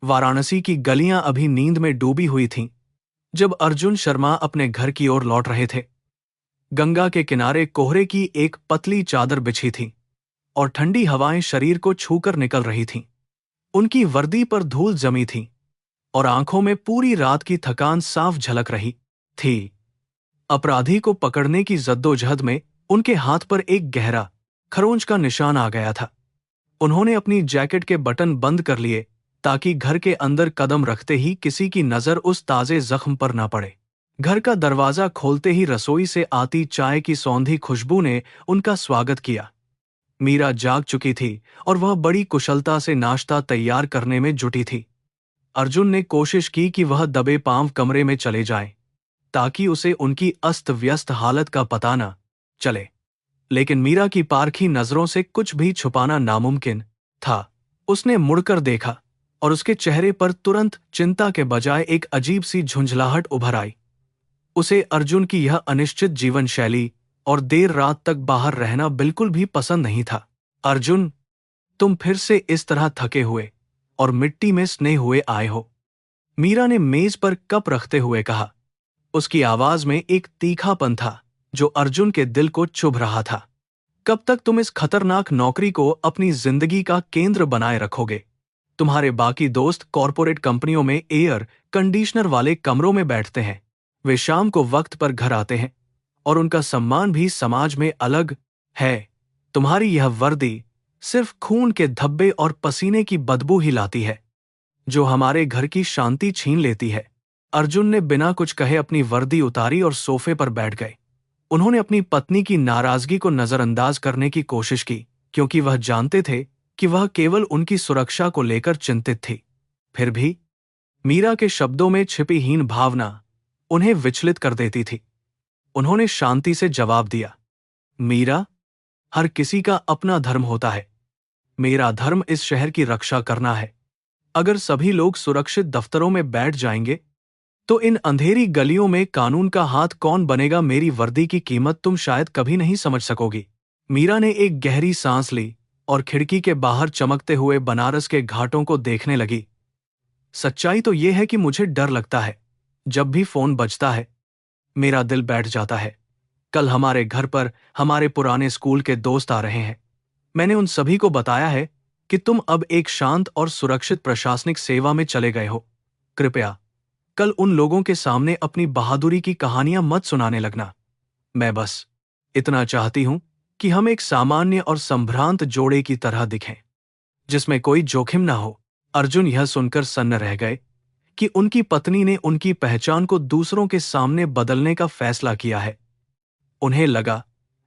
वाराणसी की गलियां अभी नींद में डूबी हुई थीं जब अर्जुन शर्मा अपने घर की ओर लौट रहे थे। गंगा के किनारे कोहरे की एक पतली चादर बिछी थी और ठंडी हवाएं शरीर को छूकर निकल रही थीं। उनकी वर्दी पर धूल जमी थी और आंखों में पूरी रात की थकान साफ झलक रही थी। अपराधी को पकड़ने की जद्दोजहद में उनके हाथ पर एक गहरा खरोंच का निशान आ गया था। उन्होंने अपनी जैकेट के बटन बंद कर लिए ताकि घर के अंदर कदम रखते ही किसी की नजर उस ताजे जख्म पर न पड़े। घर का दरवाजा खोलते ही रसोई से आती चाय की सौंधी खुशबू ने उनका स्वागत किया। मीरा जाग चुकी थी और वह बड़ी कुशलता से नाश्ता तैयार करने में जुटी थी। अर्जुन ने कोशिश की कि वह दबे पांव कमरे में चले जाए ताकि उसे उनकी अस्त व्यस्त हालत का पता न चले, लेकिन मीरा की पारखी नजरों से कुछ भी छुपाना नामुमकिन था। उसने मुड़कर देखा और उसके चेहरे पर तुरंत चिंता के बजाय एक अजीब सी झुंझलाहट उभर आई। उसे अर्जुन की यह अनिश्चित जीवन शैली और देर रात तक बाहर रहना बिल्कुल भी पसंद नहीं था। अर्जुन, तुम फिर से इस तरह थके हुए और मिट्टी में सने हुए आए हो, मीरा ने मेज पर कप रखते हुए कहा। उसकी आवाज में एक तीखापन था जो अर्जुन के दिल को चुभ रहा था। कब तक तुम इस खतरनाक नौकरी को अपनी जिंदगी का केंद्र बनाए रखोगे? तुम्हारे बाकी दोस्त कॉरपोरेट कंपनियों में एयर कंडीशनर वाले कमरों में बैठते हैं, वे शाम को वक्त पर घर आते हैं और उनका सम्मान भी समाज में अलग है। तुम्हारी यह वर्दी सिर्फ खून के धब्बे और पसीने की बदबू ही लाती है जो हमारे घर की शांति छीन लेती है। अर्जुन ने बिना कुछ कहे अपनी वर्दी उतारी और सोफे पर बैठ गए। उन्होंने अपनी पत्नी की नाराजगी को नजरअंदाज करने की कोशिश की क्योंकि वह जानते थे कि वह केवल उनकी सुरक्षा को लेकर चिंतित थी। फिर भी मीरा के शब्दों में छिपी हीन भावना उन्हें विचलित कर देती थी। उन्होंने शांति से जवाब दिया, मीरा, हर किसी का अपना धर्म होता है। मेरा धर्म इस शहर की रक्षा करना है। अगर सभी लोग सुरक्षित दफ्तरों में बैठ जाएंगे तो इन अंधेरी गलियों में कानून का हाथ कौन बनेगा? मेरी वर्दी की कीमत तुम शायद कभी नहीं समझ सकोगी। मीरा ने एक गहरी सांस ली और खिड़की के बाहर चमकते हुए बनारस के घाटों को देखने लगी। सच्चाई तो यह है कि मुझे डर लगता है। जब भी फोन बजता है मेरा दिल बैठ जाता है। कल हमारे घर पर हमारे पुराने स्कूल के दोस्त आ रहे हैं। मैंने उन सभी को बताया है कि तुम अब एक शांत और सुरक्षित प्रशासनिक सेवा में चले गए हो। कृपया कल उन लोगों के सामने अपनी बहादुरी की कहानियां मत सुनाने लगना। मैं बस इतना चाहती हूं कि हम एक सामान्य और संभ्रांत जोड़े की तरह दिखें जिसमें कोई जोखिम ना हो। अर्जुन यह सुनकर सन्न रह गए कि उनकी पत्नी ने उनकी पहचान को दूसरों के सामने बदलने का फैसला किया है। उन्हें लगा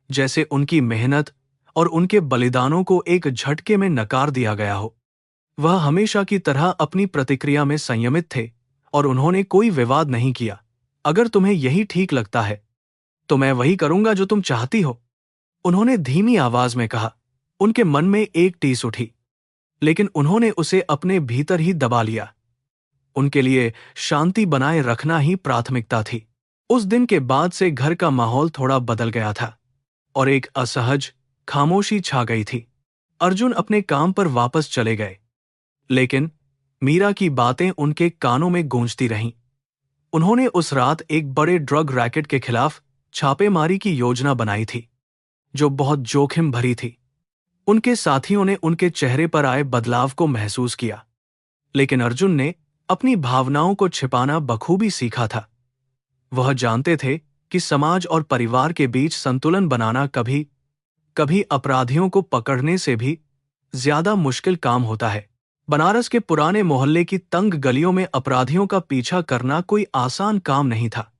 जैसे उनकी मेहनत और उनके बलिदानों को एक झटके में नकार दिया गया हो। वह हमेशा की तरह अपनी प्रतिक्रिया में संयमित थे और उन्होंने कोई विवाद नहीं किया। अगर तुम्हें यही ठीक लगता है तो मैं वही करूंगा जो तुम चाहती हो, उन्होंने धीमी आवाज में कहा। उनके मन में एक टीस उठी, लेकिन उन्होंने उसे अपने भीतर ही दबा लिया। उनके लिए शांति बनाए रखना ही प्राथमिकता थी। उस दिन के बाद से घर का माहौल थोड़ा बदल गया था और एक असहज खामोशी छा गई थी। अर्जुन अपने काम पर वापस चले गए, लेकिन मीरा की बातें उनके कानों में गूंजती रहीं। उन्होंने उस रात एक बड़े ड्रग रैकेट के खिलाफ छापेमारी की योजना बनाई थी जो बहुत जोखिम भरी थी। उनके साथियों ने उनके चेहरे पर आए बदलाव को महसूस किया, लेकिन अर्जुन ने अपनी भावनाओं को छिपाना बखूबी सीखा था। वह जानते थे कि समाज और परिवार के बीच संतुलन बनाना कभी कभी अपराधियों को पकड़ने से भी ज्यादा मुश्किल काम होता है। बनारस के पुराने मोहल्ले की तंग गलियों में अपराधियों का पीछा करना कोई आसान काम नहीं था।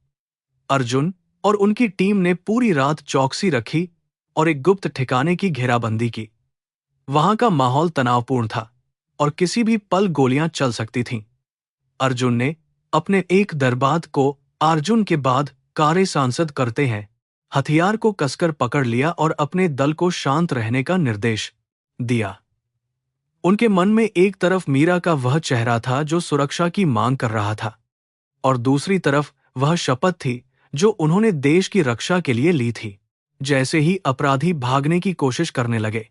अर्जुन और उनकी टीम ने पूरी रात चौकसी रखी और एक गुप्त ठिकाने की घेराबंदी की। वहां का माहौल तनावपूर्ण था और किसी भी पल गोलियां चल सकती थीं। अर्जुन ने अपने एक दरबार को अर्जुन के बाद कारे सांसद करते हैं हथियार को कसकर पकड़ लिया और अपने दल को शांत रहने का निर्देश दिया। उनके मन में एक तरफ मीरा का वह चेहरा था जो सुरक्षा की मांग कर रहा था और दूसरी तरफ वह शपथ थी जो उन्होंने देश की रक्षा के लिए ली थी। जैसे ही अपराधी भागने की कोशिश करने लगे,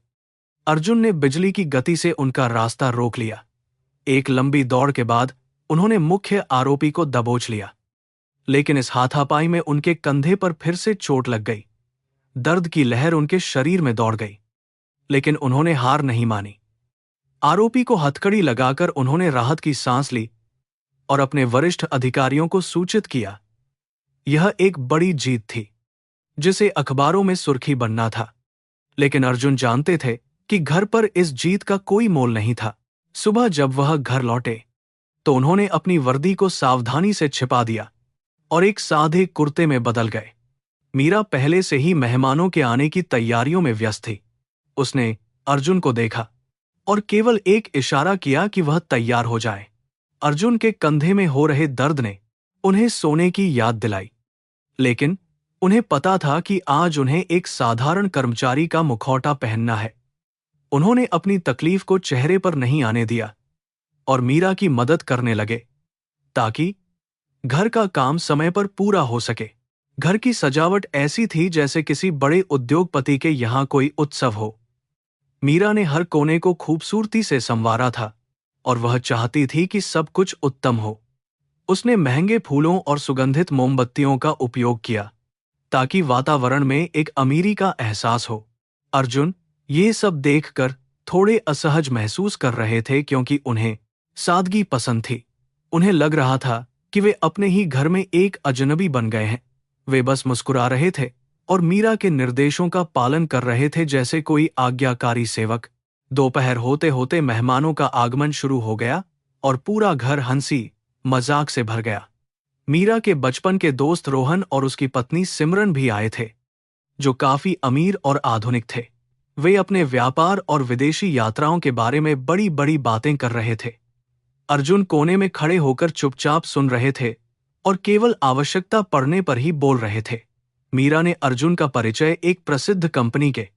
अर्जुन ने बिजली की गति से उनका रास्ता रोक लिया। एक लंबी दौड़ के बाद उन्होंने मुख्य आरोपी को दबोच लिया, लेकिन इस हाथापाई में उनके कंधे पर फिर से चोट लग गई। दर्द की लहर उनके शरीर में दौड़ गई, लेकिन उन्होंने हार नहीं मानी। आरोपी को हथकड़ी लगाकर उन्होंने राहत की सांस ली और अपने वरिष्ठ अधिकारियों को सूचित किया। यह एक बड़ी जीत थी, जिसे अखबारों में सुर्खी बनना था, लेकिन अर्जुन जानते थे कि घर पर इस जीत का कोई मोल नहीं था। सुबह जब वह घर लौटे तो उन्होंने अपनी वर्दी को सावधानी से छिपा दिया और एक सादे कुर्ते में बदल गए। मीरा पहले से ही मेहमानों के आने की तैयारियों में व्यस्त थी। उसने अर्जुन को देखा और केवल एक इशारा किया कि वह तैयार हो जाए। अर्जुन के कंधे में हो रहे दर्द ने उन्हें सोने की याद दिलाई, लेकिन उन्हें पता था कि आज उन्हें एक साधारण कर्मचारी का मुखौटा पहनना है। उन्होंने अपनी तकलीफ को चेहरे पर नहीं आने दिया और मीरा की मदद करने लगे ताकि घर का काम समय पर पूरा हो सके। घर की सजावट ऐसी थी जैसे किसी बड़े उद्योगपति के यहां कोई उत्सव हो। मीरा ने हर कोने को खूबसूरती से संवारा था और वह चाहती थी कि सब कुछ उत्तम हो। उसने महंगे फूलों और सुगंधित मोमबत्तियों का उपयोग किया ताकि वातावरण में एक अमीरी का एहसास हो। अर्जुन ये सब देखकर थोड़े असहज महसूस कर रहे थे, क्योंकि उन्हें सादगी पसंद थी। उन्हें लग रहा था कि वे अपने ही घर में एक अजनबी बन गए हैं। वे बस मुस्कुरा रहे थे और मीरा के निर्देशों का पालन कर रहे थे जैसे कोई आज्ञाकारी सेवक। दोपहर होते होते मेहमानों का आगमन शुरू हो गया और पूरा घर हंसी मजाक से भर गया। मीरा के बचपन के दोस्त रोहन और उसकी पत्नी सिमरन भी आए थे, जो काफी अमीर और आधुनिक थे। वे अपने व्यापार और विदेशी यात्राओं के बारे में बड़ी बड़ी बातें कर रहे थे। अर्जुन कोने में खड़े होकर चुपचाप सुन रहे थे और केवल आवश्यकता पड़ने पर ही बोल रहे थे। मीरा ने अर्जुन का परिचय एक प्रसिद्ध कंपनी के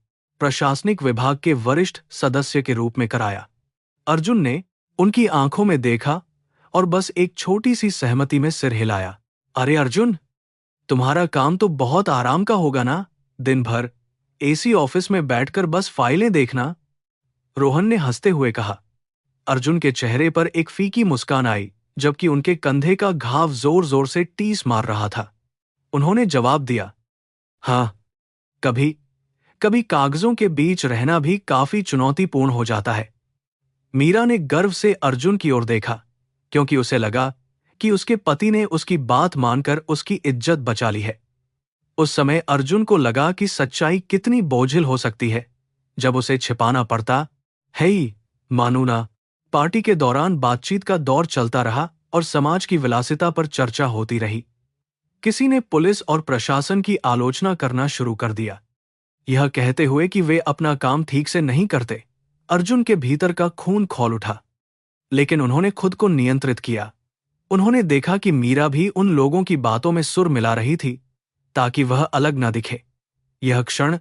प्रशासनिक विभाग के वरिष्ठ सदस्य के रूप में कराया। अर्जुन ने उनकी आंखों में देखा और बस एक छोटी सी सहमति में सिर हिलाया। अरे अर्जुन, तुम्हारा काम तो बहुत आराम का होगा ना, दिन भर एसी ऑफिस में बैठकर बस फाइलें देखना, रोहन ने हंसते हुए कहा। अर्जुन के चेहरे पर एक फीकी मुस्कान आई, जबकि उनके कंधे का घाव जोर जोर से टीस मार रहा था। उन्होंने जवाब दिया, हाँ, कभी कभी कागजों के बीच रहना भी काफी चुनौतीपूर्ण हो जाता है। मीरा ने गर्व से अर्जुन की ओर देखा, क्योंकि उसे लगा कि उसके पति ने उसकी बात मानकर उसकी इज्जत बचा ली है। उस समय अर्जुन को लगा कि सच्चाई कितनी बोझिल हो सकती है जब उसे छिपाना पड़ता है ही। मानो ना, पार्टी के दौरान बातचीत का दौर चलता रहा और समाज की विलासिता पर चर्चा होती रही। किसी ने पुलिस और प्रशासन की आलोचना करना शुरू कर दिया, यह कहते हुए कि वे अपना काम ठीक से नहीं करते। अर्जुन के भीतर का खून खौल उठा, लेकिन उन्होंने खुद को नियंत्रित किया। उन्होंने देखा कि मीरा भी उन लोगों की बातों में सुर मिला रही थी ताकि वह अलग न दिखे। यह क्षण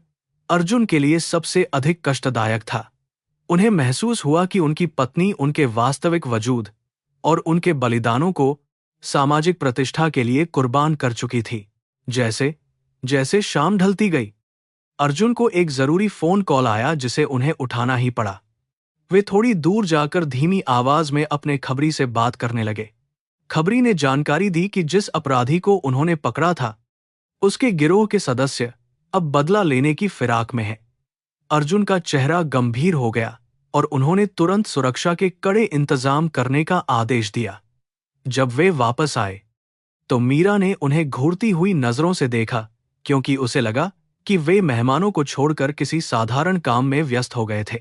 अर्जुन के लिए सबसे अधिक कष्टदायक था। उन्हें महसूस हुआ कि उनकी पत्नी उनके वास्तविक वजूद और उनके बलिदानों को सामाजिक प्रतिष्ठा के लिए कुर्बान कर चुकी थी। जैसे जैसे शाम ढलती गई, अर्जुन को एक जरूरी फोन कॉल आया जिसे उन्हें उठाना ही पड़ा। वे थोड़ी दूर जाकर धीमी आवाज में अपने खबरी से बात करने लगे। खबरी ने जानकारी दी कि जिस अपराधी को उन्होंने पकड़ा था, उसके गिरोह के सदस्य अब बदला लेने की फिराक में हैं। अर्जुन का चेहरा गंभीर हो गया और उन्होंने तुरंत सुरक्षा के कड़े इंतजाम करने का आदेश दिया। जब वे वापस आए तो मीरा ने उन्हें घूरती हुई नजरों से देखा, क्योंकि उसे लगा कि वे मेहमानों को छोड़कर किसी साधारण काम में व्यस्त हो गए थे।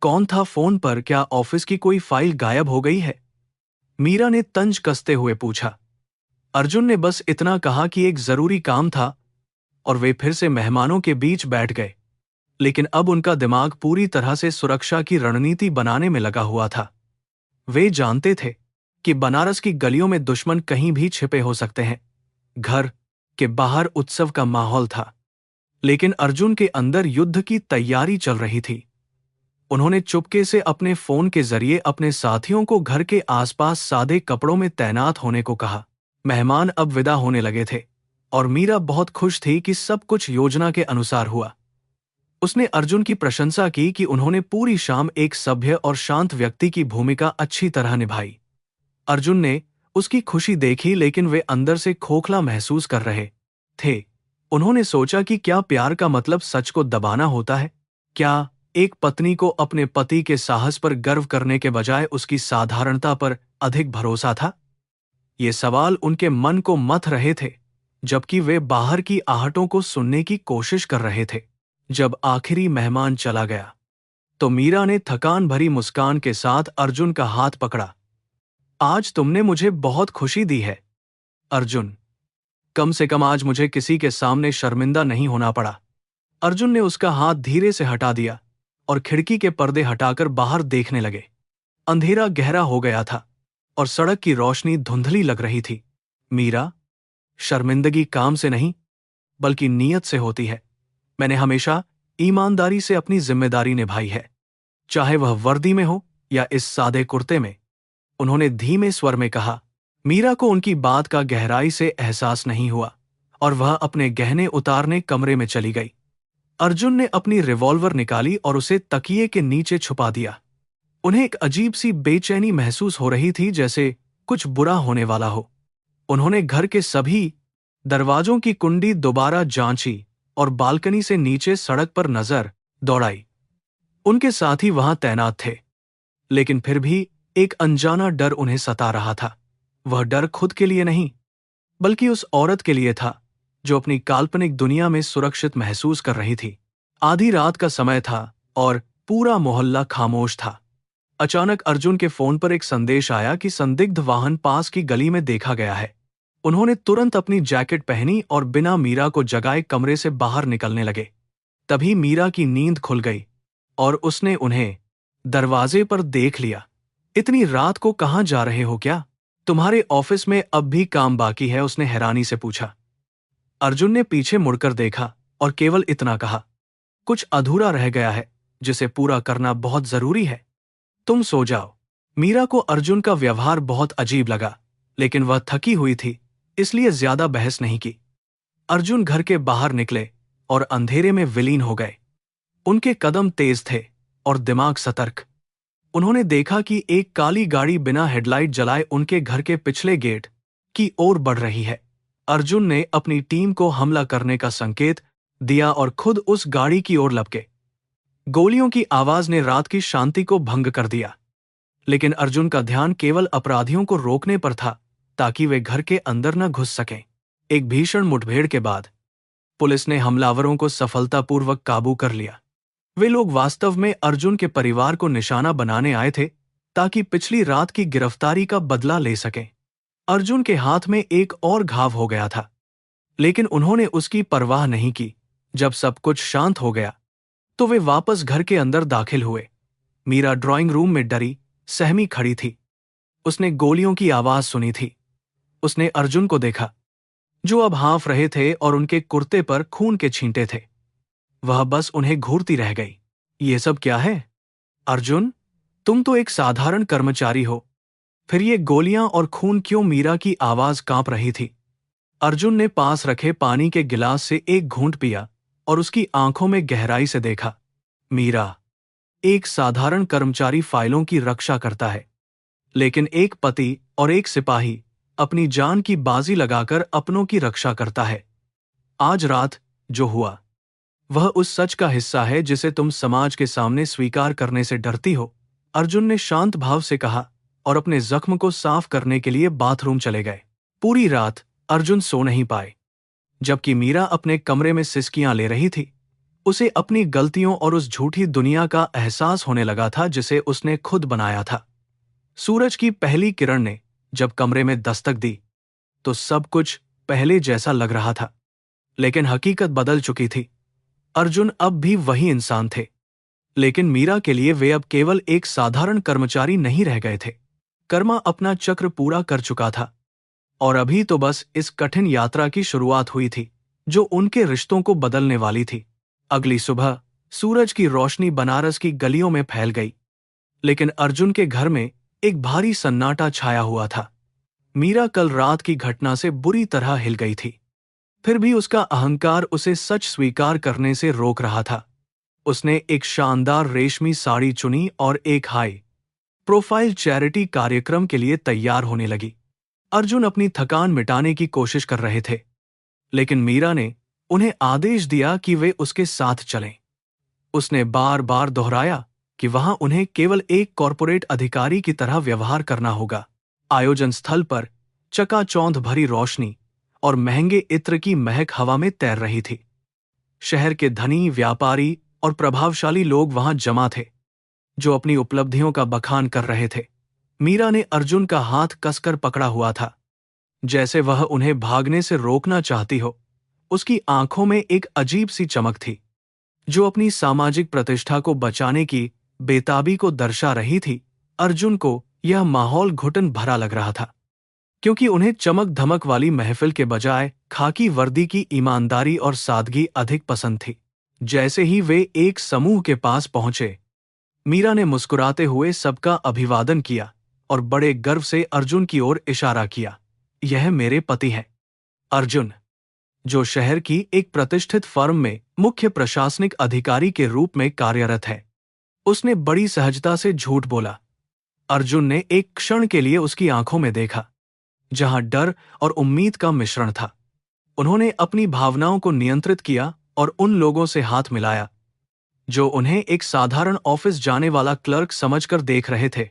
कौन था फोन पर? क्या ऑफिस की कोई फाइल गायब हो गई है? मीरा ने तंज कसते हुए पूछा। अर्जुन ने बस इतना कहा कि एक जरूरी काम था और वे फिर से मेहमानों के बीच बैठ गए। लेकिन अब उनका दिमाग पूरी तरह से सुरक्षा की रणनीति बनाने में लगा हुआ था। वे जानते थे कि बनारस की गलियों में दुश्मन कहीं भी छिपे हो सकते हैं। घर के बाहर उत्सव का माहौल था, लेकिन अर्जुन के अंदर युद्ध की तैयारी चल रही थी। उन्होंने चुपके से अपने फोन के जरिए अपने साथियों को घर के आसपास सादे कपड़ों में तैनात होने को कहा। मेहमान अब विदा होने लगे थे और मीरा बहुत खुश थी कि सब कुछ योजना के अनुसार हुआ। उसने अर्जुन की प्रशंसा की कि उन्होंने पूरी शाम एक सभ्य और शांत व्यक्ति की भूमिका अच्छी तरह निभाई। अर्जुन ने उसकी खुशी देखी, लेकिन वे अंदर से खोखला महसूस कर रहे थे। उन्होंने सोचा कि क्या प्यार का मतलब सच को दबाना होता है? क्या एक पत्नी को अपने पति के साहस पर गर्व करने के बजाय उसकी साधारणता पर अधिक भरोसा था? ये सवाल उनके मन को मथ रहे थे, जबकि वे बाहर की आहटों को सुनने की कोशिश कर रहे थे। जब आखिरी मेहमान चला गया, तो मीरा ने थकान भरी मुस्कान के साथ अर्जुन का हाथ पकड़ा। आज तुमने मुझे बहुत खुशी दी है, अर्जुन। कम से कम आज मुझे किसी के सामने शर्मिंदा नहीं होना पड़ा। अर्जुन ने उसका हाथ धीरे से हटा दिया और खिड़की के पर्दे हटाकर बाहर देखने लगे। अंधेरा गहरा हो गया था और सड़क की रोशनी धुंधली लग रही थी। मीरा, शर्मिंदगी काम से नहीं, बल्कि नीयत से होती है। मैंने हमेशा ईमानदारी से अपनी जिम्मेदारी निभाई है, चाहे वह वर्दी में हो या इस सादे कुर्ते में, उन्होंने धीमे स्वर में कहा। मीरा को उनकी बात का गहराई से एहसास नहीं हुआ और वह अपने गहने उतारने कमरे में चली गई। अर्जुन ने अपनी रिवॉल्वर निकाली और उसे तकिए के नीचे छुपा दिया। उन्हें एक अजीब सी बेचैनी महसूस हो रही थी, जैसे कुछ बुरा होने वाला हो। उन्होंने घर के सभी दरवाजों की कुंडी दोबारा जांची और बालकनी से नीचे सड़क पर नजर दौड़ाई। उनके साथी वहां तैनात थे, लेकिन फिर भी एक अनजाना डर उन्हें सता रहा था। वह डर खुद के लिए नहीं, बल्कि उस औरत के लिए था जो अपनी काल्पनिक दुनिया में सुरक्षित महसूस कर रही थी। आधी रात का समय था और पूरा मोहल्ला खामोश था। अचानक अर्जुन के फोन पर एक संदेश आया कि संदिग्ध वाहन पास की गली में देखा गया है। उन्होंने तुरंत अपनी जैकेट पहनी और बिना मीरा को जगाए कमरे से बाहर निकलने लगे। तभी मीरा की नींद खुल गई और उसने उन्हें दरवाजे पर देख लिया। इतनी रात को कहाँ जा रहे हो? क्या तुम्हारे ऑफिस में अब भी काम बाकी है? उसने हैरानी से पूछा। अर्जुन ने पीछे मुड़कर देखा और केवल इतना कहा, कुछ अधूरा रह गया है जिसे पूरा करना बहुत जरूरी है। तुम सो जाओ। मीरा को अर्जुन का व्यवहार बहुत अजीब लगा, लेकिन वह थकी हुई थी, इसलिए ज्यादा बहस नहीं की। अर्जुन घर के बाहर निकले और अंधेरे में विलीन हो गए। उनके कदम तेज थे और दिमाग सतर्क। उन्होंने देखा कि एक काली गाड़ी बिना हेडलाइट जलाए उनके घर के पिछले गेट की ओर बढ़ रही है। अर्जुन ने अपनी टीम को हमला करने का संकेत दिया और खुद उस गाड़ी की ओर लपके। गोलियों की आवाज ने रात की शांति को भंग कर दिया, लेकिन अर्जुन का ध्यान केवल अपराधियों को रोकने पर था, ताकि वे घर के अंदर न घुस सकें। एक भीषण मुठभेड़ के बाद पुलिस ने हमलावरों को सफलतापूर्वक काबू कर लिया। वे लोग वास्तव में अर्जुन के परिवार को निशाना बनाने आए थे, ताकि पिछली रात की गिरफ्तारी का बदला ले सकें। अर्जुन के हाथ में एक और घाव हो गया था, लेकिन उन्होंने उसकी परवाह नहीं की। जब सब कुछ शांत हो गया, तो वे वापस घर के अंदर दाखिल हुए। मीरा ड्राइंग रूम में डरी सहमी खड़ी थी। उसने गोलियों की आवाज सुनी थी। उसने अर्जुन को देखा, जो अब हाँफ रहे थे और उनके कुर्ते पर खून के छींटे थे। वह बस उन्हें घूरती रह गई। ये सब क्या है अर्जुन? तुम तो एक साधारण कर्मचारी हो, फिर ये गोलियां और खून क्यों? मीरा की आवाज कांप रही थी। अर्जुन ने पास रखे पानी के गिलास से एक घूंट पिया और उसकी आंखों में गहराई से देखा। मीरा, एक साधारण कर्मचारी फाइलों की रक्षा करता है, लेकिन एक पति और एक सिपाही अपनी जान की बाजी लगाकर अपनों की रक्षा करता है। आज रात जो हुआ, वह उस सच का हिस्सा है जिसे तुम समाज के सामने स्वीकार करने से डरती हो। अर्जुन ने शांत भाव से कहा और अपने जख्म को साफ करने के लिए बाथरूम चले गए। पूरी रात अर्जुन सो नहीं पाए, जबकि मीरा अपने कमरे में सिसकियां ले रही थी। उसे अपनी गलतियों और उस झूठी दुनिया का एहसास होने लगा था जिसे उसने खुद बनाया था। सूरज की पहली किरण ने जब कमरे में दस्तक दी, तो सब कुछ पहले जैसा लग रहा था, लेकिन हकीकत बदल चुकी थी। अर्जुन अब भी वही इंसान थे, लेकिन मीरा के लिए वे अब केवल एक साधारण कर्मचारी नहीं रह गए थे। कर्मा अपना चक्र पूरा कर चुका था और अभी तो बस इस कठिन यात्रा की शुरुआत हुई थी, जो उनके रिश्तों को बदलने वाली थी। अगली सुबह सूरज की रोशनी बनारस की गलियों में फैल गई, लेकिन अर्जुन के घर में एक भारी सन्नाटा छाया हुआ था। मीरा कल रात की घटना से बुरी तरह हिल गई थी, फिर भी उसका अहंकार उसे सच स्वीकार करने से रोक रहा था। उसने एक शानदार रेशमी साड़ी चुनी और एक हाई प्रोफाइल चैरिटी कार्यक्रम के लिए तैयार होने लगी। अर्जुन अपनी थकान मिटाने की कोशिश कर रहे थे, लेकिन मीरा ने उन्हें आदेश दिया कि वे उसके साथ चलें। उसने बार बार दोहराया कि वहां उन्हें केवल एक कॉरपोरेट अधिकारी की तरह व्यवहार करना होगा। आयोजन स्थल पर चकाचौंध भरी रोशनी और महंगे इत्र की महक हवा में तैर रही थी। शहर के धनी, व्यापारी और प्रभावशाली लोग वहां जमा थे, जो अपनी उपलब्धियों का बखान कर रहे थे। मीरा ने अर्जुन का हाथ कसकर पकड़ा हुआ था, जैसे वह उन्हें भागने से रोकना चाहती हो। उसकी आंखों में एक अजीब सी चमक थी, जो अपनी सामाजिक प्रतिष्ठा को बचाने की बेताबी को दर्शा रही थी। अर्जुन को यह माहौल घुटन भरा लग रहा था, क्योंकि उन्हें चमक धमक वाली महफिल के बजाय खाकी वर्दी की ईमानदारी और सादगी अधिक पसंद थी। जैसे ही वे एक समूह के पास पहुंचे, मीरा ने मुस्कुराते हुए सबका अभिवादन किया और बड़े गर्व से अर्जुन की ओर इशारा किया। यह मेरे पति हैं। अर्जुन, जो शहर की एक प्रतिष्ठित फर्म में मुख्य प्रशासनिक अधिकारी के रूप में कार्यरत है। उसने बड़ी सहजता से झूठ बोला। अर्जुन ने एक क्षण के लिए उसकी आंखों में देखा, जहां डर और उम्मीद का मिश्रण था। उन्होंने अपनी भावनाओं को नियंत्रित किया और उन लोगों से हाथ मिलाया जो उन्हें एक साधारण ऑफिस जाने वाला क्लर्क समझकर देख रहे थे।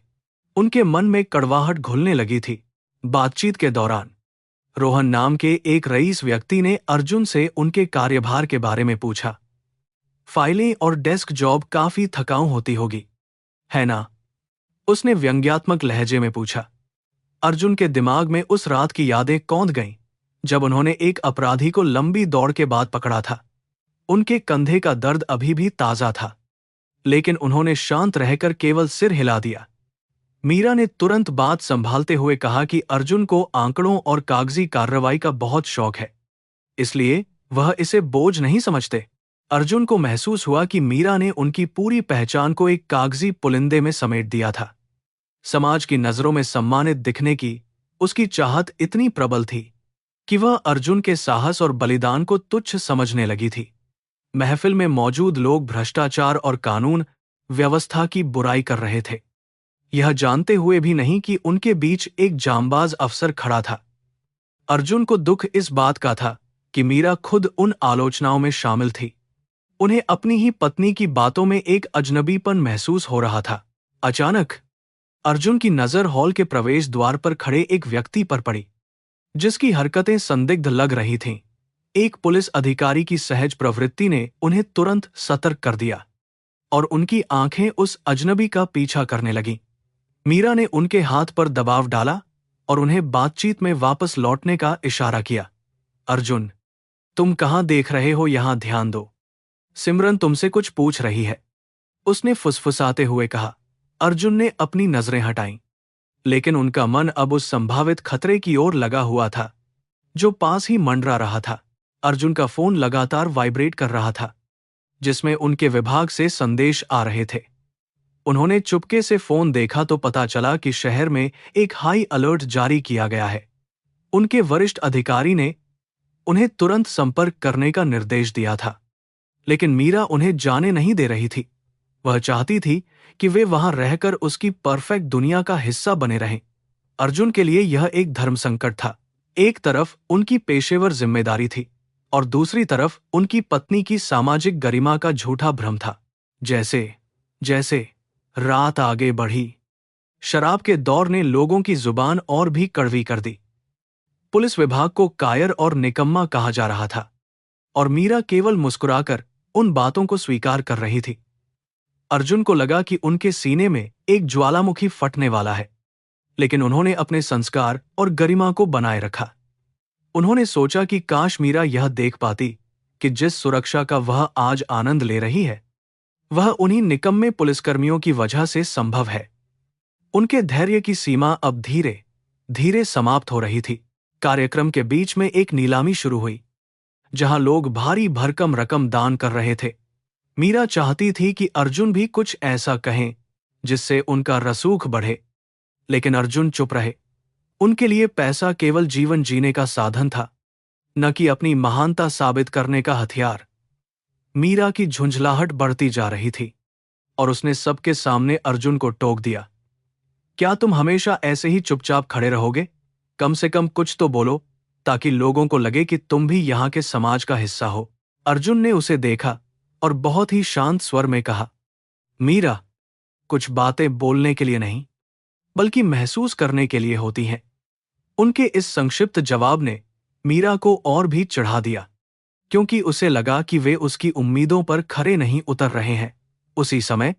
उनके मन में कड़वाहट घुलने लगी थी। बातचीत के दौरान रोहन नाम के एक रईस व्यक्ति ने अर्जुन से उनके कार्यभार के बारे में पूछा। फाइलें और डेस्क जॉब काफी थकाऊ होती होगी, है ना? उसने व्यंग्यात्मक लहजे में पूछा। अर्जुन के दिमाग में उस रात की यादें कौंध गईं, जब उन्होंने एक अपराधी को लंबी दौड़ के बाद पकड़ा था। उनके कंधे का दर्द अभी भी ताजा था, लेकिन उन्होंने शांत रहकर केवल सिर हिला दिया। मीरा ने तुरंत बात संभालते हुए कहा कि अर्जुन को आंकड़ों और कागजी कार्रवाई का बहुत शौक है, इसलिए वह इसे बोझ नहीं समझते। अर्जुन को महसूस हुआ कि मीरा ने उनकी पूरी पहचान को एक कागजी पुलिंदे में समेट दिया था। समाज की नजरों में सम्मानित दिखने की उसकी चाहत इतनी प्रबल थी कि वह अर्जुन के साहस और बलिदान को तुच्छ समझने लगी थी। महफिल में मौजूद लोग भ्रष्टाचार और कानून व्यवस्था की बुराई कर रहे थे, यह जानते हुए भी नहीं कि उनके बीच एक जांबाज अफसर खड़ा था। अर्जुन को दुख इस बात का था कि मीरा खुद उन आलोचनाओं में शामिल थी। उन्हें अपनी ही पत्नी की बातों में एक अजनबीपन महसूस हो रहा था। अचानक अर्जुन की नजर हॉल के प्रवेश द्वार पर खड़े एक व्यक्ति पर पड़ी, जिसकी हरकतें संदिग्ध लग रही थीं। एक पुलिस अधिकारी की सहज प्रवृत्ति ने उन्हें तुरंत सतर्क कर दिया और उनकी आंखें उस अजनबी का पीछा करने लगीं। मीरा ने उनके हाथ पर दबाव डाला और उन्हें बातचीत में वापस लौटने का इशारा किया। अर्जुन, तुम कहां देख रहे हो? यहां ध्यान दो। सिमरन तुमसे कुछ पूछ रही है, उसने फुसफुसाते हुए कहा। अर्जुन ने अपनी नजरें हटाईं, लेकिन उनका मन अब उस संभावित खतरे की ओर लगा हुआ था जो पास ही मंडरा रहा था। अर्जुन का फोन लगातार वाइब्रेट कर रहा था, जिसमें उनके विभाग से संदेश आ रहे थे। उन्होंने चुपके से फोन देखा तो पता चला कि शहर में एक हाई अलर्ट जारी किया गया है। उनके वरिष्ठ अधिकारी ने उन्हें तुरंत संपर्क करने का निर्देश दिया था, लेकिन मीरा उन्हें जाने नहीं दे रही थी। वह चाहती थी कि वे वहां रहकर उसकी परफेक्ट दुनिया का हिस्सा बने रहें। अर्जुन के लिए यह एक धर्म संकट था। एक तरफ उनकी पेशेवर जिम्मेदारी थी और दूसरी तरफ उनकी पत्नी की सामाजिक गरिमा का झूठा भ्रम था। जैसे जैसे रात आगे बढ़ी, शराब के दौर ने लोगों की जुबान और भी कड़वी कर दी। पुलिस विभाग को कायर और निकम्मा कहा जा रहा था, और मीरा केवल मुस्कुराकर उन बातों को स्वीकार कर रही थी। अर्जुन को लगा कि उनके सीने में एक ज्वालामुखी फटने वाला है, लेकिन उन्होंने अपने संस्कार और गरिमा को बनाए रखा। उन्होंने सोचा कि काश मीरा यह देख पाती कि जिस सुरक्षा का वह आज आनंद ले रही है, वह उन्हीं निकम्मे पुलिसकर्मियों की वजह से संभव है। उनके धैर्य की सीमा अब धीरे धीरे समाप्त हो रही थी। कार्यक्रम के बीच में एक नीलामी शुरू हुई, जहां लोग भारी भरकम रकम दान कर रहे थे। मीरा चाहती थी कि अर्जुन भी कुछ ऐसा कहें जिससे उनका रसूख बढ़े, लेकिन अर्जुन चुप रहे। उनके लिए पैसा केवल जीवन जीने का साधन था, न कि अपनी महानता साबित करने का हथियार। मीरा की झुंझलाहट बढ़ती जा रही थी और उसने सबके सामने अर्जुन को टोक दिया। क्या तुम हमेशा ऐसे ही चुपचाप खड़े रहोगे? कम से कम कुछ तो बोलो, ताकि लोगों को लगे कि तुम भी यहाँ के समाज का हिस्सा हो। अर्जुन ने उसे देखा और बहुत ही शांत स्वर में कहा, मीरा, कुछ बातें बोलने के लिए नहीं, बल्कि महसूस करने के लिए होती हैं। उनके इस संक्षिप्त जवाब ने मीरा को और भी चढ़ा दिया, क्योंकि उसे लगा कि वे उसकी उम्मीदों पर खरे नहीं उतर रहे हैं। उसी समय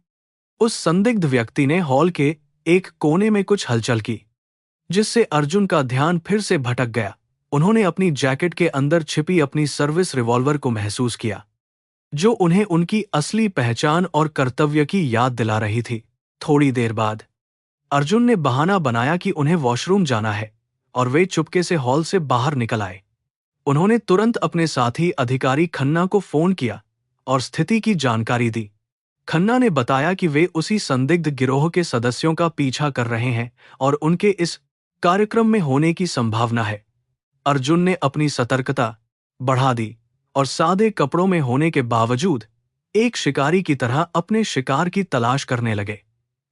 उस संदिग्ध व्यक्ति ने हॉल के एक कोने में कुछ हलचल की, जिससे अर्जुन का ध्यान फिर से भटक गया। उन्होंने अपनी जैकेट के अंदर छिपी अपनी सर्विस रिवॉल्वर को महसूस किया, जो उन्हें उनकी असली पहचान और कर्तव्य की याद दिला रही थी। थोड़ी देर बाद अर्जुन ने बहाना बनाया कि उन्हें वॉशरूम जाना है, और वे चुपके से हॉल से बाहर निकल आए। उन्होंने तुरंत अपने साथी अधिकारी खन्ना को फोन किया और स्थिति की जानकारी दी। खन्ना ने बताया कि वे उसी संदिग्ध गिरोह के सदस्यों का पीछा कर रहे हैं और उनके इस कार्यक्रम में होने की संभावना है। अर्जुन ने अपनी सतर्कता बढ़ा दी और सादे कपड़ों में होने के बावजूद एक शिकारी की तरह अपने शिकार की तलाश करने लगे।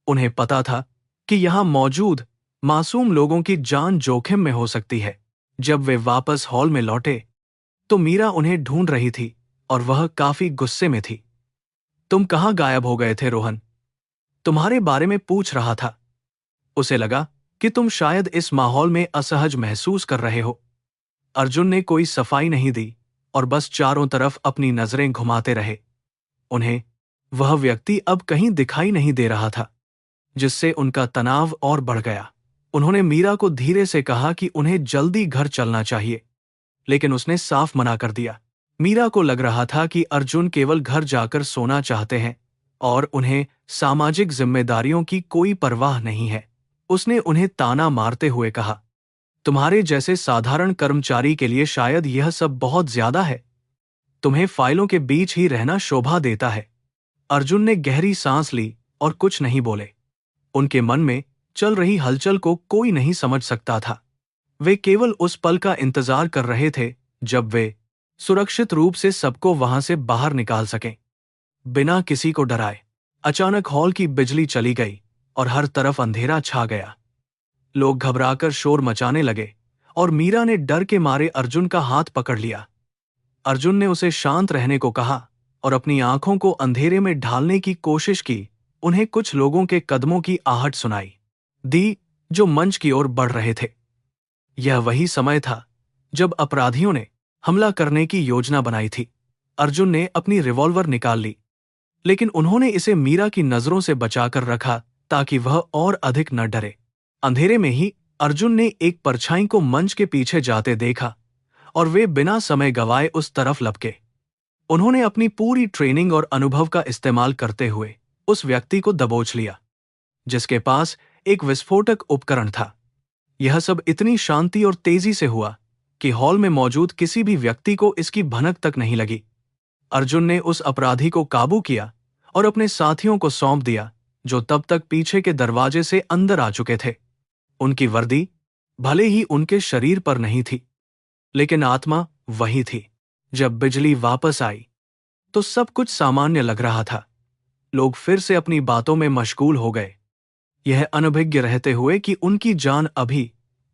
उन्हें पता था कि यहां मौजूद मासूम लोगों की जान जोखिम में हो सकती है। जब वे वापस हॉल में लौटे तो मीरा उन्हें ढूंढ रही थी और वह काफी गुस्से में थी। तुम कहाँ गायब हो गए थे रोहन? तुम्हारे बारे में पूछ रहा था। उसे लगा कि तुम शायद इस माहौल में असहज महसूस कर रहे हो। अर्जुन ने कोई सफाई नहीं दी और बस चारों तरफ अपनी नजरें घुमाते रहे। उन्हें वह व्यक्ति अब कहीं दिखाई नहीं दे रहा था, जिससे उनका तनाव और बढ़ गया। उन्होंने मीरा को धीरे से कहा कि उन्हें जल्दी घर चलना चाहिए, लेकिन उसने साफ मना कर दिया। मीरा को लग रहा था कि अर्जुन केवल घर जाकर सोना चाहते हैं और उन्हें सामाजिक जिम्मेदारियों की कोई परवाह नहीं है। उसने उन्हें ताना मारते हुए कहा, तुम्हारे जैसे साधारण कर्मचारी के लिए शायद यह सब बहुत ज्यादा है। तुम्हें फाइलों के बीच ही रहना शोभा देता है। अर्जुन ने गहरी सांस ली और कुछ नहीं बोले। उनके मन में चल रही हलचल को कोई नहीं समझ सकता था। वे केवल उस पल का इंतजार कर रहे थे जब वे सुरक्षित रूप से सबको वहां से बाहर निकाल सकें, बिना किसी को डराए। अचानक हॉल की बिजली चली गई और हर तरफ अंधेरा छा गया। लोग घबराकर शोर मचाने लगे और मीरा ने डर के मारे अर्जुन का हाथ पकड़ लिया। अर्जुन ने उसे शांत रहने को कहा और अपनी आंखों को अंधेरे में ढालने की कोशिश की। उन्हें कुछ लोगों के कदमों की आहट सुनाई दी, जो मंच की ओर बढ़ रहे थे। यह वही समय था जब अपराधियों ने हमला करने की योजना बनाई थी। अर्जुन ने अपनी रिवॉल्वर निकाल ली, लेकिन उन्होंने इसे मीरा की नजरों से बचाकर रखा ताकि वह और अधिक न डरे। अंधेरे में ही अर्जुन ने एक परछाई को मंच के पीछे जाते देखा और वे बिना समय गवाए उस तरफ लपके। उन्होंने अपनी पूरी ट्रेनिंग और अनुभव का इस्तेमाल करते हुए उस व्यक्ति को दबोच लिया, जिसके पास एक विस्फोटक उपकरण था। यह सब इतनी शांति और तेजी से हुआ कि हॉल में मौजूद किसी भी व्यक्ति को इसकी भनक तक नहीं लगी। अर्जुन ने उस अपराधी को काबू किया और अपने साथियों को सौंप दिया, जो तब तक पीछे के दरवाजे से अंदर आ चुके थे। उनकी वर्दी भले ही उनके शरीर पर नहीं थी, लेकिन आत्मा वही थी। जब बिजली वापस आई तो सब कुछ सामान्य लग रहा था। लोग फिर से अपनी बातों में मशगूल हो गए, यह अनभिज्ञ रहते हुए कि उनकी जान अभी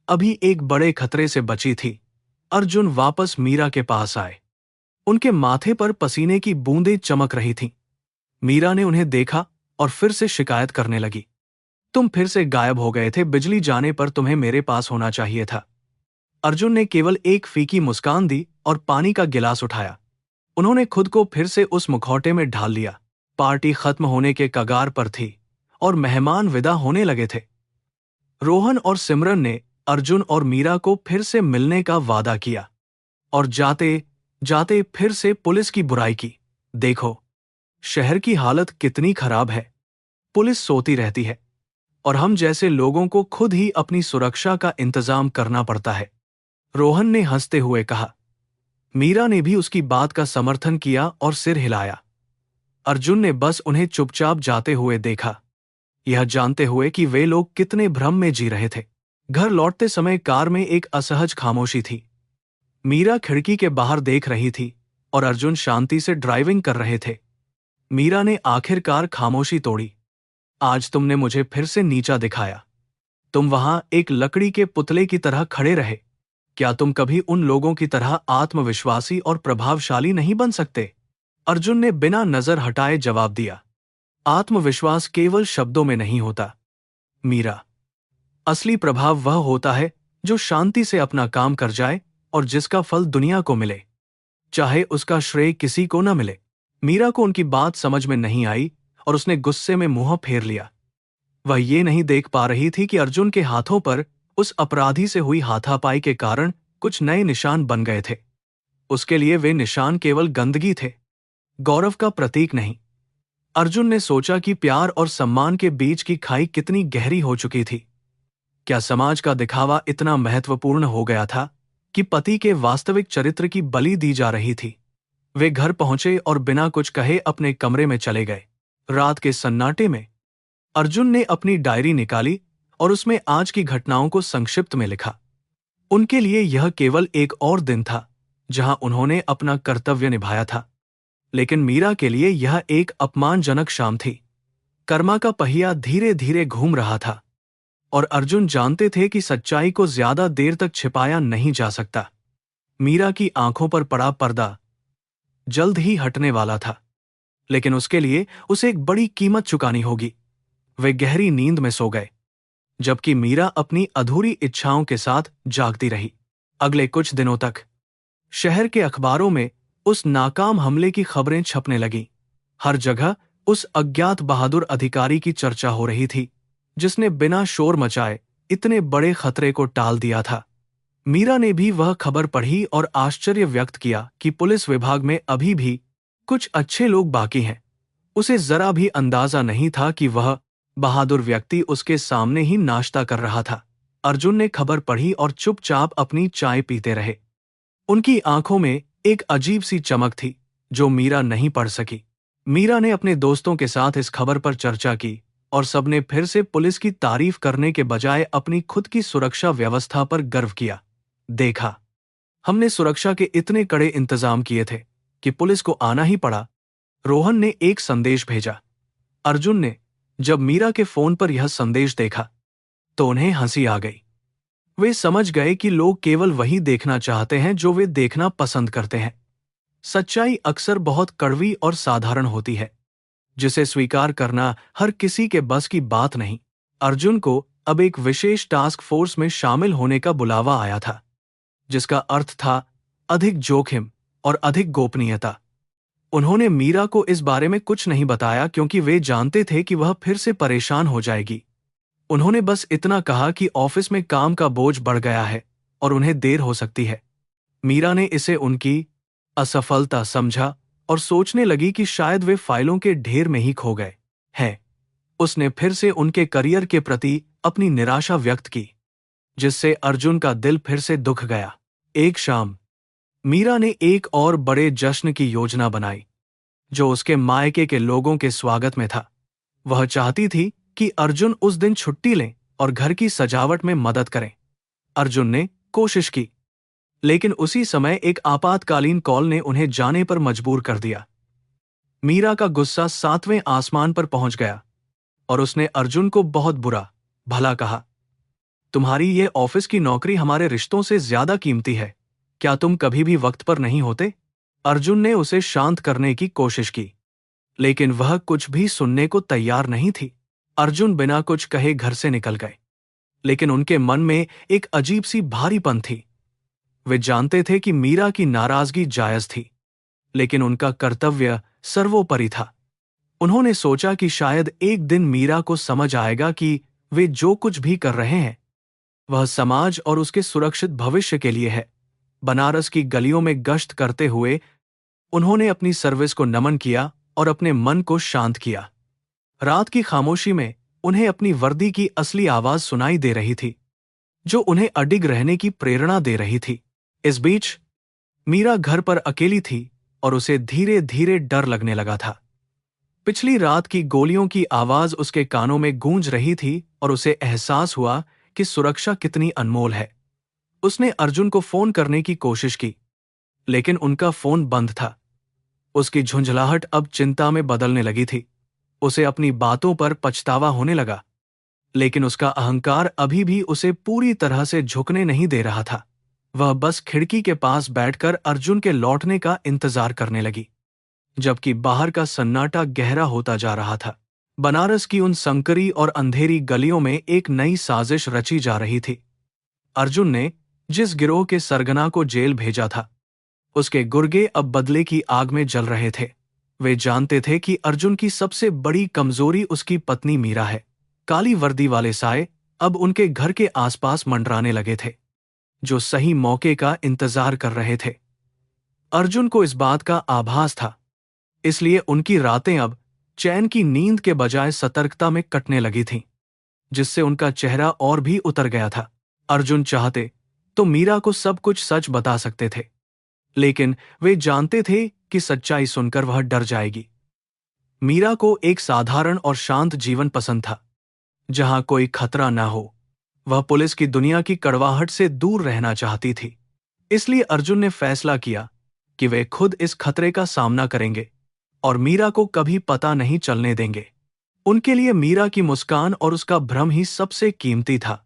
अभी एक बड़े खतरे से बची थी। अर्जुन वापस मीरा के पास आए। उनके माथे पर पसीने की बूंदें चमक रही थीं। मीरा ने उन्हें देखा और फिर से शिकायत करने लगी, तुम फिर से गायब हो गए थे। बिजली जाने पर तुम्हें मेरे पास होना चाहिए था। अर्जुन ने केवल एक फीकी मुस्कान दी और पानी का गिलास उठाया। उन्होंने खुद को फिर से उस मुखौटे में ढाल लिया। पार्टी खत्म होने के कगार पर थी और मेहमान विदा होने लगे थे। रोहन और सिमरन ने अर्जुन और मीरा को फिर से मिलने का वादा किया और जाते जाते फिर से पुलिस की बुराई की। देखो, शहर की हालत कितनी खराब है। पुलिस सोती रहती है और हम जैसे लोगों को खुद ही अपनी सुरक्षा का इंतजाम करना पड़ता है। रोहन ने हंसते हुए कहा। मीरा ने भी उसकी बात का समर्थन किया और सिर हिलाया। अर्जुन ने बस उन्हें चुपचाप जाते हुए देखा, यह जानते हुए कि वे लोग कितने भ्रम में जी रहे थे। घर लौटते समय कार में एक असहज खामोशी थी। मीरा खिड़की के बाहर देख रही थी और अर्जुन शांति से ड्राइविंग कर रहे थे। मीरा ने आखिरकार खामोशी तोड़ी। आज तुमने मुझे फिर से नीचा दिखाया। तुम वहां एक लकड़ी के पुतले की तरह खड़े रहे। क्या तुम कभी उन लोगों की तरह आत्मविश्वासी और प्रभावशाली नहीं बन सकते? अर्जुन ने बिना नजर हटाए जवाब दिया। आत्मविश्वास केवल शब्दों में नहीं होता मीरा। असली प्रभाव वह होता है जो शांति से अपना काम कर जाए और जिसका फल दुनिया को मिले, चाहे उसका श्रेय किसी को न मिले। मीरा को उनकी बात समझ में नहीं आई और उसने गुस्से में मुंह फेर लिया। वह ये नहीं देख पा रही थी कि अर्जुन के हाथों पर उस अपराधी से हुई हाथापाई के कारण कुछ नए निशान बन गए थे। उसके लिए वे निशान केवल गंदगी थे, गौरव का प्रतीक नहीं। अर्जुन ने सोचा कि प्यार और सम्मान के बीच की खाई कितनी गहरी हो चुकी थी। क्या समाज का दिखावा इतना महत्वपूर्ण हो गया था कि पति के वास्तविक चरित्र की बलि दी जा रही थी? वे घर पहुंचे और बिना कुछ कहे अपने कमरे में चले गए। रात के सन्नाटे में अर्जुन ने अपनी डायरी निकाली और उसमें आज की घटनाओं को संक्षिप्त में लिखा। उनके लिए यह केवल एक और दिन था जहां उन्होंने अपना कर्तव्य निभाया था, लेकिन मीरा के लिए यह एक अपमानजनक शाम थी। कर्मा का पहिया धीरे धीरे घूम रहा था और अर्जुन जानते थे कि सच्चाई को ज्यादा देर तक छिपाया नहीं जा सकता। मीरा की आंखों पर पड़ा पर्दा जल्द ही हटने वाला था, लेकिन उसके लिए उसे एक बड़ी कीमत चुकानी होगी। वे गहरी नींद में सो गए, जबकि मीरा अपनी अधूरी इच्छाओं के साथ जागती रही। अगले कुछ दिनों तक शहर के अखबारों में उस नाकाम हमले की खबरें छपने लगीं। हर जगह उस अज्ञात बहादुर अधिकारी की चर्चा हो रही थी जिसने बिना शोर मचाए इतने बड़े खतरे को टाल दिया था। मीरा ने भी वह खबर पढ़ी और आश्चर्य व्यक्त किया कि पुलिस विभाग में अभी भी कुछ अच्छे लोग बाकी हैं। उसे जरा भी अंदाजा नहीं था कि वह बहादुर व्यक्ति उसके सामने ही नाश्ता कर रहा था। अर्जुन ने खबर पढ़ी और चुपचाप अपनी चाय पीते रहे। उनकी आंखों में एक अजीब सी चमक थी जो मीरा नहीं पढ़ सकी। मीरा ने अपने दोस्तों के साथ इस खबर पर चर्चा की और सबने फिर से पुलिस की तारीफ करने के बजाय अपनी खुद की सुरक्षा व्यवस्था पर गर्व किया। देखा, हमने सुरक्षा के इतने कड़े इंतजाम किए थे कि पुलिस को आना ही पड़ा। रोहन ने एक संदेश भेजा। अर्जुन ने जब मीरा के फोन पर यह संदेश देखा तो उन्हें हंसी आ गई। वे समझ गए कि लोग केवल वही देखना चाहते हैं जो वे देखना पसंद करते हैं। सच्चाई अक्सर बहुत कड़वी और साधारण होती है, जिसे स्वीकार करना हर किसी के बस की बात नहीं। अर्जुन को अब एक विशेष टास्क फोर्स में शामिल होने का बुलावा आया था, जिसका अर्थ था अधिक जोखिम और अधिक गोपनीयता। उन्होंने मीरा को इस बारे में कुछ नहीं बताया क्योंकि वे जानते थे कि वह फिर से परेशान हो जाएगी। उन्होंने बस इतना कहा कि ऑफिस में काम का बोझ बढ़ गया है और उन्हें देर हो सकती है। मीरा ने इसे उनकी असफलता समझा और सोचने लगी कि शायद वे फाइलों के ढेर में ही खो गए हैं। उसने फिर से उनके करियर के प्रति अपनी निराशा व्यक्त की, जिससे अर्जुन का दिल फिर से दुख गया। एक शाम मीरा ने एक और बड़े जश्न की योजना बनाई, जो उसके मायके के लोगों के स्वागत में था। वह चाहती थी कि अर्जुन उस दिन छुट्टी लें और घर की सजावट में मदद करें। अर्जुन ने कोशिश की, लेकिन उसी समय एक आपातकालीन कॉल ने उन्हें जाने पर मजबूर कर दिया। मीरा का गुस्सा 7वें आसमान पर पहुंच गया और उसने अर्जुन को बहुत बुरा भला कहा। तुम्हारी ये ऑफिस की नौकरी हमारे रिश्तों से ज्यादा कीमती है। क्या तुम कभी भी वक्त पर नहीं होते? अर्जुन ने उसे शांत करने की कोशिश की, लेकिन वह कुछ भी सुनने को तैयार नहीं थी। अर्जुन बिना कुछ कहे घर से निकल गए, लेकिन उनके मन में एक अजीब सी भारीपन थी। वे जानते थे कि मीरा की नाराजगी जायज थी, लेकिन उनका कर्तव्य सर्वोपरि था। उन्होंने सोचा कि शायद एक दिन मीरा को समझ आएगा कि वे जो कुछ भी कर रहे हैं वह समाज और उसके सुरक्षित भविष्य के लिए है। बनारस की गलियों में गश्त करते हुए उन्होंने अपनी सर्विस को नमन किया और अपने मन को शांत किया। रात की खामोशी में उन्हें अपनी वर्दी की असली आवाज सुनाई दे रही थी, जो उन्हें अडिग रहने की प्रेरणा दे रही थी। इस बीच मीरा घर पर अकेली थी और उसे धीरे धीरे डर लगने लगा था। पिछली रात की गोलियों की आवाज उसके कानों में गूंज रही थी और उसे एहसास हुआ कि सुरक्षा कितनी अनमोल है। उसने अर्जुन को फोन करने की कोशिश की, लेकिन उनका फोन बंद था। उसकी झुंझलाहट अब चिंता में बदलने लगी थी। उसे अपनी बातों पर पछतावा होने लगा, लेकिन उसका अहंकार अभी भी उसे पूरी तरह से झुकने नहीं दे रहा था। वह बस खिड़की के पास बैठकर अर्जुन के लौटने का इंतजार करने लगी, जबकि बाहर का सन्नाटा गहरा होता जा रहा था। बनारस की उन संकरी और अंधेरी गलियों में एक नई साजिश रची जा रही थी। अर्जुन ने जिस गिरोह के सरगना को जेल भेजा था, उसके गुर्गे अब बदले की आग में जल रहे थे। वे जानते थे कि अर्जुन की सबसे बड़ी कमजोरी उसकी पत्नी मीरा है। काली वर्दी वाले साए अब उनके घर के आसपास मंडराने लगे थे, जो सही मौके का इंतजार कर रहे थे। अर्जुन को इस बात का आभास था, इसलिए उनकी रातें अब चैन की नींद के बजाय सतर्कता में कटने लगी थीं, जिससे उनका चेहरा और भी उतर गया था। अर्जुन चाहते तो मीरा को सब कुछ सच बता सकते थे, लेकिन वे जानते थे कि सच्चाई सुनकर वह डर जाएगी। मीरा को एक साधारण और शांत जीवन पसंद था, जहां कोई खतरा न हो। वह पुलिस की दुनिया की कड़वाहट से दूर रहना चाहती थी। इसलिए अर्जुन ने फैसला किया कि वे खुद इस खतरे का सामना करेंगे और मीरा को कभी पता नहीं चलने देंगे। उनके लिए मीरा की मुस्कान और उसका भ्रम ही सबसे कीमती था,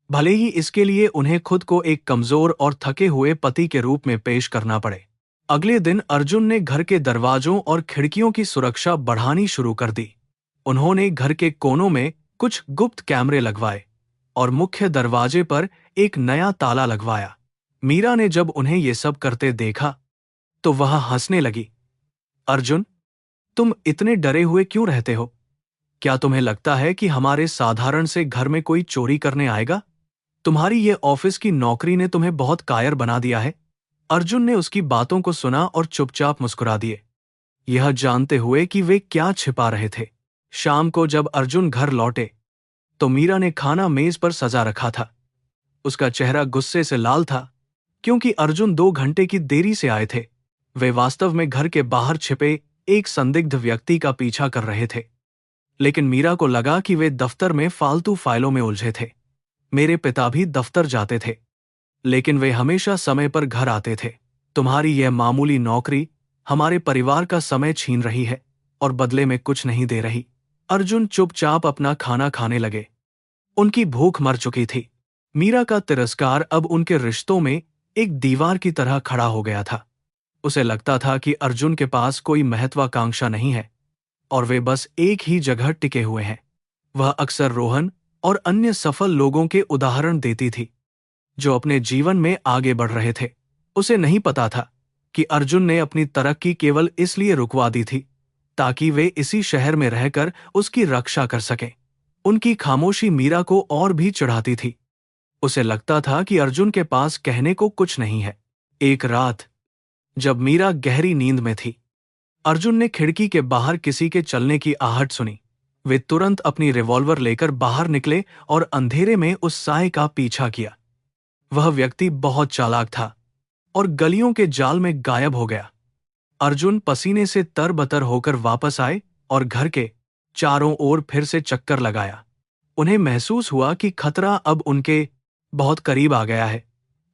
भले ही इसके लिए उन्हें खुद को एक कमजोर और थके हुए पति के रूप में पेश करना पड़े। अगले दिन अर्जुन ने घर के दरवाजों और खिड़कियों की सुरक्षा बढ़ानी शुरू कर दी। उन्होंने घर के कोनों में कुछ गुप्त कैमरे लगवाए और मुख्य दरवाजे पर एक नया ताला लगवाया। मीरा ने जब उन्हें ये सब करते देखा तो वह हंसने लगी। अर्जुन, तुम इतने डरे हुए क्यों रहते हो? क्या तुम्हें लगता है कि हमारे साधारण से घर में कोई चोरी करने आएगा? तुम्हारी ये ऑफिस की नौकरी ने तुम्हें बहुत कायर बना दिया है। अर्जुन ने उसकी बातों को सुना और चुपचाप मुस्कुरा दिए, यह जानते हुए कि वे क्या छिपा रहे थे। शाम को जब अर्जुन घर लौटे तो मीरा ने खाना मेज पर सजा रखा था। उसका चेहरा गुस्से से लाल था, क्योंकि अर्जुन 2 घंटे की देरी से आए थे। वे वास्तव में घर के बाहर छिपे एक संदिग्ध व्यक्ति का पीछा कर रहे थे, लेकिन मीरा को लगा कि वे दफ्तर में फालतू फाइलों में उलझे थे। मेरे पिता भी दफ्तर जाते थे, लेकिन वे हमेशा समय पर घर आते थे। तुम्हारी यह मामूली नौकरी हमारे परिवार का समय छीन रही है और बदले में कुछ नहीं दे रही। अर्जुन चुपचाप अपना खाना खाने लगे। उनकी भूख मर चुकी थी। मीरा का तिरस्कार अब उनके रिश्तों में एक दीवार की तरह खड़ा हो गया था। उसे लगता था कि अर्जुन के पास कोई महत्वाकांक्षा नहीं है और वे बस एक ही जगह टिके हुए हैं। वह अक्सर रोहन और अन्य सफल लोगों के उदाहरण देती थी, जो अपने जीवन में आगे बढ़ रहे थे। उसे नहीं पता था कि अर्जुन ने अपनी तरक्की केवल इसलिए रुकवा दी थी ताकि वे इसी शहर में रहकर उसकी रक्षा कर सकें। उनकी खामोशी मीरा को और भी चिढ़ाती थी। उसे लगता था कि अर्जुन के पास कहने को कुछ नहीं है। एक रात जब मीरा गहरी नींद में थी, अर्जुन ने खिड़की के बाहर किसी के चलने की आहट सुनी। वे तुरंत अपनी रिवॉल्वर लेकर बाहर निकले और अंधेरे में उस साए का पीछा किया। वह व्यक्ति बहुत चालाक था और गलियों के जाल में गायब हो गया। अर्जुन पसीने से तरबतर होकर वापस आए और घर के चारों ओर फिर से चक्कर लगाया। उन्हें महसूस हुआ कि खतरा अब उनके बहुत करीब आ गया है।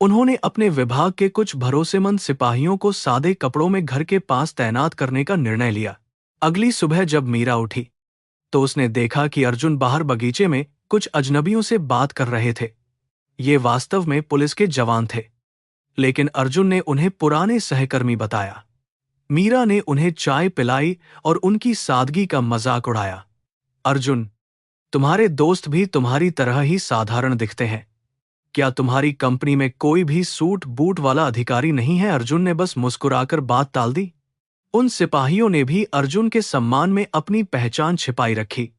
उन्होंने अपने विभाग के कुछ भरोसेमंद सिपाहियों को सादे कपड़ों में घर के पास तैनात करने का निर्णय लिया। अगली सुबह जब मीरा उठी तो उसने देखा कि अर्जुन बाहर बगीचे में कुछ अजनबियों से बात कर रहे थे। ये वास्तव में पुलिस के जवान थे, लेकिन अर्जुन ने उन्हें पुराने सहकर्मी बताया। मीरा ने उन्हें चाय पिलाई और उनकी सादगी का मजाक उड़ाया। अर्जुन, तुम्हारे दोस्त भी तुम्हारी तरह ही साधारण दिखते हैं। क्या तुम्हारी कंपनी में कोई भी सूट बूट वाला अधिकारी नहीं है? अर्जुन ने बस मुस्कुराकर बात टाल दी। उन सिपाहियों ने भी अर्जुन के सम्मान में अपनी पहचान छिपाई रखी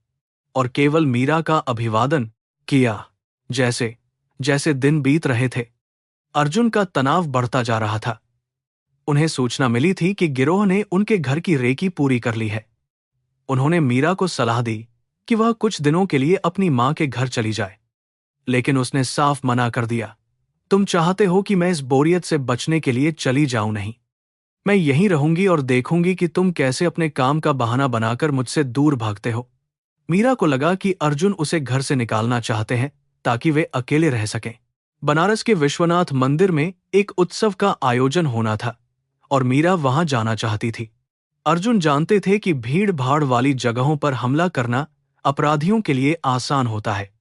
और केवल मीरा का अभिवादन किया। जैसे जैसे दिन बीत रहे थे, अर्जुन का तनाव बढ़ता जा रहा था। उन्हें सूचना मिली थी कि गिरोह ने उनके घर की रेकी पूरी कर ली है। उन्होंने मीरा को सलाह दी कि वह कुछ दिनों के लिए अपनी मां के घर चली जाए, लेकिन उसने साफ मना कर दिया। तुम चाहते हो कि मैं इस बोरियत से बचने के लिए चली जाऊं? नहीं, मैं यहीं रहूंगी और देखूंगी कि तुम कैसे अपने काम का बहाना बनाकर मुझसे दूर भागते हो। मीरा को लगा कि अर्जुन उसे घर से निकालना चाहते हैं ताकि वे अकेले रह सकें। बनारस के विश्वनाथ मंदिर में एक उत्सव का आयोजन होना था, और मीरा वहां जाना चाहती थी। अर्जुन जानते थे कि भीड़ भाड़ वाली जगहों पर हमला करना अपराधियों के लिए आसान होता है।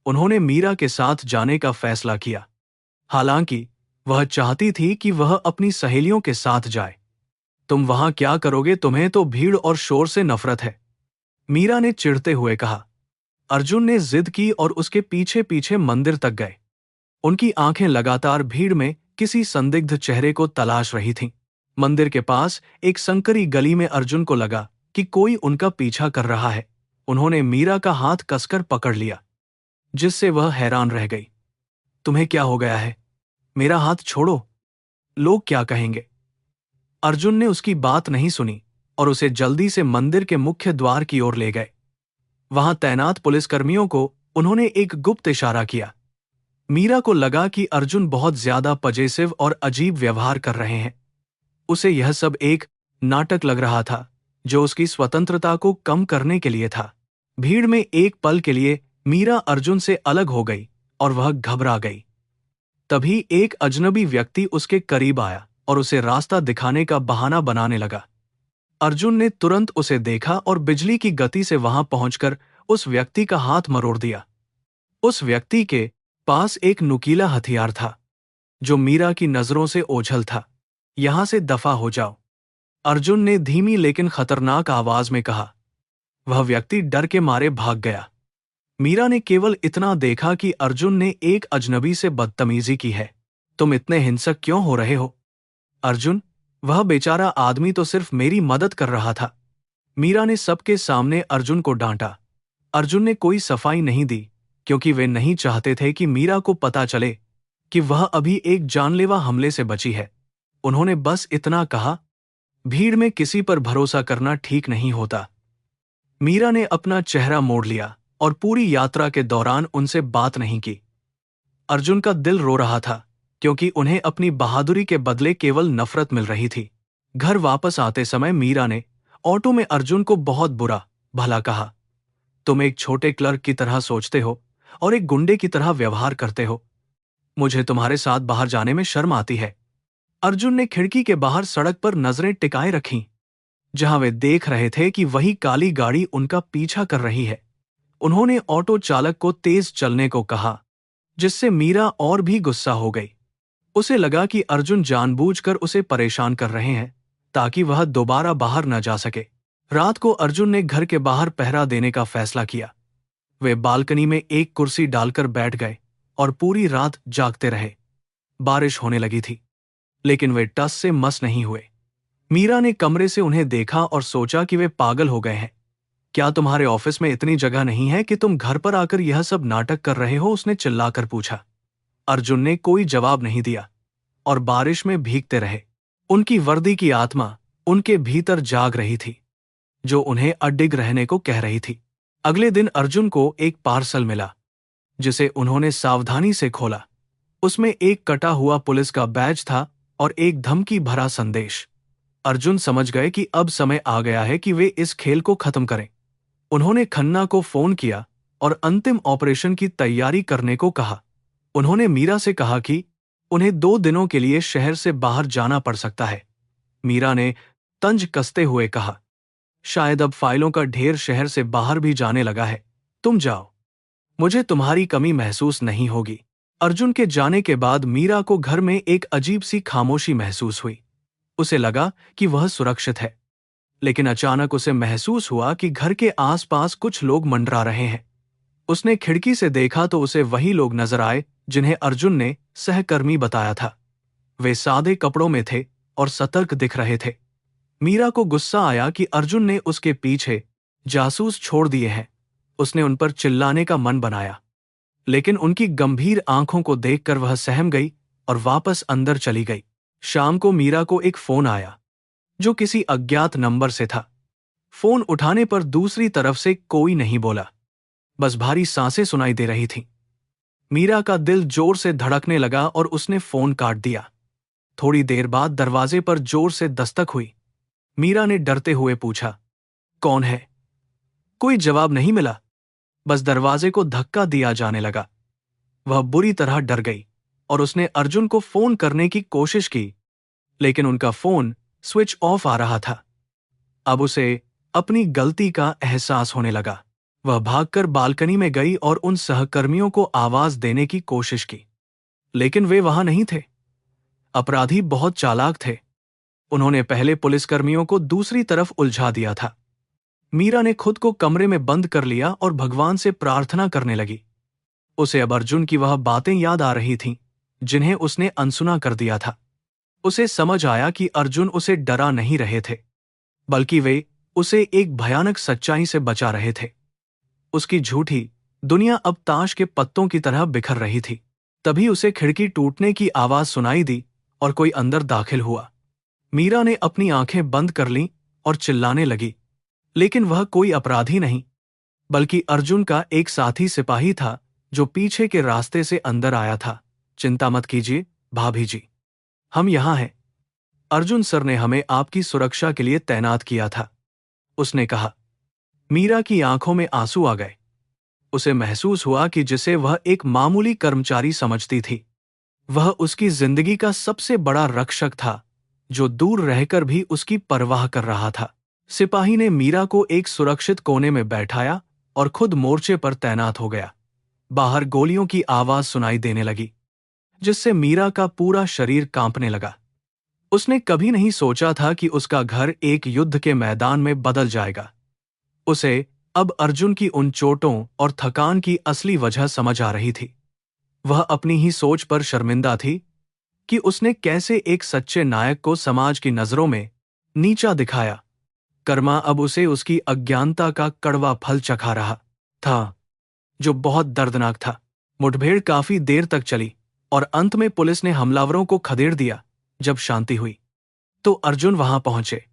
उन्होंने मीरा के साथ जाने का फैसला किया। हालांकि वह चाहती थी कि वह अपनी सहेलियों के साथ जाए। तुम वहां क्या करोगे? तुम्हें तो भीड़ और शोर से नफरत है, मीरा ने चिढ़ते हुए कहा। अर्जुन ने जिद की और उसके पीछे पीछे मंदिर तक गए। उनकी आंखें लगातार भीड़ में किसी संदिग्ध चेहरे को तलाश रही थीं। मंदिर के पास एक संकरी गली में अर्जुन को लगा कि कोई उनका पीछा कर रहा है। उन्होंने मीरा का हाथ कसकर पकड़ लिया, जिससे वह हैरान रह गई। तुम्हें क्या हो गया है? मेरा हाथ छोड़ो, लोग क्या कहेंगे? अर्जुन ने उसकी बात नहीं सुनी और उसे जल्दी से मंदिर के मुख्य द्वार की ओर ले गए। वहां तैनात पुलिसकर्मियों को उन्होंने एक गुप्त इशारा किया। मीरा को लगा कि अर्जुन बहुत ज्यादा पजेसिव और अजीब व्यवहार कर रहे हैं। उसे यह सब एक नाटक लग रहा था, जो उसकी स्वतंत्रता को कम करने के लिए था। भीड़ में एक पल के लिए मीरा अर्जुन से अलग हो गई और वह घबरा गई। तभी एक अजनबी व्यक्ति उसके करीब आया और उसे रास्ता दिखाने का बहाना बनाने लगा। अर्जुन ने तुरंत उसे देखा और बिजली की गति से वहां पहुंचकर उस व्यक्ति का हाथ मरोड़ दिया। उस व्यक्ति के पास एक नुकीला हथियार था, जो मीरा की नजरों से ओझल था। यहां से दफा हो जाओ, अर्जुन ने धीमी लेकिन खतरनाक आवाज में कहा। वह व्यक्ति डर के मारे भाग गया। मीरा ने केवल इतना देखा कि अर्जुन ने एक अजनबी से बदतमीजी की है। तुम इतने हिंसक क्यों हो रहे हो, अर्जुन? वह बेचारा आदमी तो सिर्फ मेरी मदद कर रहा था, मीरा ने सबके सामने अर्जुन को डांटा। अर्जुन ने कोई सफाई नहीं दी, क्योंकि वे नहीं चाहते थे कि मीरा को पता चले कि वह अभी एक जानलेवा हमले से बची है। उन्होंने बस इतना कहा, भीड़ में किसी पर भरोसा करना ठीक नहीं होता। मीरा ने अपना चेहरा मोड़ लिया और पूरी यात्रा के दौरान उनसे बात नहीं की। अर्जुन का दिल रो रहा था, क्योंकि उन्हें अपनी बहादुरी के बदले केवल नफरत मिल रही थी। घर वापस आते समय मीरा ने ऑटो में अर्जुन को बहुत बुरा भला कहा। तुम एक छोटे क्लर्क की तरह सोचते हो और एक गुंडे की तरह व्यवहार करते हो। मुझे तुम्हारे साथ बाहर जाने में शर्म आती है। अर्जुन ने खिड़की के बाहर सड़क पर नजरें टिकाए रखीं, जहां वे देख रहे थे कि वही काली गाड़ी उनका पीछा कर रही है। उन्होंने ऑटो चालक को तेज चलने को कहा, जिससे मीरा और भी गुस्सा हो गई। उसे लगा कि अर्जुन जानबूझकर उसे परेशान कर रहे हैं, ताकि वह दोबारा बाहर न जा सके। रात को अर्जुन ने घर के बाहर पहरा देने का फैसला किया। वे बालकनी में एक कुर्सी डालकर बैठ गए और पूरी रात जागते रहे। बारिश होने लगी थी, लेकिन वे टस से मस नहीं हुए। मीरा ने कमरे से उन्हें देखा और सोचा कि वे पागल हो गए हैं। क्या तुम्हारे ऑफिस में इतनी जगह नहीं है कि तुम घर पर आकर यह सब नाटक कर रहे हो? उसने चिल्लाकर पूछा। अर्जुन ने कोई जवाब नहीं दिया और बारिश में भीगते रहे। उनकी वर्दी की आत्मा उनके भीतर जाग रही थी, जो उन्हें अडिग रहने को कह रही थी। अगले दिन अर्जुन को एक पार्सल मिला, जिसे उन्होंने सावधानी से खोला। उसमें एक कटा हुआ पुलिस का बैज था और एक धमकी भरा संदेश। अर्जुन समझ गए कि अब समय आ गया है कि वे इस खेल को खत्म करें। उन्होंने खन्ना को फोन किया और अंतिम ऑपरेशन की तैयारी करने को कहा। उन्होंने मीरा से कहा कि उन्हें 2 दिनों के लिए शहर से बाहर जाना पड़ सकता है। मीरा ने तंज कसते हुए कहा, शायद अब फाइलों का ढेर शहर से बाहर भी जाने लगा है। तुम जाओ, मुझे तुम्हारी कमी महसूस नहीं होगी। अर्जुन के जाने के बाद मीरा को घर में एक अजीब सी खामोशी महसूस हुई। उसे लगा कि वह सुरक्षित है, लेकिन अचानक उसे महसूस हुआ कि घर के आसपास कुछ लोग मंडरा रहे हैं। उसने खिड़की से देखा तो उसे वही लोग नजर आए जिन्हें अर्जुन ने सहकर्मी बताया था। वे सादे कपड़ों में थे और सतर्क दिख रहे थे। मीरा को गुस्सा आया कि अर्जुन ने उसके पीछे जासूस छोड़ दिए हैं। उसने उन पर चिल्लाने का मन बनाया, लेकिन उनकी गंभीर आंखों को देखकर वह सहम गई और वापस अंदर चली गई। शाम को मीरा को एक फोन आया, जो किसी अज्ञात नंबर से था। फोन उठाने पर दूसरी तरफ से कोई नहीं बोला, बस भारी सांसें सुनाई दे रही थीं। मीरा का दिल जोर से धड़कने लगा और उसने फोन काट दिया। थोड़ी देर बाद दरवाजे पर जोर से दस्तक हुई। मीरा ने डरते हुए पूछा, कौन है? कोई जवाब नहीं मिला, बस दरवाजे को धक्का दिया जाने लगा। वह बुरी तरह डर गई और उसने अर्जुन को फोन करने की कोशिश की, लेकिन उनका फोन स्विच ऑफ आ रहा था। अब उसे अपनी गलती का एहसास होने लगा। वह भागकर बालकनी में गई और उन सहकर्मियों को आवाज देने की कोशिश की, लेकिन वे वहां नहीं थे। अपराधी बहुत चालाक थे। उन्होंने पहले पुलिसकर्मियों को दूसरी तरफ उलझा दिया था। मीरा ने खुद को कमरे में बंद कर लिया और भगवान से प्रार्थना करने लगी। उसे अब अर्जुन की वह बातें याद आ रही थीं, जिन्हें उसने अनसुना कर दिया था। उसे समझ आया कि अर्जुन उसे डरा नहीं रहे थे, बल्कि वे उसे एक भयानक सच्चाई से बचा रहे थे। उसकी झूठी दुनिया अब ताश के पत्तों की तरह बिखर रही थी। तभी उसे खिड़की टूटने की आवाज सुनाई दी और कोई अंदर दाखिल हुआ। मीरा ने अपनी आंखें बंद कर लीं और चिल्लाने लगी, लेकिन वह कोई अपराधी नहीं, बल्कि अर्जुन का एक साथी सिपाही था जो पीछे के रास्ते से अंदर आया था। चिंता मत कीजिए भाभी जी, हम यहां हैं। अर्जुन सर ने हमें आपकी सुरक्षा के लिए तैनात किया था, उसने कहा। मीरा की आंखों में आंसू आ गए। उसे महसूस हुआ कि जिसे वह एक मामूली कर्मचारी समझती थी, वह उसकी जिंदगी का सबसे बड़ा रक्षक था, जो दूर रहकर भी उसकी परवाह कर रहा था। सिपाही ने मीरा को एक सुरक्षित कोने में बैठाया और खुद मोर्चे पर तैनात हो गया। बाहर गोलियों की आवाज सुनाई देने लगी, जिससे मीरा का पूरा शरीर कांपने लगा। उसने कभी नहीं सोचा था कि उसका घर एक युद्ध के मैदान में बदल जाएगा। उसे अब अर्जुन की उन चोटों और थकान की असली वजह समझ आ रही थी। वह अपनी ही सोच पर शर्मिंदा थी कि उसने कैसे एक सच्चे नायक को समाज की नजरों में नीचा दिखाया। कर्मा अब उसे उसकी अज्ञानता का कड़वा फल चखा रहा था, जो बहुत दर्दनाक था। मुठभेड़ काफी देर तक चली और अंत में पुलिस ने हमलावरों को खदेड़ दिया। जब शांति हुई तो अर्जुन वहां पहुंचे।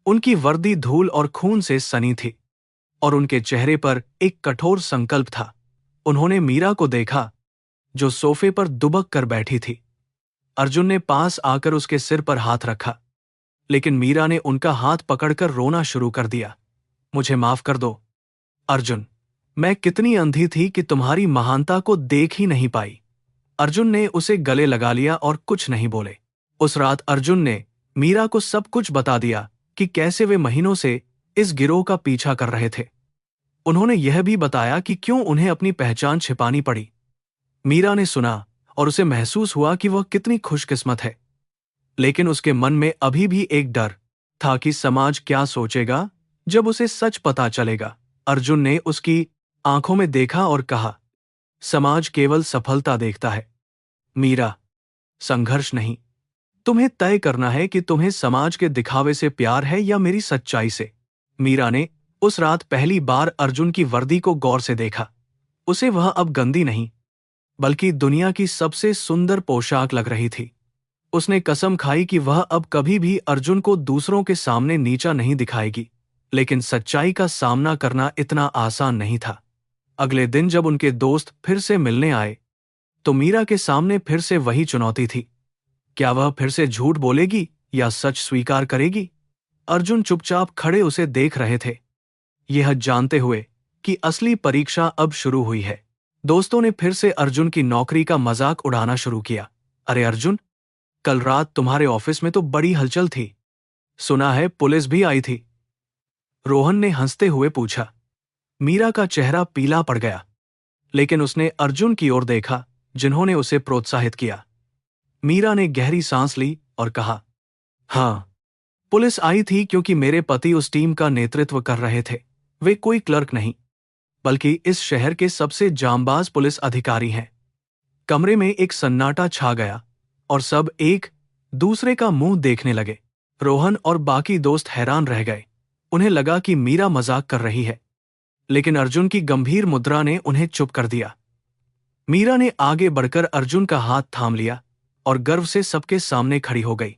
उनकी वर्दी धूल और खून से सनी थी और उनके चेहरे पर एक कठोर संकल्प था। उन्होंने मीरा को देखा, जो सोफे पर दुबक कर बैठी थी। अर्जुन ने पास आकर उसके सिर पर हाथ रखा, लेकिन मीरा ने उनका हाथ पकड़कर रोना शुरू कर दिया। मुझे माफ कर दो अर्जुन, मैं कितनी अंधी थी कि तुम्हारी महानता को देख ही नहीं पाई। अर्जुन ने उसे गले लगा लिया और कुछ नहीं बोले। उस रात अर्जुन ने मीरा को सब कुछ बता दिया कि कैसे वे महीनों से इस गिरोह का पीछा कर रहे थे। उन्होंने यह भी बताया कि क्यों उन्हें अपनी पहचान छिपानी पड़ी। मीरा ने सुना और उसे महसूस हुआ कि वह कितनी खुशकिस्मत है, लेकिन उसके मन में अभी भी एक डर था कि समाज क्या सोचेगा जब उसे सच पता चलेगा। अर्जुन ने उसकी आंखों में देखा और कहा, समाज केवल सफलता देखता है मीरा, संघर्ष नहीं। तुम्हें तय करना है कि तुम्हें समाज के दिखावे से प्यार है या मेरी सच्चाई से। मीरा ने उस रात पहली बार अर्जुन की वर्दी को गौर से देखा। उसे वह अब गंदी नहीं, बल्कि दुनिया की सबसे सुंदर पोशाक लग रही थी। उसने कसम खाई कि वह अब कभी भी अर्जुन को दूसरों के सामने नीचा नहीं दिखाएगी, लेकिन सच्चाई का सामना करना इतना आसान नहीं था। अगले दिन जब उनके दोस्त फिर से मिलने आए, तो मीरा के सामने फिर से वही चुनौती थी। क्या वह फिर से झूठ बोलेगी या सच स्वीकार करेगी? अर्जुन चुपचाप खड़े उसे देख रहे थे, यह जानते हुए कि असली परीक्षा अब शुरू हुई है। दोस्तों ने फिर से अर्जुन की नौकरी का मजाक उड़ाना शुरू किया। अरे अर्जुन, कल रात तुम्हारे ऑफिस में तो बड़ी हलचल थी, सुना है पुलिस भी आई थी। रोहन ने हंसते हुए पूछा। मीरा का चेहरा पीला पड़ गया, लेकिन उसने अर्जुन की ओर देखा, जिन्होंने उसे प्रोत्साहित किया। मीरा ने गहरी सांस ली और कहा, हाँ, पुलिस आई थी क्योंकि मेरे पति उस टीम का नेतृत्व कर रहे थे। वे कोई क्लर्क नहीं, बल्कि इस शहर के सबसे जांबाज पुलिस अधिकारी हैं। कमरे में एक सन्नाटा छा गया और सब एक दूसरे का मुंह देखने लगे। रोहन और बाकी दोस्त हैरान रह गए। उन्हें लगा कि मीरा मजाक कर रही है, लेकिन अर्जुन की गंभीर मुद्रा ने उन्हें चुप कर दिया। मीरा ने आगे बढ़कर अर्जुन का हाथ थाम लिया और गर्व से सबके सामने खड़ी हो गई।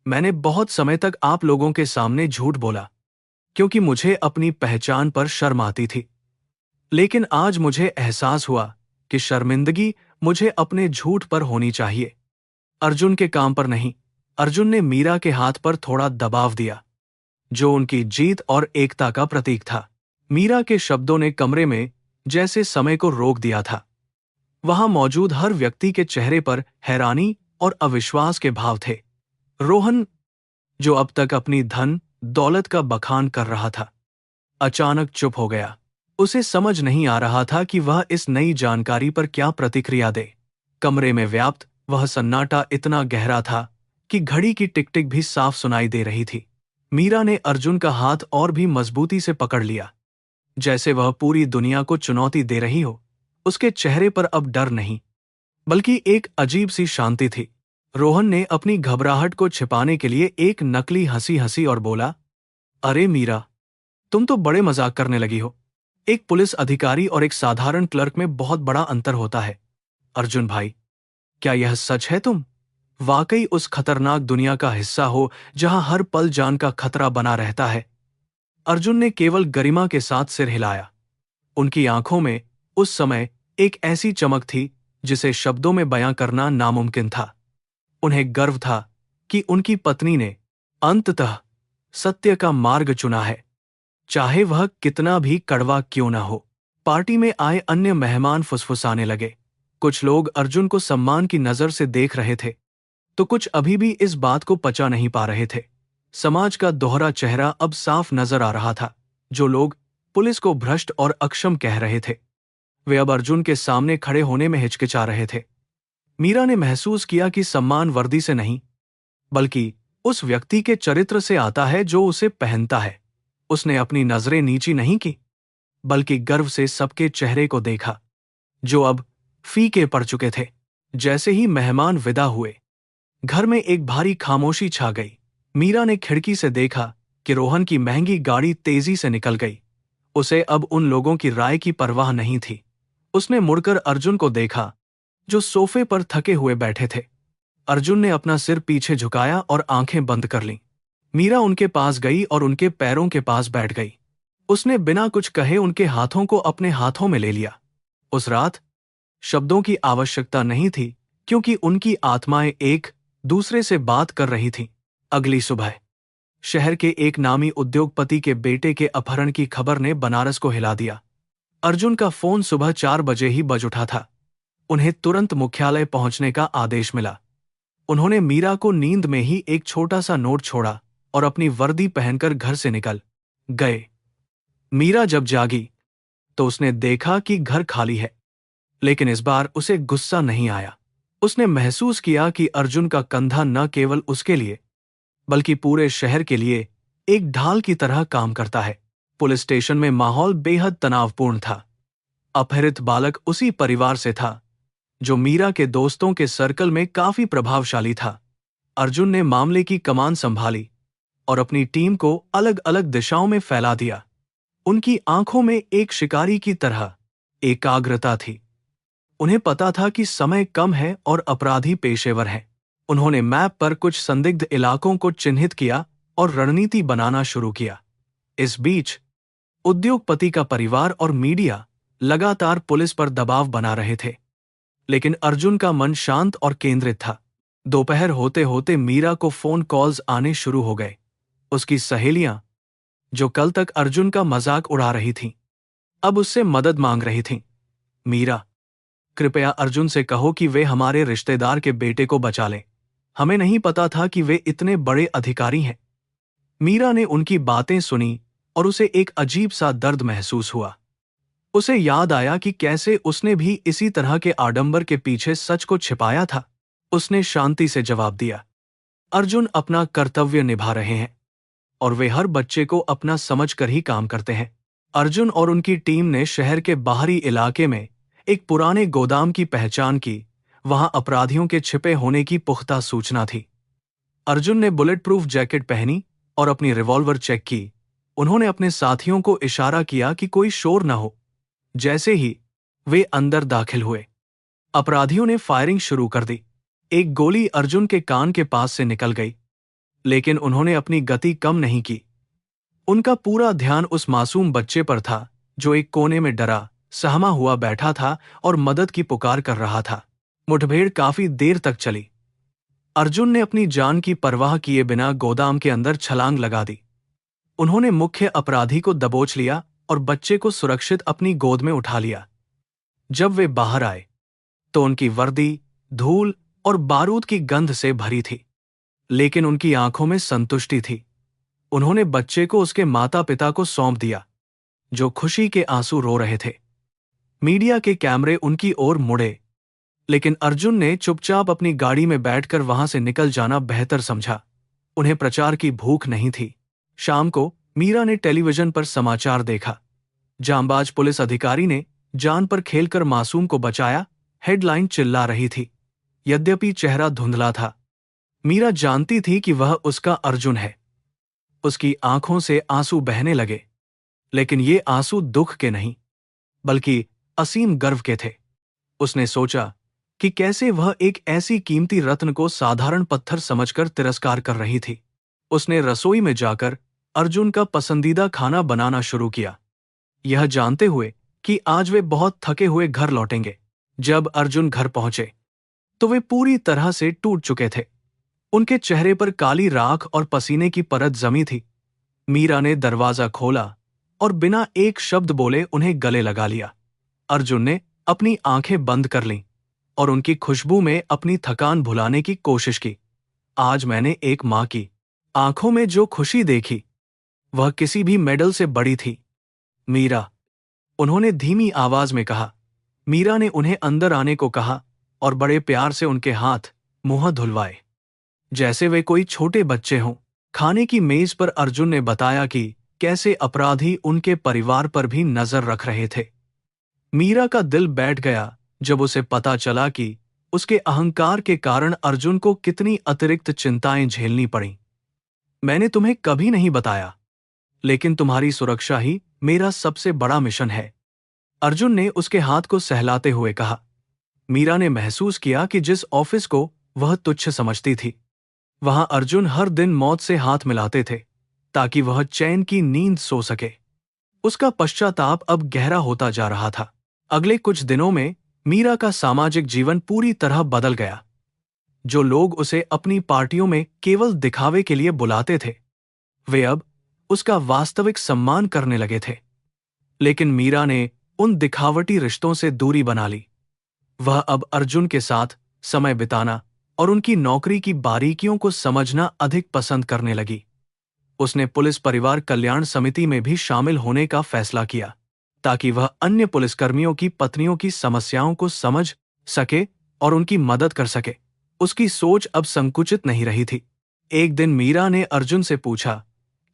मैंने बहुत समय तक आप लोगों के सामने झूठ बोला, क्योंकि मुझे अपनी पहचान पर शर्म आती थी। लेकिन आज मुझे एहसास हुआ कि शर्मिंदगी मुझे अपने झूठ पर होनी चाहिए, अर्जुन के काम पर नहीं। अर्जुन ने मीरा के हाथ पर थोड़ा दबाव दिया, जो उनकी जीत और एकता का प्रतीक था। मीरा के शब्दों ने कमरे में जैसे समय को रोक दिया था। वहां मौजूद हर व्यक्ति के चेहरे पर हैरानी और अविश्वास के भाव थे। रोहन, जो अब तक अपनी धन दौलत का बखान कर रहा था, अचानक चुप हो गया। उसे समझ नहीं आ रहा था कि वह इस नई जानकारी पर क्या प्रतिक्रिया दे। कमरे में व्याप्त वह सन्नाटा इतना गहरा था कि घड़ी की टिक टिक भी साफ सुनाई दे रही थी। मीरा ने अर्जुन का हाथ और भी मजबूती से पकड़ लिया, जैसे वह पूरी दुनिया को चुनौती दे रही हो। उसके चेहरे पर अब डर नहीं, बल्कि एक अजीब सी शांति थी। रोहन ने अपनी घबराहट को छिपाने के लिए एक नकली हंसी हंसी और बोला, अरे मीरा, तुम तो बड़े मजाक करने लगी हो। एक पुलिस अधिकारी और एक साधारण क्लर्क में बहुत बड़ा अंतर होता है। अर्जुन भाई, क्या यह सच है? तुम वाकई उस खतरनाक दुनिया का हिस्सा हो जहां हर पल जान का खतरा बना रहता है? अर्जुन ने केवल गरिमा के साथ सिर हिलाया। उनकी आंखों में उस समय एक ऐसी चमक थी जिसे शब्दों में बयां करना नामुमकिन था। उन्हें गर्व था कि उनकी पत्नी ने अंततः सत्य का मार्ग चुना है, चाहे वह कितना भी कड़वा क्यों न हो। पार्टी में आए अन्य मेहमान फुसफुसाने लगे। कुछ लोग अर्जुन को सम्मान की नजर से देख रहे थे, तो कुछ अभी भी इस बात को पचा नहीं पा रहे थे। समाज का दोहरा चेहरा अब साफ नजर आ रहा था। जो लोग पुलिस को भ्रष्ट और अक्षम कह रहे थे, वे अब अर्जुन के सामने खड़े होने में हिचकिचा रहे थे। मीरा ने महसूस किया कि सम्मान वर्दी से नहीं, बल्कि उस व्यक्ति के चरित्र से आता है जो उसे पहनता है। उसने अपनी नजरें नीची नहीं की, बल्कि गर्व से सबके चेहरे को देखा, जो अब फीके पड़ चुके थे। जैसे ही मेहमान विदा हुए, घर में एक भारी खामोशी छा गई। मीरा ने खिड़की से देखा कि रोहन की महंगी गाड़ी तेजी से निकल गई। उसे अब उन लोगों की राय की परवाह नहीं थी। उसने मुड़कर अर्जुन को देखा, जो सोफे पर थके हुए बैठे थे। अर्जुन ने अपना सिर पीछे झुकाया और आंखें बंद कर लीं। मीरा उनके पास गई और उनके पैरों के पास बैठ गई। उसने बिना कुछ कहे उनके हाथों को अपने हाथों में ले लिया। उस रात शब्दों की आवश्यकता नहीं थी, क्योंकि उनकी आत्माएं एक दूसरे से बात कर रही थीं। अगली सुबह शहर के एक नामी उद्योगपति के बेटे के अपहरण की खबर ने बनारस को हिला दिया। अर्जुन का फोन सुबह 4 बजे ही बज उठा था। उन्हें तुरंत मुख्यालय पहुंचने का आदेश मिला। उन्होंने मीरा को नींद में ही एक छोटा सा नोट छोड़ा और अपनी वर्दी पहनकर घर से निकल गए। मीरा जब जागी तो उसने देखा कि घर खाली है, लेकिन इस बार उसे गुस्सा नहीं आया। उसने महसूस किया कि अर्जुन का कंधा न केवल उसके लिए, बल्कि पूरे शहर के लिए एक ढाल की तरह काम करता है। पुलिस स्टेशन में माहौल बेहद तनावपूर्ण था। अपहरित बालक उसी परिवार से था जो मीरा के दोस्तों के सर्कल में काफी प्रभावशाली था। अर्जुन ने मामले की कमान संभाली और अपनी टीम को अलग अलग दिशाओं में फैला दिया। उनकी आंखों में एक शिकारी की तरह एकाग्रता थी। उन्हें पता था कि समय कम है और अपराधी पेशेवर हैं। उन्होंने मैप पर कुछ संदिग्ध इलाकों को चिन्हित किया और रणनीति बनाना शुरू किया। इस बीच उद्योगपति का परिवार और मीडिया लगातार पुलिस पर दबाव बना रहे थे, लेकिन अर्जुन का मन शांत और केंद्रित था। दोपहर होते होते मीरा को फोन कॉल्स आने शुरू हो गए। उसकी सहेलियां, जो कल तक अर्जुन का मजाक उड़ा रही थीं, अब उससे मदद मांग रही थीं। मीरा, कृपया अर्जुन से कहो कि वे हमारे रिश्तेदार के बेटे को बचा लें। हमें नहीं पता था कि वे इतने बड़े अधिकारी हैं। मीरा ने उनकी बातें सुनी और उसे एक अजीब सा दर्द महसूस हुआ। उसे याद आया कि कैसे उसने भी इसी तरह के आडंबर के पीछे सच को छिपाया था। उसने शांति से जवाब दिया, अर्जुन अपना कर्तव्य निभा रहे हैं और वे हर बच्चे को अपना समझकर ही काम करते हैं। अर्जुन और उनकी टीम ने शहर के बाहरी इलाके में एक पुराने गोदाम की पहचान की। वहां अपराधियों के छिपे होने की पुख्ता सूचना थी। अर्जुन ने बुलेट प्रूफ जैकेट पहनी और अपनी रिवॉल्वर चेक की। उन्होंने अपने साथियों को इशारा किया कि कोई शोर न हो। जैसे ही वे अंदर दाखिल हुए, अपराधियों ने फायरिंग शुरू कर दी। एक गोली अर्जुन के कान के पास से निकल गई, लेकिन उन्होंने अपनी गति कम नहीं की। उनका पूरा ध्यान उस मासूम बच्चे पर था जो एक कोने में डरा सहमा हुआ बैठा था और मदद की पुकार कर रहा था। मुठभेड़ काफी देर तक चली। अर्जुन ने अपनी जान की परवाह किए बिना गोदाम के अंदर छलांग लगा दी। उन्होंने मुख्य अपराधी को दबोच लिया और बच्चे को सुरक्षित अपनी गोद में उठा लिया। जब वे बाहर आए तो उनकी वर्दी धूल और बारूद की गंध से भरी थी। लेकिन उनकी आंखों में संतुष्टि थी। उन्होंने बच्चे को उसके माता पिता को सौंप दिया, जो खुशी के आंसू रो रहे थे। मीडिया के कैमरे उनकी ओर मुड़े, लेकिन अर्जुन ने चुपचाप अपनी गाड़ी में बैठकर वहां से निकल जाना बेहतर समझा। उन्हें प्रचार की भूख नहीं थी। शाम को मीरा ने टेलीविजन पर समाचार देखा। जांबाज पुलिस अधिकारी ने जान पर खेलकर मासूम को बचाया, हेडलाइन चिल्ला रही थी। यद्यपि चेहरा धुंधला था, मीरा जानती थी कि वह उसका अर्जुन है। उसकी आंखों से आंसू बहने लगे, लेकिन ये आंसू दुख के नहीं, बल्कि असीम गर्व के थे। उसने सोचा कि कैसे वह एक ऐसी कीमती रत्न को साधारण पत्थर समझकर तिरस्कार कर रही थी। उसने रसोई में जाकर अर्जुन का पसंदीदा खाना बनाना शुरू किया, यह जानते हुए कि आज वे बहुत थके हुए घर लौटेंगे। जब अर्जुन घर पहुंचे तो वे पूरी तरह से टूट चुके थे। उनके चेहरे पर काली राख और पसीने की परत जमी थी। मीरा ने दरवाजा खोला और बिना एक शब्द बोले उन्हें गले लगा लिया। अर्जुन ने अपनी आंखें बंद कर लीं और उनकी खुशबू में अपनी थकान भुलाने की कोशिश की। आज मैंने एक मां की आंखों में जो खुशी देखी, वह किसी भी मेडल से बड़ी थी। मीरा, उन्होंने धीमी आवाज में कहा। मीरा ने उन्हें अंदर आने को कहा और बड़े प्यार से उनके हाथ मुंह धुलवाए, जैसे वे कोई छोटे बच्चे हों। खाने की मेज पर अर्जुन ने बताया कि कैसे अपराधी उनके परिवार पर भी नजर रख रहे थे। मीरा का दिल बैठ गया जब उसे पता चला कि उसके अहंकार के कारण अर्जुन को कितनी अतिरिक्त चिंताएं झेलनी पड़ीं। मैंने तुम्हें कभी नहीं बताया, लेकिन तुम्हारी सुरक्षा ही मेरा सबसे बड़ा मिशन है, अर्जुन ने उसके हाथ को सहलाते हुए कहा। मीरा ने महसूस किया कि जिस ऑफिस को वह तुच्छ समझती थी, वहां अर्जुन हर दिन मौत से हाथ मिलाते थे ताकि वह चैन की नींद सो सके। उसका पश्चाताप अब गहरा होता जा रहा था। अगले कुछ दिनों में मीरा का सामाजिक जीवन पूरी तरह बदल गया। जो लोग उसे अपनी पार्टियों में केवल दिखावे के लिए बुलाते थे, वे अब उसका वास्तविक सम्मान करने लगे थे। लेकिन मीरा ने उन दिखावटी रिश्तों से दूरी बना ली। वह अब अर्जुन के साथ समय बिताना और उनकी नौकरी की बारीकियों को समझना अधिक पसंद करने लगी। उसने पुलिस परिवार कल्याण समिति में भी शामिल होने का फैसला किया, ताकि वह अन्य पुलिसकर्मियों की पत्नियों की समस्याओं को समझ सके और उनकी मदद कर सके। उसकी सोच अब संकुचित नहीं रही थी। एक दिन मीरा ने अर्जुन से पूछा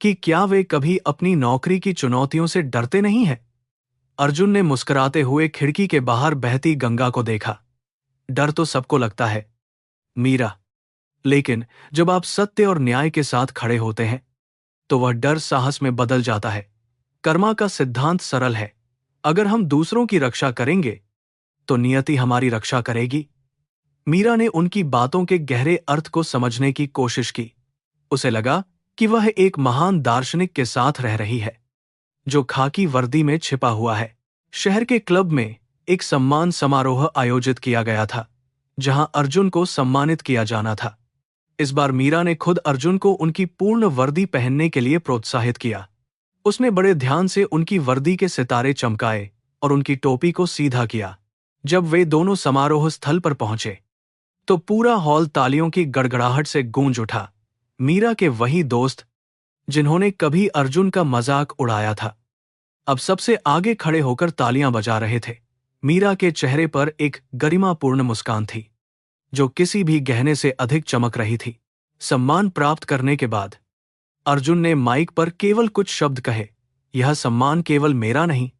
कि क्या वे कभी अपनी नौकरी की चुनौतियों से डरते नहीं हैं? अर्जुन ने मुस्कुराते हुए खिड़की के बाहर बहती गंगा को देखा। डर तो सबको लगता है, मीरा, लेकिन जब आप सत्य और न्याय के साथ खड़े होते हैं, तो वह डर साहस में बदल जाता है। कर्मा का सिद्धांत सरल है, अगर हम दूसरों की रक्षा करेंगे, तो नियति हमारी रक्षा करेगी। मीरा ने उनकी बातों के गहरे अर्थ को समझने की कोशिश की। उसे लगा कि वह एक महान दार्शनिक के साथ रह रही है, जो खाकी वर्दी में छिपा हुआ है। शहर के क्लब में एक सम्मान समारोह आयोजित किया गया था, जहां अर्जुन को सम्मानित किया जाना था। इस बार मीरा ने खुद अर्जुन को उनकी पूर्ण वर्दी पहनने के लिए प्रोत्साहित किया। उसने बड़े ध्यान से उनकी वर्दी के सितारे चमकाए और उनकी टोपी को सीधा किया। जब वे दोनों समारोह स्थल पर पहुंचे, तो पूरा हॉल तालियों की गड़गड़ाहट से गूंज उठा। मीरा के वही दोस्त, जिन्होंने कभी अर्जुन का मजाक उड़ाया था, अब सबसे आगे खड़े होकर तालियां बजा रहे थे। मीरा के चेहरे पर एक गरिमापूर्ण मुस्कान थी, जो किसी भी गहने से अधिक चमक रही थी। सम्मान प्राप्त करने के बाद अर्जुन ने माइक पर केवल कुछ शब्द कहे। यह सम्मान केवल मेरा नहीं,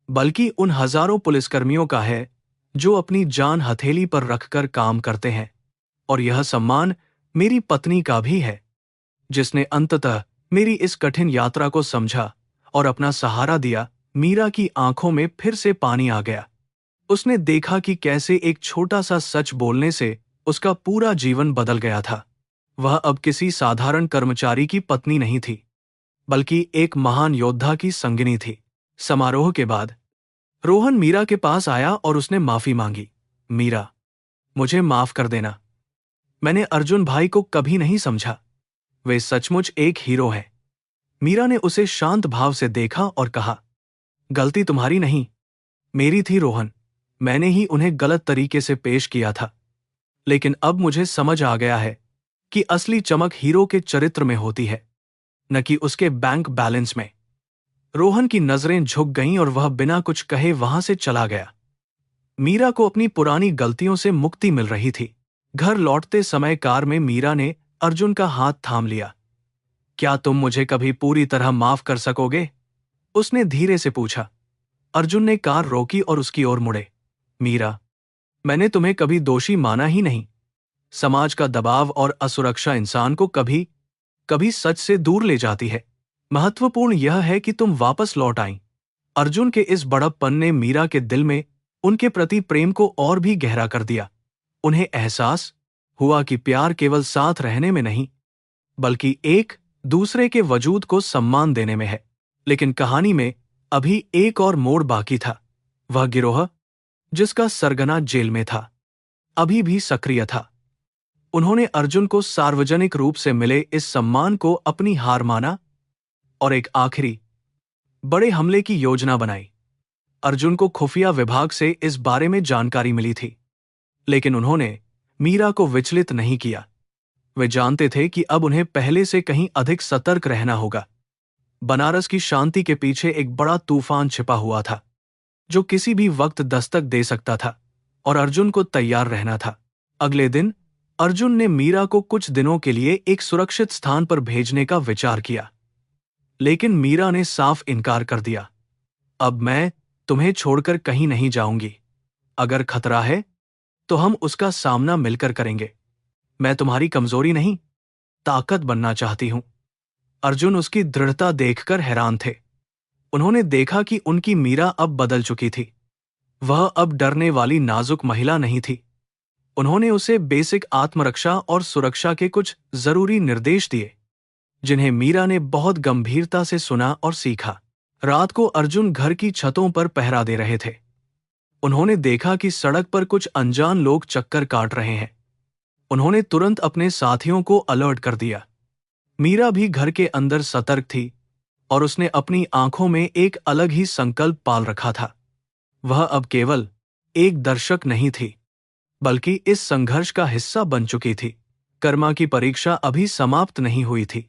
बल्कि उन हजारों पुलिसकर्मियों का है जो अपनी जान हथेली पर रखकर काम करते हैं। और यह सम्मान मेरी पत्नी का भी है, जिसने अंततः मेरी इस कठिन यात्रा को समझा और अपना सहारा दिया। मीरा की आंखों में फिर से पानी आ गया। उसने देखा कि कैसे एक छोटा सा सच बोलने से उसका पूरा जीवन बदल गया था। वह अब किसी साधारण कर्मचारी की पत्नी नहीं थी, बल्कि एक महान योद्धा की संगिनी थी। समारोह के बाद रोहन मीरा के पास आया और उसने माफी मांगी। मीरा, मुझे माफ कर देना। मैंने अर्जुन भाई को कभी नहीं समझा। वे सचमुच एक हीरो हैं। मीरा ने उसे शांत भाव से देखा और कहा, गलती तुम्हारी नहीं, मेरी थी रोहन। मैंने ही उन्हें गलत तरीके से पेश किया था। लेकिन अब मुझे समझ आ गया है कि असली चमक हीरो के चरित्र में होती है, न कि उसके बैंक बैलेंस में। रोहन की नजरें झुक गईं और वह बिना कुछ कहे वहां से चला गया। मीरा को अपनी पुरानी गलतियों से मुक्ति मिल रही थी। घर लौटते समय कार में मीरा ने अर्जुन का हाथ थाम लिया। क्या तुम मुझे कभी पूरी तरह माफ कर सकोगे? उसने धीरे से पूछा। अर्जुन ने कार रोकी और उसकी ओर मुड़े। मीरा, मैंने तुम्हें कभी दोषी माना ही नहीं। समाज का दबाव और असुरक्षा इंसान को कभी कभी सच से दूर ले जाती है। महत्वपूर्ण यह है कि तुम वापस लौट आईं। अर्जुन के इस बड़प्पन ने मीरा के दिल में उनके प्रति प्रेम को और भी गहरा कर दिया। उन्हें एहसास हुआ कि प्यार केवल साथ रहने में नहीं, बल्कि एक दूसरे के वजूद को सम्मान देने में है। लेकिन कहानी में अभी एक और मोड़ बाकी था। वह गिरोह, जिसका सरगना जेल में था, अभी भी सक्रिय था। उन्होंने अर्जुन को सार्वजनिक रूप से मिले इस सम्मान को अपनी हार माना और एक आखिरी बड़े हमले की योजना बनाई। अर्जुन को खुफिया विभाग से इस बारे में जानकारी मिली थी, लेकिन उन्होंने मीरा को विचलित नहीं किया। वे जानते थे कि अब उन्हें पहले से कहीं अधिक सतर्क रहना होगा। बनारस की शांति के पीछे एक बड़ा तूफान छिपा हुआ था, जो किसी भी वक्त दस्तक दे सकता था, और अर्जुन को तैयार रहना था। अगले दिन अर्जुन ने मीरा को कुछ दिनों के लिए एक सुरक्षित स्थान पर भेजने का विचार किया, लेकिन मीरा ने साफ इनकार कर दिया। अब मैं तुम्हें छोड़कर कहीं नहीं जाऊंगी। अगर खतरा है तो हम उसका सामना मिलकर करेंगे। मैं तुम्हारी कमजोरी नहीं, ताकत बनना चाहती हूं। अर्जुन उसकी दृढ़ता देखकर हैरान थे। उन्होंने देखा कि उनकी मीरा अब बदल चुकी थी। वह अब डरने वाली नाजुक महिला नहीं थी। उन्होंने उसे बेसिक आत्मरक्षा और सुरक्षा के कुछ जरूरी निर्देश दिए, जिन्हें मीरा ने बहुत गंभीरता से सुना और सीखा। रात को अर्जुन घर की छतों पर पहरा दे रहे थे। उन्होंने देखा कि सड़क पर कुछ अनजान लोग चक्कर काट रहे हैं। उन्होंने तुरंत अपने साथियों को अलर्ट कर दिया। मीरा भी घर के अंदर सतर्क थी, और उसने अपनी आंखों में एक अलग ही संकल्प पाल रखा था। वह अब केवल एक दर्शक नहीं थी, बल्कि इस संघर्ष का हिस्सा बन चुकी थी। कर्मा की परीक्षा अभी समाप्त नहीं हुई थी।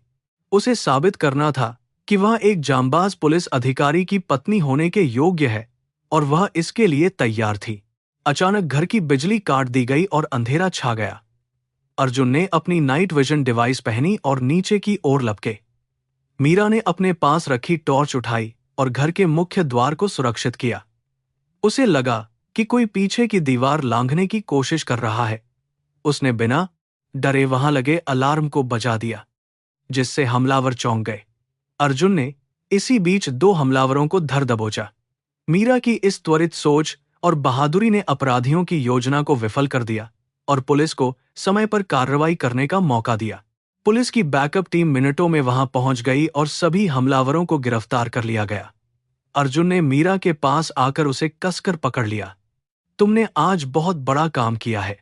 उसे साबित करना था कि वह एक जांबाज पुलिस अधिकारी की पत्नी होने के योग्य है, और वह इसके लिए तैयार थी। अचानक घर की बिजली काट दी गई और अंधेरा छा गया। अर्जुन ने अपनी नाइट विजन डिवाइस पहनी और नीचे की ओर लपके। मीरा ने अपने पास रखी टॉर्च उठाई और घर के मुख्य द्वार को सुरक्षित किया। उसे लगा कि कोई पीछे की दीवार लांघने की कोशिश कर रहा है। उसने बिना डरे वहां लगे अलार्म को बजा दिया, जिससे हमलावर चौंक गए। अर्जुन ने इसी बीच 2 हमलावरों को धर दबोचा। मीरा की इस त्वरित सोच और बहादुरी ने अपराधियों की योजना को विफल कर दिया और पुलिस को समय पर कार्रवाई करने का मौका दिया। पुलिस की बैकअप टीम मिनटों में वहां पहुंच गई और सभी हमलावरों को गिरफ्तार कर लिया गया। अर्जुन ने मीरा के पास आकर उसे कसकर पकड़ लिया। तुमने आज बहुत बड़ा काम किया है,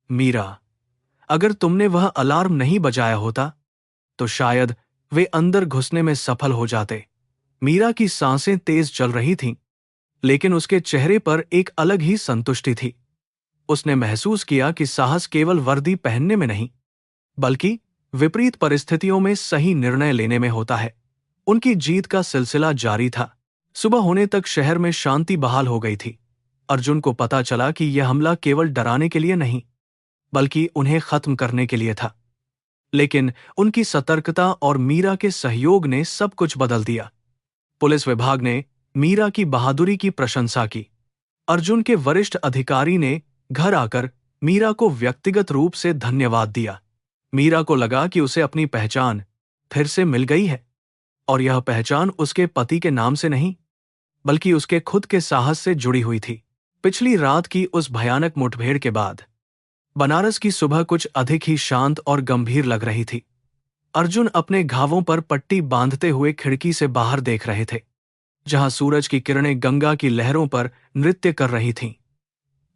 मीरा। अगर तुमने वह अलार्म नहीं बजाया होता, तो शायद वे अंदर घुसने में सफल हो जाते। मीरा की सांसें तेज चल रही थीं, लेकिन उसके चेहरे पर एक अलग ही संतुष्टि थी। उसने महसूस किया कि साहस केवल वर्दी पहनने में नहीं, बल्कि विपरीत परिस्थितियों में सही निर्णय लेने में होता है। उनकी जीत का सिलसिला जारी था। सुबह होने तक शहर में शांति बहाल हो गई थी। अर्जुन को पता चला कि यह हमला केवल डराने के लिए नहीं, बल्कि उन्हें खत्म करने के लिए था। लेकिन उनकी सतर्कता और मीरा के सहयोग ने सब कुछ बदल दिया। पुलिस विभाग ने मीरा की बहादुरी की प्रशंसा की। अर्जुन के वरिष्ठ अधिकारी ने घर आकर मीरा को व्यक्तिगत रूप से धन्यवाद दिया। मीरा को लगा कि उसे अपनी पहचान फिर से मिल गई है, और यह पहचान उसके पति के नाम से नहीं, बल्कि उसके खुद के साहस से जुड़ी हुई थी। पिछली रात की उस भयानक मुठभेड़ के बाद बनारस की सुबह कुछ अधिक ही शांत और गंभीर लग रही थी। अर्जुन अपने घावों पर पट्टी बांधते हुए खिड़की से बाहर देख रहे थे, जहां सूरज की किरणें गंगा की लहरों पर नृत्य कर रही थीं।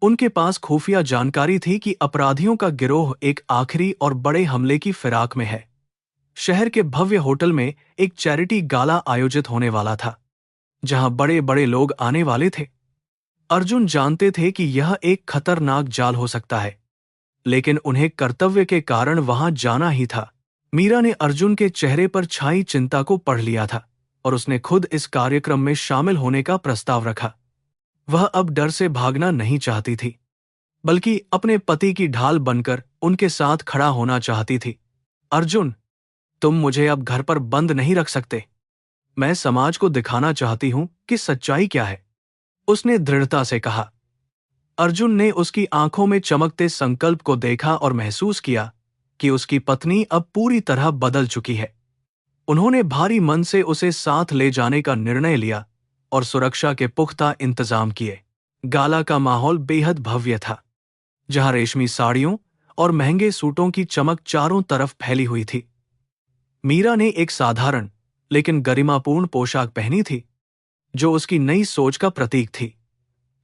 उनके पास खुफिया जानकारी थी कि अपराधियों का गिरोह एक आखिरी और बड़े हमले की फिराक में है। शहर के भव्य होटल में एक चैरिटी गाला आयोजित होने वाला था, जहां बड़े बड़े लोग आने वाले थे। अर्जुन जानते थे कि यह एक खतरनाक जाल हो सकता है, लेकिन उन्हें कर्तव्य के कारण वहां जाना ही था। मीरा ने अर्जुन के चेहरे पर छाई चिंता को पढ़ लिया था और उसने खुद इस कार्यक्रम में शामिल होने का प्रस्ताव रखा। वह अब डर से भागना नहीं चाहती थी, बल्कि अपने पति की ढाल बनकर उनके साथ खड़ा होना चाहती थी। अर्जुन, तुम मुझे अब घर पर बंद नहीं रख सकते। मैं समाज को दिखाना चाहती हूं कि सच्चाई क्या है, उसने दृढ़ता से कहा। अर्जुन ने उसकी आंखों में चमकते संकल्प को देखा और महसूस किया कि उसकी पत्नी अब पूरी तरह बदल चुकी है। उन्होंने भारी मन से उसे साथ ले जाने का निर्णय लिया और सुरक्षा के पुख्ता इंतजाम किए। गाला का माहौल बेहद भव्य था, जहां रेशमी साड़ियों और महंगे सूटों की चमक चारों तरफ फैली हुई थी। मीरा ने एक साधारण लेकिन गरिमापूर्ण पोशाक पहनी थी, जो उसकी नई सोच का प्रतीक थी।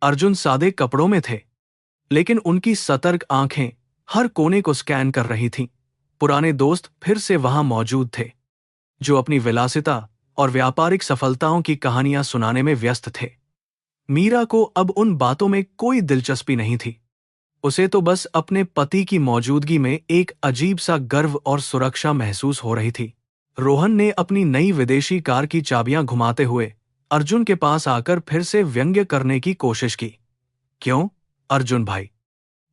अर्जुन सादे कपड़ों में थे, लेकिन उनकी सतर्क आंखें हर कोने को स्कैन कर रही थीं। पुराने दोस्त फिर से वहां मौजूद थे, जो अपनी विलासिता और व्यापारिक सफलताओं की कहानियां सुनाने में व्यस्त थे। मीरा को अब उन बातों में कोई दिलचस्पी नहीं थी। उसे तो बस अपने पति की मौजूदगी में एक अजीब सा गर्व और सुरक्षा महसूस हो रही थी। रोहन ने अपनी नई विदेशी कार की चाबियां घुमाते हुए अर्जुन के पास आकर फिर से व्यंग्य करने की कोशिश की। क्यों, अर्जुन भाई?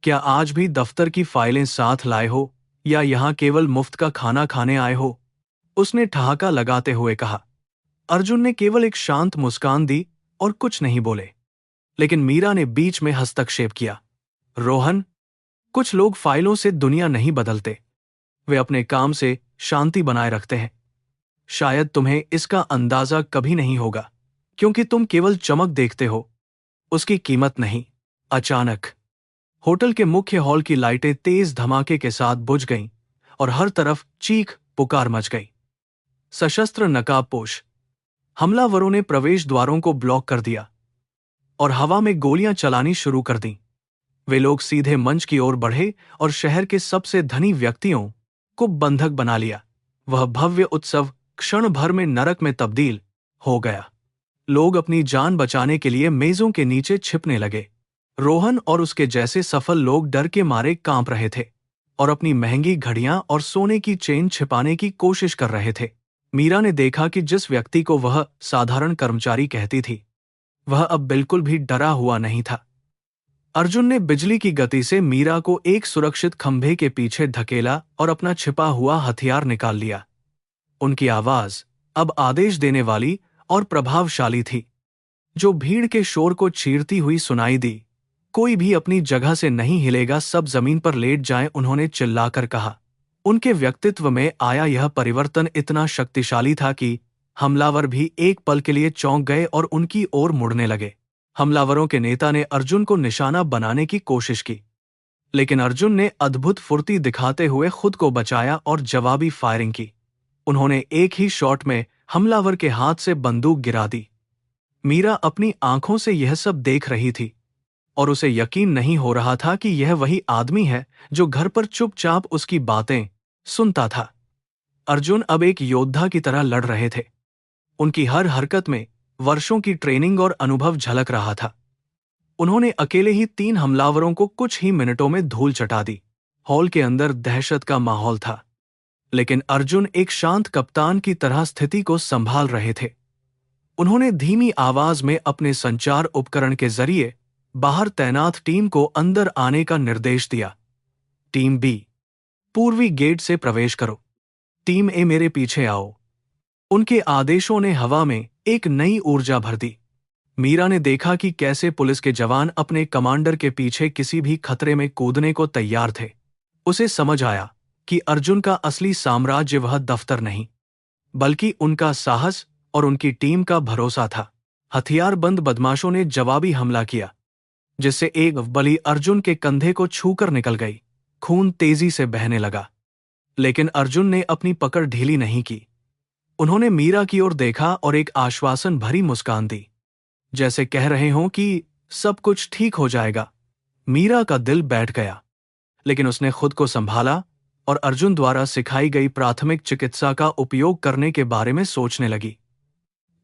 क्या आज भी दफ्तर की फाइलें साथ लाए हो या यहां केवल मुफ्त का खाना खाने आए हो? उसने ठहाका लगाते हुए कहा। अर्जुन ने केवल एक शांत मुस्कान दी और कुछ नहीं बोले, लेकिन मीरा ने बीच में हस्तक्षेप किया। रोहन, कुछ लोग फाइलों से दुनिया नहीं बदलते, वे अपने काम से शांति बनाए रखते हैं। शायद तुम्हें इसका अंदाजा कभी नहीं होगा, क्योंकि तुम केवल चमक देखते हो, उसकी कीमत नहीं। अचानक होटल के मुख्य हॉल की लाइटें तेज धमाके के साथ बुझ गईं और हर तरफ चीख पुकार मच गई। सशस्त्र नकाबपोश हमलावरों ने प्रवेश द्वारों को ब्लॉक कर दिया और हवा में गोलियां चलानी शुरू कर दी। वे लोग सीधे मंच की ओर बढ़े और शहर के सबसे धनी व्यक्तियों को बंधक बना लिया। वह भव्य उत्सव क्षण भर में नरक में तब्दील हो गया। लोग अपनी जान बचाने के लिए मेजों के नीचे छिपने लगे। रोहन और उसके जैसे सफल लोग डर के मारे कांप रहे थे और अपनी महंगी घड़ियां और सोने की चेन छिपाने की कोशिश कर रहे थे। मीरा ने देखा कि जिस व्यक्ति को वह साधारण कर्मचारी कहती थी, वह अब बिल्कुल भी डरा हुआ नहीं था। अर्जुन ने बिजली की गति से मीरा को एक सुरक्षित खंभे के पीछे धकेला और अपना छिपा हुआ हथियार निकाल लिया। उनकी आवाज अब आदेश देने वाली और प्रभावशाली थी, जो भीड़ के शोर को चीरती हुई सुनाई दी। कोई भी अपनी जगह से नहीं हिलेगा, सब जमीन पर लेट जाएं, उन्होंने चिल्लाकर कहा। उनके व्यक्तित्व में आया यह परिवर्तन इतना शक्तिशाली था कि हमलावर भी एक पल के लिए चौंक गए और उनकी ओर मुड़ने लगे। हमलावरों के नेता ने अर्जुन को निशाना बनाने की कोशिश की, लेकिन अर्जुन ने अद्भुत फुर्ती दिखाते हुए खुद को बचाया और जवाबी फायरिंग की। उन्होंने एक ही शॉट में हमलावर के हाथ से बंदूक गिरा दी। मीरा अपनी आंखों से यह सब देख रही थी और उसे यकीन नहीं हो रहा था कि यह वही आदमी है जो घर पर चुपचाप उसकी बातें सुनता था। अर्जुन अब एक योद्धा की तरह लड़ रहे थे। उनकी हर हरकत में वर्षों की ट्रेनिंग और अनुभव झलक रहा था। उन्होंने अकेले ही 3 हमलावरों को कुछ ही मिनटों में धूल चटा दी। हॉल के अंदर दहशत का माहौल था, लेकिन अर्जुन एक शांत कप्तान की तरह स्थिति को संभाल रहे थे। उन्होंने धीमी आवाज में अपने संचार उपकरण के जरिए बाहर तैनात टीम को अंदर आने का निर्देश दिया। टीम बी, पूर्वी गेट से प्रवेश करो। टीम ए, मेरे पीछे आओ। उनके आदेशों ने हवा में एक नई ऊर्जा भर दी। मीरा ने देखा कि कैसे पुलिस के जवान अपने कमांडर के पीछे किसी भी खतरे में कूदने को तैयार थे। उसे समझ आया कि अर्जुन का असली साम्राज्य वह दफ्तर नहीं, बल्कि उनका साहस और उनकी टीम का भरोसा था। हथियारबंद बदमाशों ने जवाबी हमला किया, जिससे एक बली अर्जुन के कंधे को छूकर निकल गई। खून तेजी से बहने लगा, लेकिन अर्जुन ने अपनी पकड़ ढीली नहीं की। उन्होंने मीरा की ओर देखा और एक आश्वासन भरी मुस्कान दी, जैसे कह रहे हों कि सब कुछ ठीक हो जाएगा। मीरा का दिल बैठ गया, लेकिन उसने खुद को संभाला और अर्जुन द्वारा सिखाई गई प्राथमिक चिकित्सा का उपयोग करने के बारे में सोचने लगी।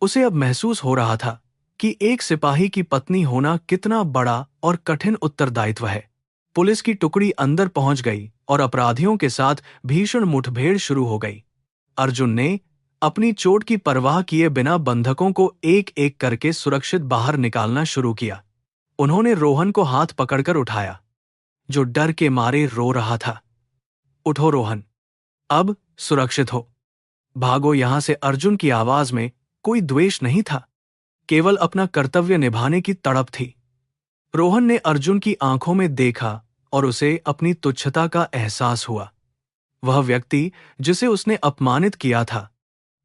उसे अब महसूस हो रहा था कि एक सिपाही की पत्नी होना कितना बड़ा और कठिन उत्तरदायित्व है। पुलिस की टुकड़ी अंदर पहुंच गई और अपराधियों के साथ भीषण मुठभेड़ शुरू हो गई। अर्जुन ने अपनी चोट की परवाह किए बिना बंधकों को एक एक करके सुरक्षित बाहर निकालना शुरू किया। उन्होंने रोहन को हाथ पकड़कर उठाया, जो डर के मारे रो रहा था। उठो रोहन, अब सुरक्षित हो, भागो यहां से। अर्जुन की आवाज में कोई द्वेष नहीं था, केवल अपना कर्तव्य निभाने की तड़प थी। रोहन ने अर्जुन की आंखों में देखा और उसे अपनी तुच्छता का एहसास हुआ। वह व्यक्ति जिसे उसने अपमानित किया था,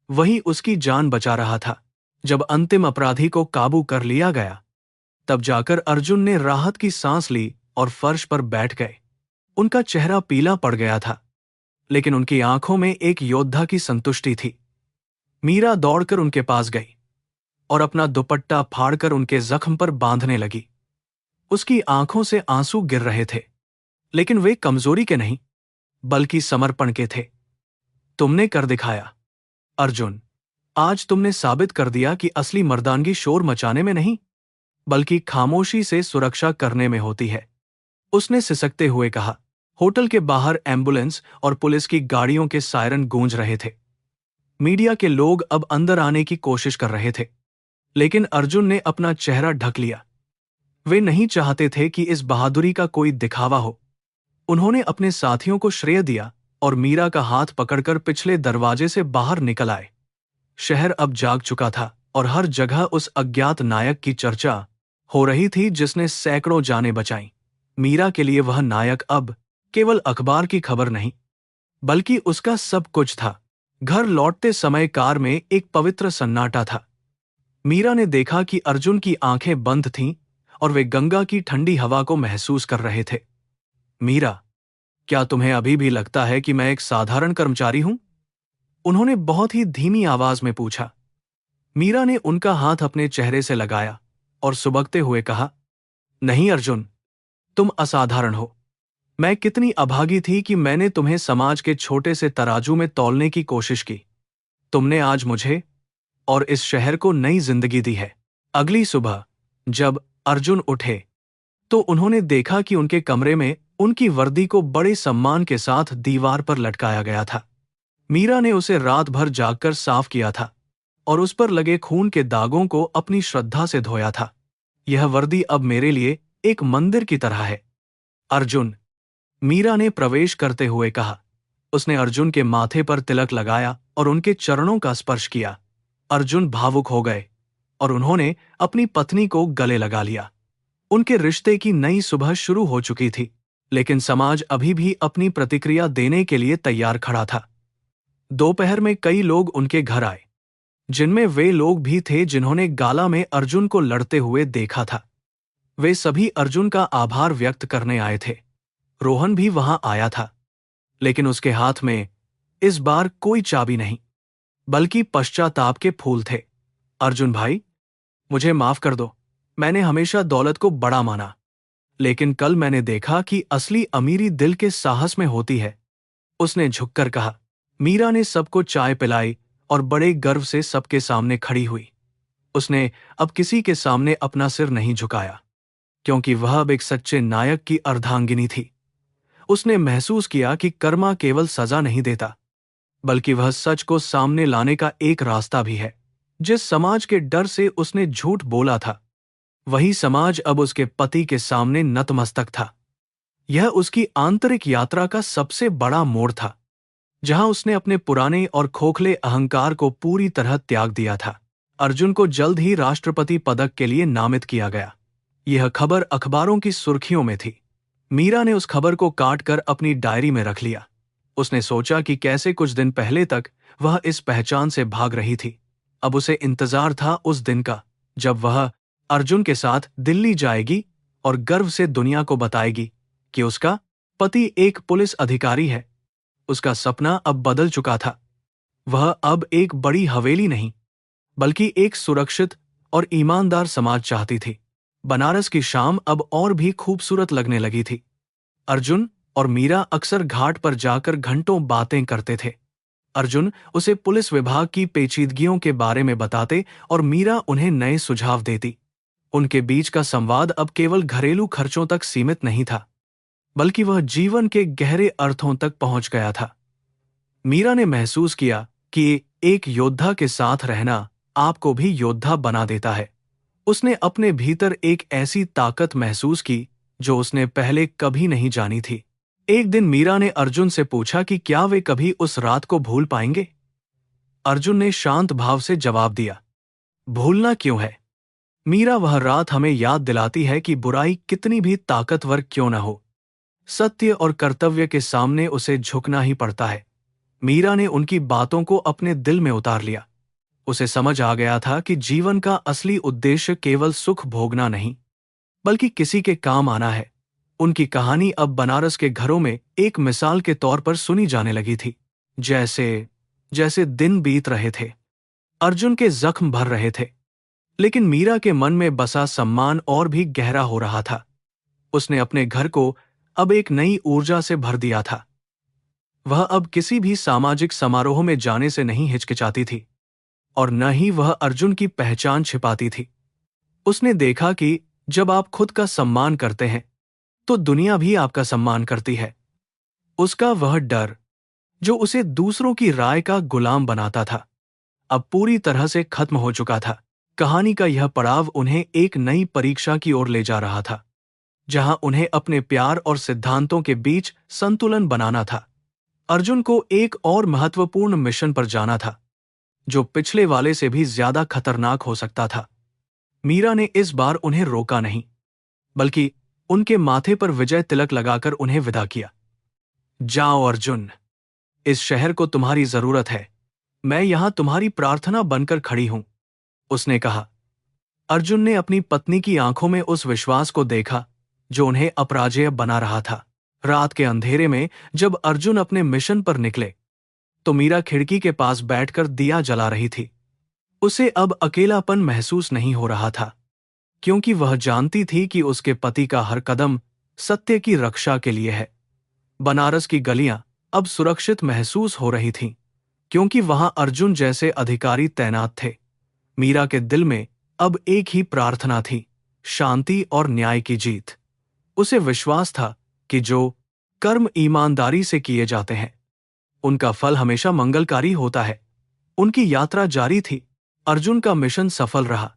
वही उसकी जान बचा रहा था। जब अंतिम अपराधी को काबू कर लिया गया, तब जाकर अर्जुन ने राहत की सांस ली और फर्श पर बैठ गए। उनका चेहरा पीला पड़ गया था, लेकिन उनकी आंखों में एक योद्धा की संतुष्टि थी। मीरा दौड़कर उनके पास गई और अपना दुपट्टा फाड़कर उनके जख्म पर बांधने लगी। उसकी आंखों से आंसू गिर रहे थे, लेकिन वे कमजोरी के नहीं, बल्कि समर्पण के थे। तुमने कर दिखाया अर्जुन, आज तुमने साबित कर दिया कि असली मर्दानगी शोर मचाने में नहीं, बल्कि खामोशी से सुरक्षा करने में होती है, उसने सिसकते हुए कहा। होटल के बाहर एम्बुलेंस और पुलिस की गाड़ियों के सायरन गूंज रहे थे। मीडिया के लोग अब अंदर आने की कोशिश कर रहे थे, लेकिन अर्जुन ने अपना चेहरा ढक लिया। वे नहीं चाहते थे कि इस बहादुरी का कोई दिखावा हो। उन्होंने अपने साथियों को श्रेय दिया और मीरा का हाथ पकड़कर पिछले दरवाजे से बाहर निकल आए। शहर अब जाग चुका था और हर जगह उस अज्ञात नायक की चर्चा हो रही थी जिसने सैकड़ों जानें बचाईं। मीरा के लिए वह नायक अब केवल अखबार की खबर नहीं, बल्कि उसका सब कुछ था। घर लौटते समय कार में एक पवित्र सन्नाटा था। मीरा ने देखा कि अर्जुन की आंखें बंद थीं और वे गंगा की ठंडी हवा को महसूस कर रहे थे। मीरा, क्या तुम्हें अभी भी लगता है कि मैं एक साधारण कर्मचारी हूं? उन्होंने बहुत ही धीमी आवाज में पूछा। मीरा ने उनका हाथ अपने चेहरे से लगाया और सुबकते हुए कहा, नहीं अर्जुन, तुम असाधारण हो। मैं कितनी अभागी थी कि मैंने तुम्हें समाज के छोटे से तराजू में तौलने की कोशिश की। तुमने आज मुझे और इस शहर को नई जिंदगी दी है। अगली सुबह जब अर्जुन उठे, तो उन्होंने देखा कि उनके कमरे में उनकी वर्दी को बड़े सम्मान के साथ दीवार पर लटकाया गया था। मीरा ने उसे रात भर जागकर साफ किया था और उस पर लगे खून के दागों को अपनी श्रद्धा से धोया था। यह वर्दी अब मेरे लिए एक मंदिर की तरह है। अर्जुन, मीरा ने प्रवेश करते हुए कहा। उसने अर्जुन के माथे पर तिलक लगाया और उनके चरणों का स्पर्श किया। अर्जुन भावुक हो गए और उन्होंने अपनी पत्नी को गले लगा लिया। उनके रिश्ते की नई सुबह शुरू हो चुकी थी, लेकिन समाज अभी भी अपनी प्रतिक्रिया देने के लिए तैयार खड़ा था। दोपहर में कई लोग उनके घर आए, जिनमें वे लोग भी थे जिन्होंने गाला में अर्जुन को लड़ते हुए देखा था। वे सभी अर्जुन का आभार व्यक्त करने आए थे। रोहन भी वहां आया था, लेकिन उसके हाथ में इस बार कोई चाबी नहीं, बल्कि पश्चाताप के फूल थे। अर्जुन भाई, मुझे माफ कर दो। मैंने हमेशा दौलत को बड़ा माना, लेकिन कल मैंने देखा कि असली अमीरी दिल के साहस में होती है, उसने झुककर कहा। मीरा ने सबको चाय पिलाई और बड़े गर्व से सबके सामने खड़ी हुई। उसने अब किसी के सामने अपना सिर नहीं झुकाया, क्योंकि वह अब एक सच्चे नायक की अर्धांगिनी थी। उसने महसूस किया कि कर्मा केवल सजा नहीं देता, बल्कि वह सच को सामने लाने का एक रास्ता भी है। जिस समाज के डर से उसने झूठ बोला था, वही समाज अब उसके पति के सामने नतमस्तक था। यह उसकी आंतरिक यात्रा का सबसे बड़ा मोड़ था, जहां उसने अपने पुराने और खोखले अहंकार को पूरी तरह त्याग दिया था। अर्जुन को जल्द ही राष्ट्रपति पदक के लिए नामित किया गया। यह खबर अखबारों की सुर्खियों में थी। मीरा ने उस खबर को काटकर अपनी डायरी में रख लिया। उसने सोचा कि कैसे कुछ दिन पहले तक वह इस पहचान से भाग रही थी। अब उसे इंतजार था उस दिन का, जब वह अर्जुन के साथ दिल्ली जाएगी और गर्व से दुनिया को बताएगी कि उसका पति एक पुलिस अधिकारी है। उसका सपना अब बदल चुका था। वह अब एक बड़ी हवेली नहीं, बल्कि एक सुरक्षित और ईमानदार समाज चाहती थी। बनारस की शाम अब और भी खूबसूरत लगने लगी थी। अर्जुन और मीरा अक्सर घाट पर जाकर घंटों बातें करते थे। अर्जुन उसे पुलिस विभाग की पेचीदगियों के बारे में बताते और मीरा उन्हें नए सुझाव देती। उनके बीच का संवाद अब केवल घरेलू खर्चों तक सीमित नहीं था, बल्कि वह जीवन के गहरे अर्थों तक पहुंच गया था। मीरा ने महसूस किया कि एक योद्धा के साथ रहना आपको भी योद्धा बना देता है। उसने अपने भीतर एक ऐसी ताकत महसूस की जो उसने पहले कभी नहीं जानी थी। एक दिन मीरा ने अर्जुन से पूछा कि क्या वे कभी उस रात को भूल पाएंगे। अर्जुन ने शांत भाव से जवाब दिया, भूलना क्यों है मीरा, वह रात हमें याद दिलाती है कि बुराई कितनी भी ताकतवर क्यों न हो, सत्य और कर्तव्य के सामने उसे झुकना ही पड़ता है। मीरा ने उनकी बातों को अपने दिल में उतार लिया। उसे समझ आ गया था कि जीवन का असली उद्देश्य केवल सुख भोगना नहीं, बल्कि किसी के काम आना है। उनकी कहानी अब बनारस के घरों में एक मिसाल के तौर पर सुनी जाने लगी थी। जैसे जैसे दिन बीत रहे थे, अर्जुन के जख्म भर रहे थे, लेकिन मीरा के मन में बसा सम्मान और भी गहरा हो रहा था। उसने अपने घर को अब एक नई ऊर्जा से भर दिया था। वह अब किसी भी सामाजिक समारोह में जाने से नहीं हिचकिचाती थी, और न ही वह अर्जुन की पहचान छिपाती थी। उसने देखा कि जब आप खुद का सम्मान करते हैं तो दुनिया भी आपका सम्मान करती है। उसका वह डर जो उसे दूसरों की राय का गुलाम बनाता था, अब पूरी तरह से खत्म हो चुका था। कहानी का यह पड़ाव उन्हें एक नई परीक्षा की ओर ले जा रहा था, जहां उन्हें अपने प्यार और सिद्धांतों के बीच संतुलन बनाना था। अर्जुन को एक और महत्वपूर्ण मिशन पर जाना था, जो पिछले वाले से भी ज्यादा खतरनाक हो सकता था। मीरा ने इस बार उन्हें रोका नहीं, बल्कि उनके माथे पर विजय तिलक लगाकर उन्हें विदा किया। जाओ अर्जुन, इस शहर को तुम्हारी जरूरत है, मैं यहां तुम्हारी प्रार्थना बनकर खड़ी हूं, उसने कहा। अर्जुन ने अपनी पत्नी की आंखों में उस विश्वास को देखा जो उन्हें अपराजेय बना रहा था। रात के अंधेरे में जब अर्जुन अपने मिशन पर निकले तो मीरा खिड़की के पास बैठकर दिया जला रही थी। उसे अब अकेलापन महसूस नहीं हो रहा था, क्योंकि वह जानती थी कि उसके पति का हर कदम सत्य की रक्षा के लिए है। बनारस की गलियां अब सुरक्षित महसूस हो रही थीं, क्योंकि वहां अर्जुन जैसे अधिकारी तैनात थे। मीरा के दिल में अब एक ही प्रार्थना थी, शांति और न्याय की जीत। उसे विश्वास था कि जो कर्म ईमानदारी से किए जाते हैं उनका फल हमेशा मंगलकारी होता है। उनकी यात्रा जारी थी। अर्जुन का मिशन सफल रहा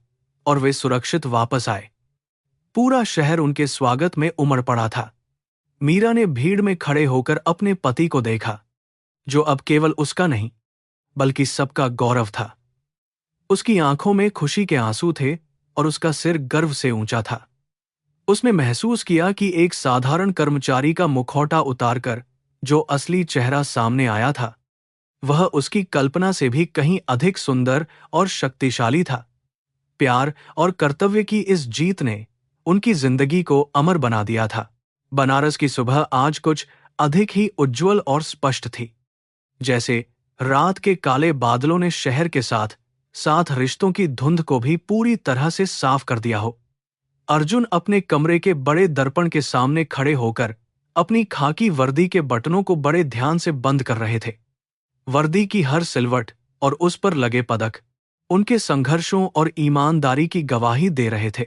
और वे सुरक्षित वापस आए। पूरा शहर उनके स्वागत में उमड़ पड़ा था। मीरा ने भीड़ में खड़े होकर अपने पति को देखा, जो अब केवल उसका नहीं बल्कि सबका गौरव था। उसकी आंखों में खुशी के आंसू थे और उसका सिर गर्व से ऊंचा था। उसने महसूस किया कि एक साधारण कर्मचारी का मुखौटा उतारकर जो असली चेहरा सामने आया था, वह उसकी कल्पना से भी कहीं अधिक सुंदर और शक्तिशाली था। प्यार और कर्तव्य की इस जीत ने उनकी जिंदगी को अमर बना दिया था। बनारस की सुबह आज कुछ अधिक ही उज्जवल और स्पष्ट थी, जैसे रात के काले बादलों ने शहर के साथ साथ रिश्तों की धुंध को भी पूरी तरह से साफ कर दिया हो। अर्जुन अपने कमरे के बड़े दर्पण के सामने खड़े होकर अपनी खाकी वर्दी के बटनों को बड़े ध्यान से बंद कर रहे थे। वर्दी की हर सिलवट और उस पर लगे पदक उनके संघर्षों और ईमानदारी की गवाही दे रहे थे।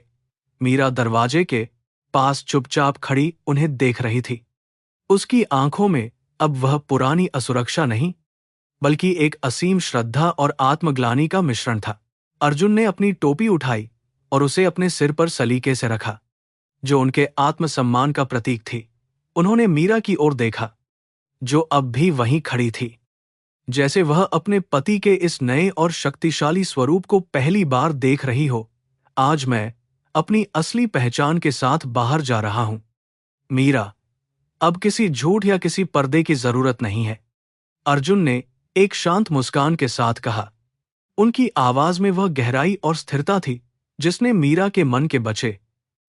मीरा दरवाजे के पास चुपचाप खड़ी उन्हें देख रही थी। उसकी आंखों में अब वह पुरानी असुरक्षा नहीं, बल्कि एक असीम श्रद्धा और आत्मग्लानि का मिश्रण था। अर्जुन ने अपनी टोपी उठाई और उसे अपने सिर पर सलीके से रखा, जो उनके आत्मसम्मान का प्रतीक थी। उन्होंने मीरा की ओर देखा, जो अब भी वहीं खड़ी थी, जैसे वह अपने पति के इस नए और शक्तिशाली स्वरूप को पहली बार देख रही हो। आज मैं अपनी असली पहचान के साथ बाहर जा रहा हूं मीरा, अब किसी झूठ या किसी पर्दे की जरूरत नहीं है, अर्जुन ने एक शांत मुस्कान के साथ कहा। उनकी आवाज में वह गहराई और स्थिरता थी जिसने मीरा के मन के बचे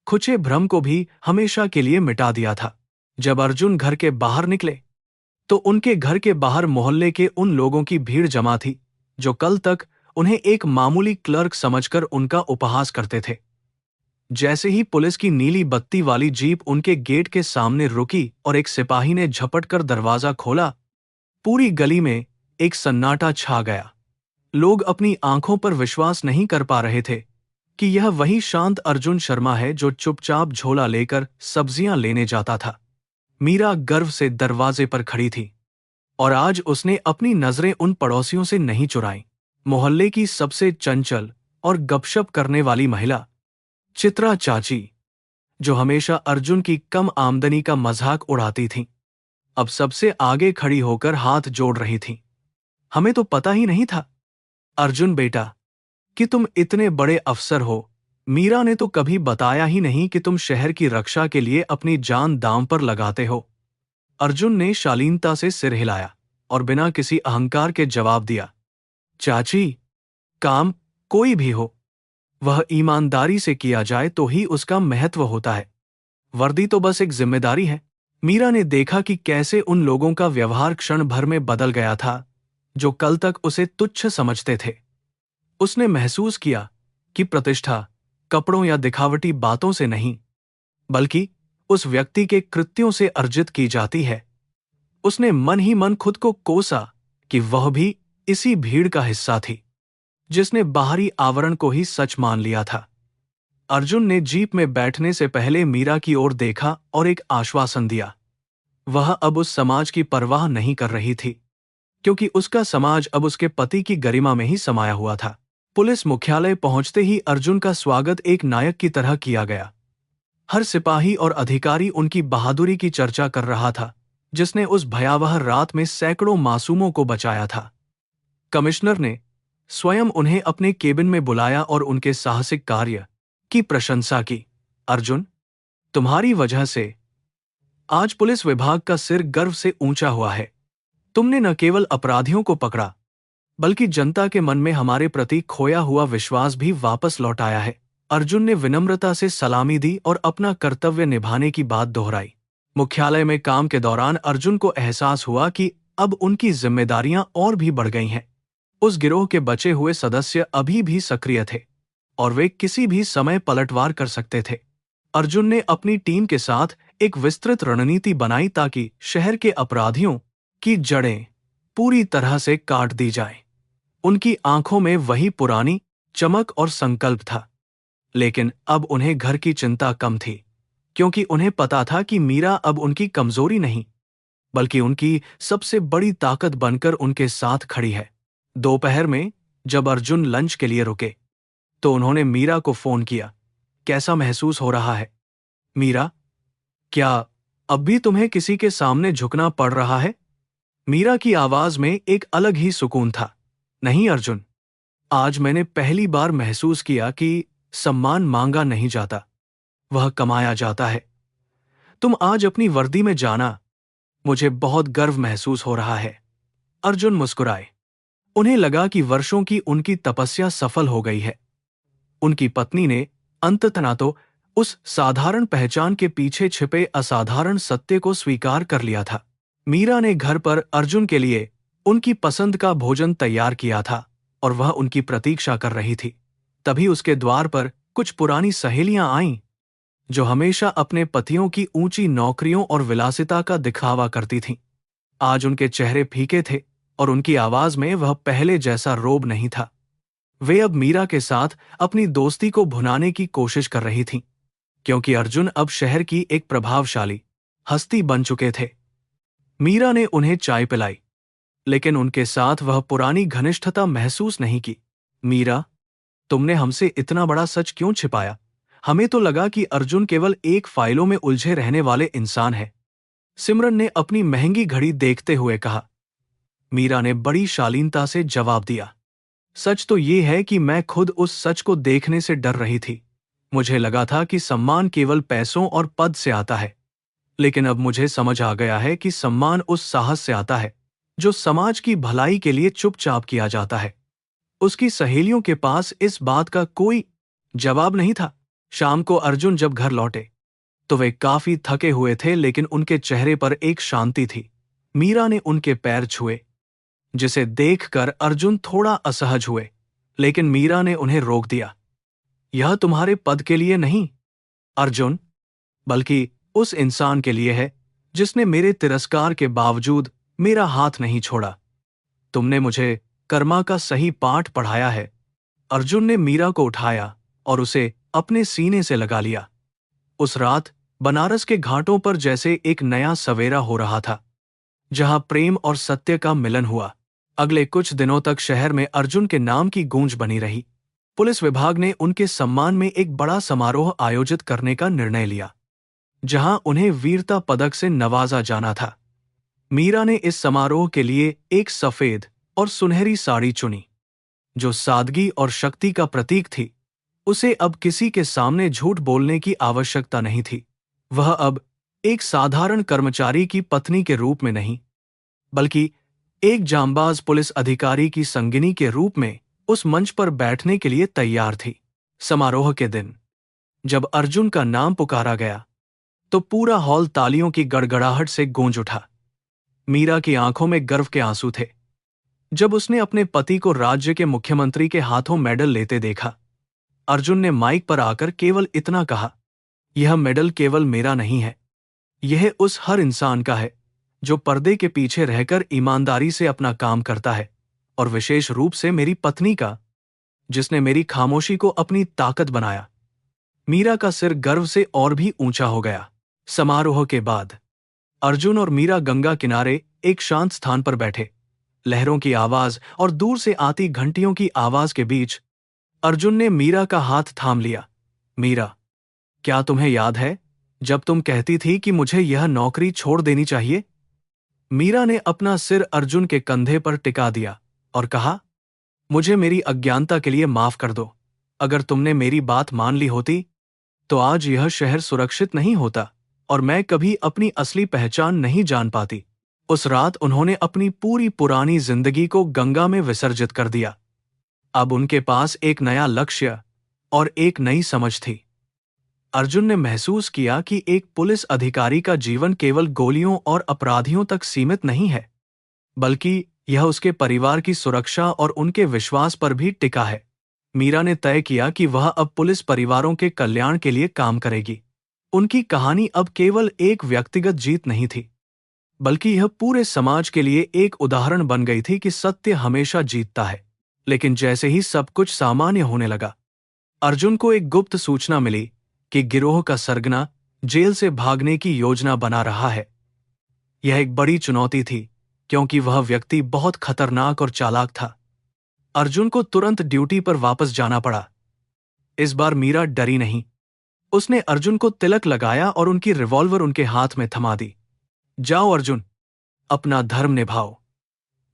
खुचे भ्रम को भी हमेशा के लिए मिटा दिया था। जब अर्जुन घर के बाहर निकले तो उनके घर के बाहर मोहल्ले के उन लोगों की भीड़ जमा थी जो कल तक उन्हें एक मामूली क्लर्क समझकर उनका उपहास करते थे। जैसे ही पुलिस की नीली बत्ती वाली जीप उनके गेट के सामने रुकी और एक सिपाही ने झपटकर दरवाजा खोला, पूरी गली में एक सन्नाटा छा गया। लोग अपनी आंखों पर विश्वास नहीं कर पा रहे थे कि यह वही शांत अर्जुन शर्मा है जो चुपचाप झोला लेकर सब्जियां लेने जाता था। मीरा गर्व से दरवाजे पर खड़ी थी और आज उसने अपनी नजरें उन पड़ोसियों से नहीं चुराई। मोहल्ले की सबसे चंचल और गपशप करने वाली महिला चित्रा चाची, जो हमेशा अर्जुन की कम आमदनी का मजाक उड़ाती थीं, अब सबसे आगे खड़ी होकर हाथ जोड़ रही थीं। हमें तो पता ही नहीं था अर्जुन बेटा कि तुम इतने बड़े अफसर हो। मीरा ने तो कभी बताया ही नहीं कि तुम शहर की रक्षा के लिए अपनी जान दांव पर लगाते हो। अर्जुन ने शालीनता से सिर हिलाया और बिना किसी अहंकार के जवाब दिया, चाची, काम कोई भी हो, वह ईमानदारी से किया जाए तो ही उसका महत्व होता है। वर्दी तो बस एक जिम्मेदारी है। मीरा ने देखा कि कैसे उन लोगों का व्यवहार क्षण भर में बदल गया था जो कल तक उसे तुच्छ समझते थे। उसने महसूस किया कि प्रतिष्ठा कपड़ों या दिखावटी बातों से नहीं, बल्कि उस व्यक्ति के कृत्यों से अर्जित की जाती है। उसने मन ही मन खुद को कोसा कि वह भी इसी भीड़ का हिस्सा थी जिसने बाहरी आवरण को ही सच मान लिया था। अर्जुन ने जीप में बैठने से पहले मीरा की ओर देखा और एक आश्वासन दिया। वह अब उस समाज की परवाह नहीं कर रही थी, क्योंकि उसका समाज अब उसके पति की गरिमा में ही समाया हुआ था। पुलिस मुख्यालय पहुंचते ही अर्जुन का स्वागत एक नायक की तरह किया गया। हर सिपाही और अधिकारी उनकी बहादुरी की चर्चा कर रहा था, जिसने उस भयावह रात में सैकड़ों मासूमों को बचाया था। कमिश्नर ने स्वयं उन्हें अपने केबिन में बुलाया और उनके साहसिक कार्य की प्रशंसा की। अर्जुन, तुम्हारी वजह से आज पुलिस विभाग का सिर गर्व से ऊंचा हुआ है। तुमने न केवल अपराधियों को पकड़ा, बल्कि जनता के मन में हमारे प्रति खोया हुआ विश्वास भी वापस लौटाया है। अर्जुन ने विनम्रता से सलामी दी और अपना कर्तव्य निभाने की बात दोहराई। मुख्यालय में काम के दौरान अर्जुन को एहसास हुआ कि अब उनकी जिम्मेदारियां और भी बढ़ गई हैं। उस गिरोह के बचे हुए सदस्य अभी भी सक्रिय थे और वे किसी भी समय पलटवार कर सकते थे। अर्जुन ने अपनी टीम के साथ एक विस्तृत रणनीति बनाई ताकि शहर के अपराधियों की जड़ें पूरी तरह से काट दी जाएं। उनकी आंखों में वही पुरानी चमक और संकल्प था, लेकिन अब उन्हें घर की चिंता कम थी, क्योंकि उन्हें पता था कि मीरा अब उनकी कमजोरी नहीं, बल्कि उनकी सबसे बड़ी ताकत बनकर उनके साथ खड़ी है। दोपहर में जब अर्जुन लंच के लिए रुके, तो उन्होंने मीरा को फोन किया। कैसा महसूस हो रहा है मीरा? क्या अब भी तुम्हें किसी के सामने झुकना पड़ रहा है? मीरा की आवाज में एक अलग ही सुकून था। नहीं अर्जुन, आज मैंने पहली बार महसूस किया कि सम्मान मांगा नहीं जाता, वह कमाया जाता है। तुम आज अपनी वर्दी में जाना, मुझे बहुत गर्व महसूस हो रहा है। अर्जुन मुस्कुराए। उन्हें लगा कि वर्षों की उनकी तपस्या सफल हो गई है। उनकी पत्नी ने अंततः तो उस साधारण पहचान के पीछे छिपे असाधारण सत्य को स्वीकार कर लिया था। मीरा ने घर पर अर्जुन के लिए उनकी पसंद का भोजन तैयार किया था और वह उनकी प्रतीक्षा कर रही थी। तभी उसके द्वार पर कुछ पुरानी सहेलियां आईं, जो हमेशा अपने पतियों की ऊंची नौकरियों और विलासिता का दिखावा करती थीं। आज उनके चेहरे फीके थे और उनकी आवाज में वह पहले जैसा रोब नहीं था। वे अब मीरा के साथ अपनी दोस्ती को भुनाने की कोशिश कर रही थीं, क्योंकि अर्जुन अब शहर की एक प्रभावशाली हस्ती बन चुके थे। मीरा ने उन्हें चाय पिलाई, लेकिन उनके साथ वह पुरानी घनिष्ठता महसूस नहीं की। मीरा, तुमने हमसे इतना बड़ा सच क्यों छिपाया? हमें तो लगा कि अर्जुन केवल एक फाइलों में उलझे रहने वाले इंसान है। सिमरन ने अपनी महंगी घड़ी देखते हुए कहा। मीरा ने बड़ी शालीनता से जवाब दिया, सच तो ये है कि मैं खुद उस सच को देखने से डर रही थी। मुझे लगा था कि सम्मान केवल पैसों और पद से आता है, लेकिन अब मुझे समझ आ गया है कि सम्मान उस साहस से आता है जो समाज की भलाई के लिए चुपचाप किया जाता है। उसकी सहेलियों के पास इस बात का कोई जवाब नहीं था। शाम को अर्जुन जब घर लौटे, तो वे काफी थके हुए थे, लेकिन उनके चेहरे पर एक शांति थी। मीरा ने उनके पैर छुए, जिसे देखकर अर्जुन थोड़ा असहज हुए, लेकिन मीरा ने उन्हें रोक दिया। यह तुम्हारे पद के लिए नहीं अर्जुन, बल्कि उस इंसान के लिए है जिसने मेरे तिरस्कार के बावजूद मेरा हाथ नहीं छोड़ा। तुमने मुझे कर्मा का सही पाठ पढ़ाया है। अर्जुन ने मीरा को उठाया और उसे अपने सीने से लगा लिया। उस रात बनारस के घाटों पर जैसे एक नया सवेरा हो रहा था, जहां प्रेम और सत्य का मिलन हुआ। अगले कुछ दिनों तक शहर में अर्जुन के नाम की गूंज बनी रही। पुलिस विभाग ने उनके सम्मान में एक बड़ा समारोह आयोजित करने का निर्णय लिया, जहां उन्हें वीरता पदक से नवाजा जाना था। मीरा ने इस समारोह के लिए एक सफेद और सुनहरी साड़ी चुनी, जो सादगी और शक्ति का प्रतीक थी। उसे अब किसी के सामने झूठ बोलने की आवश्यकता नहीं थी। वह अब एक साधारण कर्मचारी की पत्नी के रूप में नहीं, बल्कि एक जांबाज पुलिस अधिकारी की संगिनी के रूप में उस मंच पर बैठने के लिए तैयार थी। समारोह के दिन जब अर्जुन का नाम पुकारा गया, तो पूरा हॉल तालियों की गड़गड़ाहट से गूंज उठा। मीरा की आंखों में गर्व के आंसू थे जब उसने अपने पति को राज्य के मुख्यमंत्री के हाथों मेडल लेते देखा। अर्जुन ने माइक पर आकर केवल इतना कहा, यह मेडल केवल मेरा नहीं है, यह उस हर इंसान का है जो पर्दे के पीछे रहकर ईमानदारी से अपना काम करता है, और विशेष रूप से मेरी पत्नी का, जिसने मेरी खामोशी को अपनी ताकत बनाया। मीरा का सिर गर्व से और भी ऊंचा हो गया। समारोह के बाद अर्जुन और मीरा गंगा किनारे एक शांत स्थान पर बैठे। लहरों की आवाज और दूर से आती घंटियों की आवाज के बीच अर्जुन ने मीरा का हाथ थाम लिया। मीरा, क्या तुम्हें याद है जब तुम कहती थी कि मुझे यह नौकरी छोड़ देनी चाहिए? मीरा ने अपना सिर अर्जुन के कंधे पर टिका दिया और कहा, मुझे मेरी अज्ञानता के लिए माफ कर दो। अगर तुमने मेरी बात मान ली होती, तो आज यह शहर सुरक्षित नहीं होता और मैं कभी अपनी असली पहचान नहीं जान पाती। उस रात उन्होंने अपनी पूरी पुरानी जिंदगी को गंगा में विसर्जित कर दिया। अब उनके पास एक नया लक्ष्य और एक नई समझ थी। अर्जुन ने महसूस किया कि एक पुलिस अधिकारी का जीवन केवल गोलियों और अपराधियों तक सीमित नहीं है, बल्कि यह उसके परिवार की सुरक्षा और उनके विश्वास पर भी टिका है। मीरा ने तय किया कि वह अब पुलिस परिवारों के कल्याण के लिए काम करेगी। उनकी कहानी अब केवल एक व्यक्तिगत जीत नहीं थी, बल्कि यह पूरे समाज के लिए एक उदाहरण बन गई थी कि सत्य हमेशा जीतता है। लेकिन जैसे ही सब कुछ सामान्य होने लगा, अर्जुन को एक गुप्त सूचना मिली कि गिरोह का सरगना जेल से भागने की योजना बना रहा है। यह एक बड़ी चुनौती थी, क्योंकि वह व्यक्ति बहुत खतरनाक और चालाक था। अर्जुन को तुरंत ड्यूटी पर वापस जाना पड़ा। इस बार मीरा डरी नहीं। उसने अर्जुन को तिलक लगाया और उनकी रिवॉल्वर उनके हाथ में थमा दी। जाओ अर्जुन, अपना धर्म निभाओ।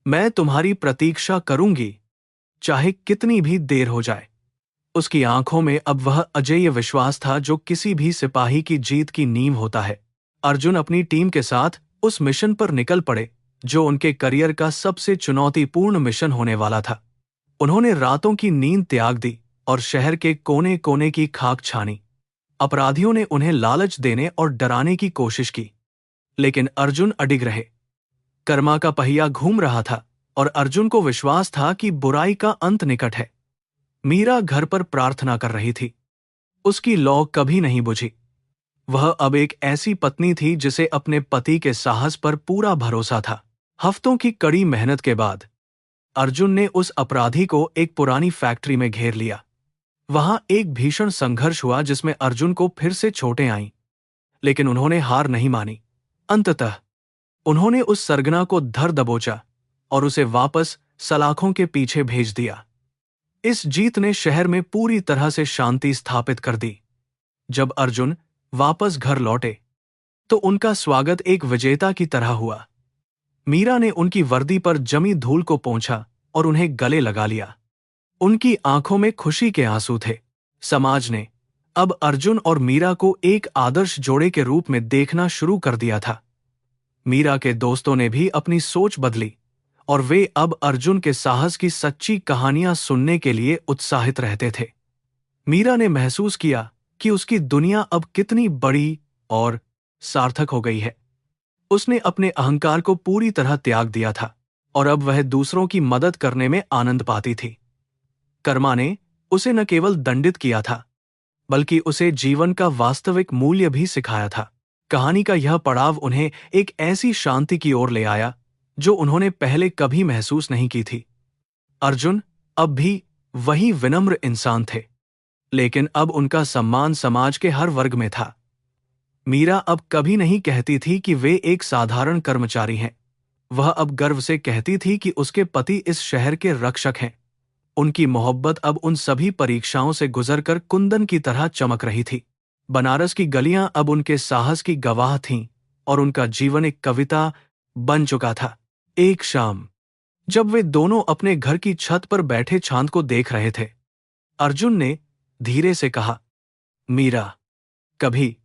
मैं तुम्हारी प्रतीक्षा करूंगी, चाहे कितनी भी देर हो जाए। उसकी आंखों में अब वह अजेय विश्वास था जो किसी भी सिपाही की जीत की नींव होता है। अर्जुन अपनी टीम के साथ उस मिशन पर निकल पड़े, जो उनके करियर का सबसे चुनौतीपूर्ण मिशन होने वाला था। उन्होंने रातों की नींद त्याग दी और शहर के कोने कोने की खाक छानी। अपराधियों ने उन्हें लालच देने और डराने की कोशिश की, लेकिन अर्जुन अडिग रहे। कर्मा का पहिया घूम रहा था और अर्जुन को विश्वास था कि बुराई का अंत निकट है। मीरा घर पर प्रार्थना कर रही थी। उसकी लौ कभी नहीं बुझी। वह अब एक ऐसी पत्नी थी जिसे अपने पति के साहस पर पूरा भरोसा था। हफ्तों की कड़ी मेहनत के बाद अर्जुन ने उस अपराधी को एक पुरानी फैक्ट्री में घेर लिया। वहां एक भीषण संघर्ष हुआ जिसमें अर्जुन को फिर से चोटें आईं, लेकिन उन्होंने हार नहीं मानी। अंततः उन्होंने उस सरगना को धर दबोचा और उसे वापस सलाखों के पीछे भेज दिया। इस जीत ने शहर में पूरी तरह से शांति स्थापित कर दी। जब अर्जुन वापस घर लौटे, तो उनका स्वागत एक विजेता की तरह हुआ। मीरा ने उनकी वर्दी पर जमी धूल को पोंछा और उन्हें गले लगा लिया। उनकी आंखों में खुशी के आंसू थे। समाज ने अब अर्जुन और मीरा को एक आदर्श जोड़े के रूप में देखना शुरू कर दिया था। मीरा के दोस्तों ने भी अपनी सोच बदली और वे अब अर्जुन के साहस की सच्ची कहानियां सुनने के लिए उत्साहित रहते थे। मीरा ने महसूस किया कि उसकी दुनिया अब कितनी बड़ी और सार्थक हो गई है। उसने अपने अहंकार को पूरी तरह त्याग दिया था और अब वह दूसरों की मदद करने में आनंद पाती थी। कर्मा ने उसे न केवल दंडित किया था, बल्कि उसे जीवन का वास्तविक मूल्य भी सिखाया था। कहानी का यह पड़ाव उन्हें एक ऐसी शांति की ओर ले आया जो उन्होंने पहले कभी महसूस नहीं की थी। अर्जुन अब भी वही विनम्र इंसान थे, लेकिन अब उनका सम्मान समाज के हर वर्ग में था। मीरा अब कभी नहीं कहती थी कि वे एक साधारण कर्मचारी हैं। वह अब गर्व से कहती थी कि उसके पति इस शहर के रक्षक हैं। उनकी मोहब्बत अब उन सभी परीक्षाओं से गुजरकर कुंदन की तरह चमक रही थी। बनारस की गलियां अब उनके साहस की गवाह थीं और उनका जीवन एक कविता बन चुका था। एक शाम जब वे दोनों अपने घर की छत पर बैठे चांद को देख रहे थे, अर्जुन ने धीरे से कहा, मीरा, कभी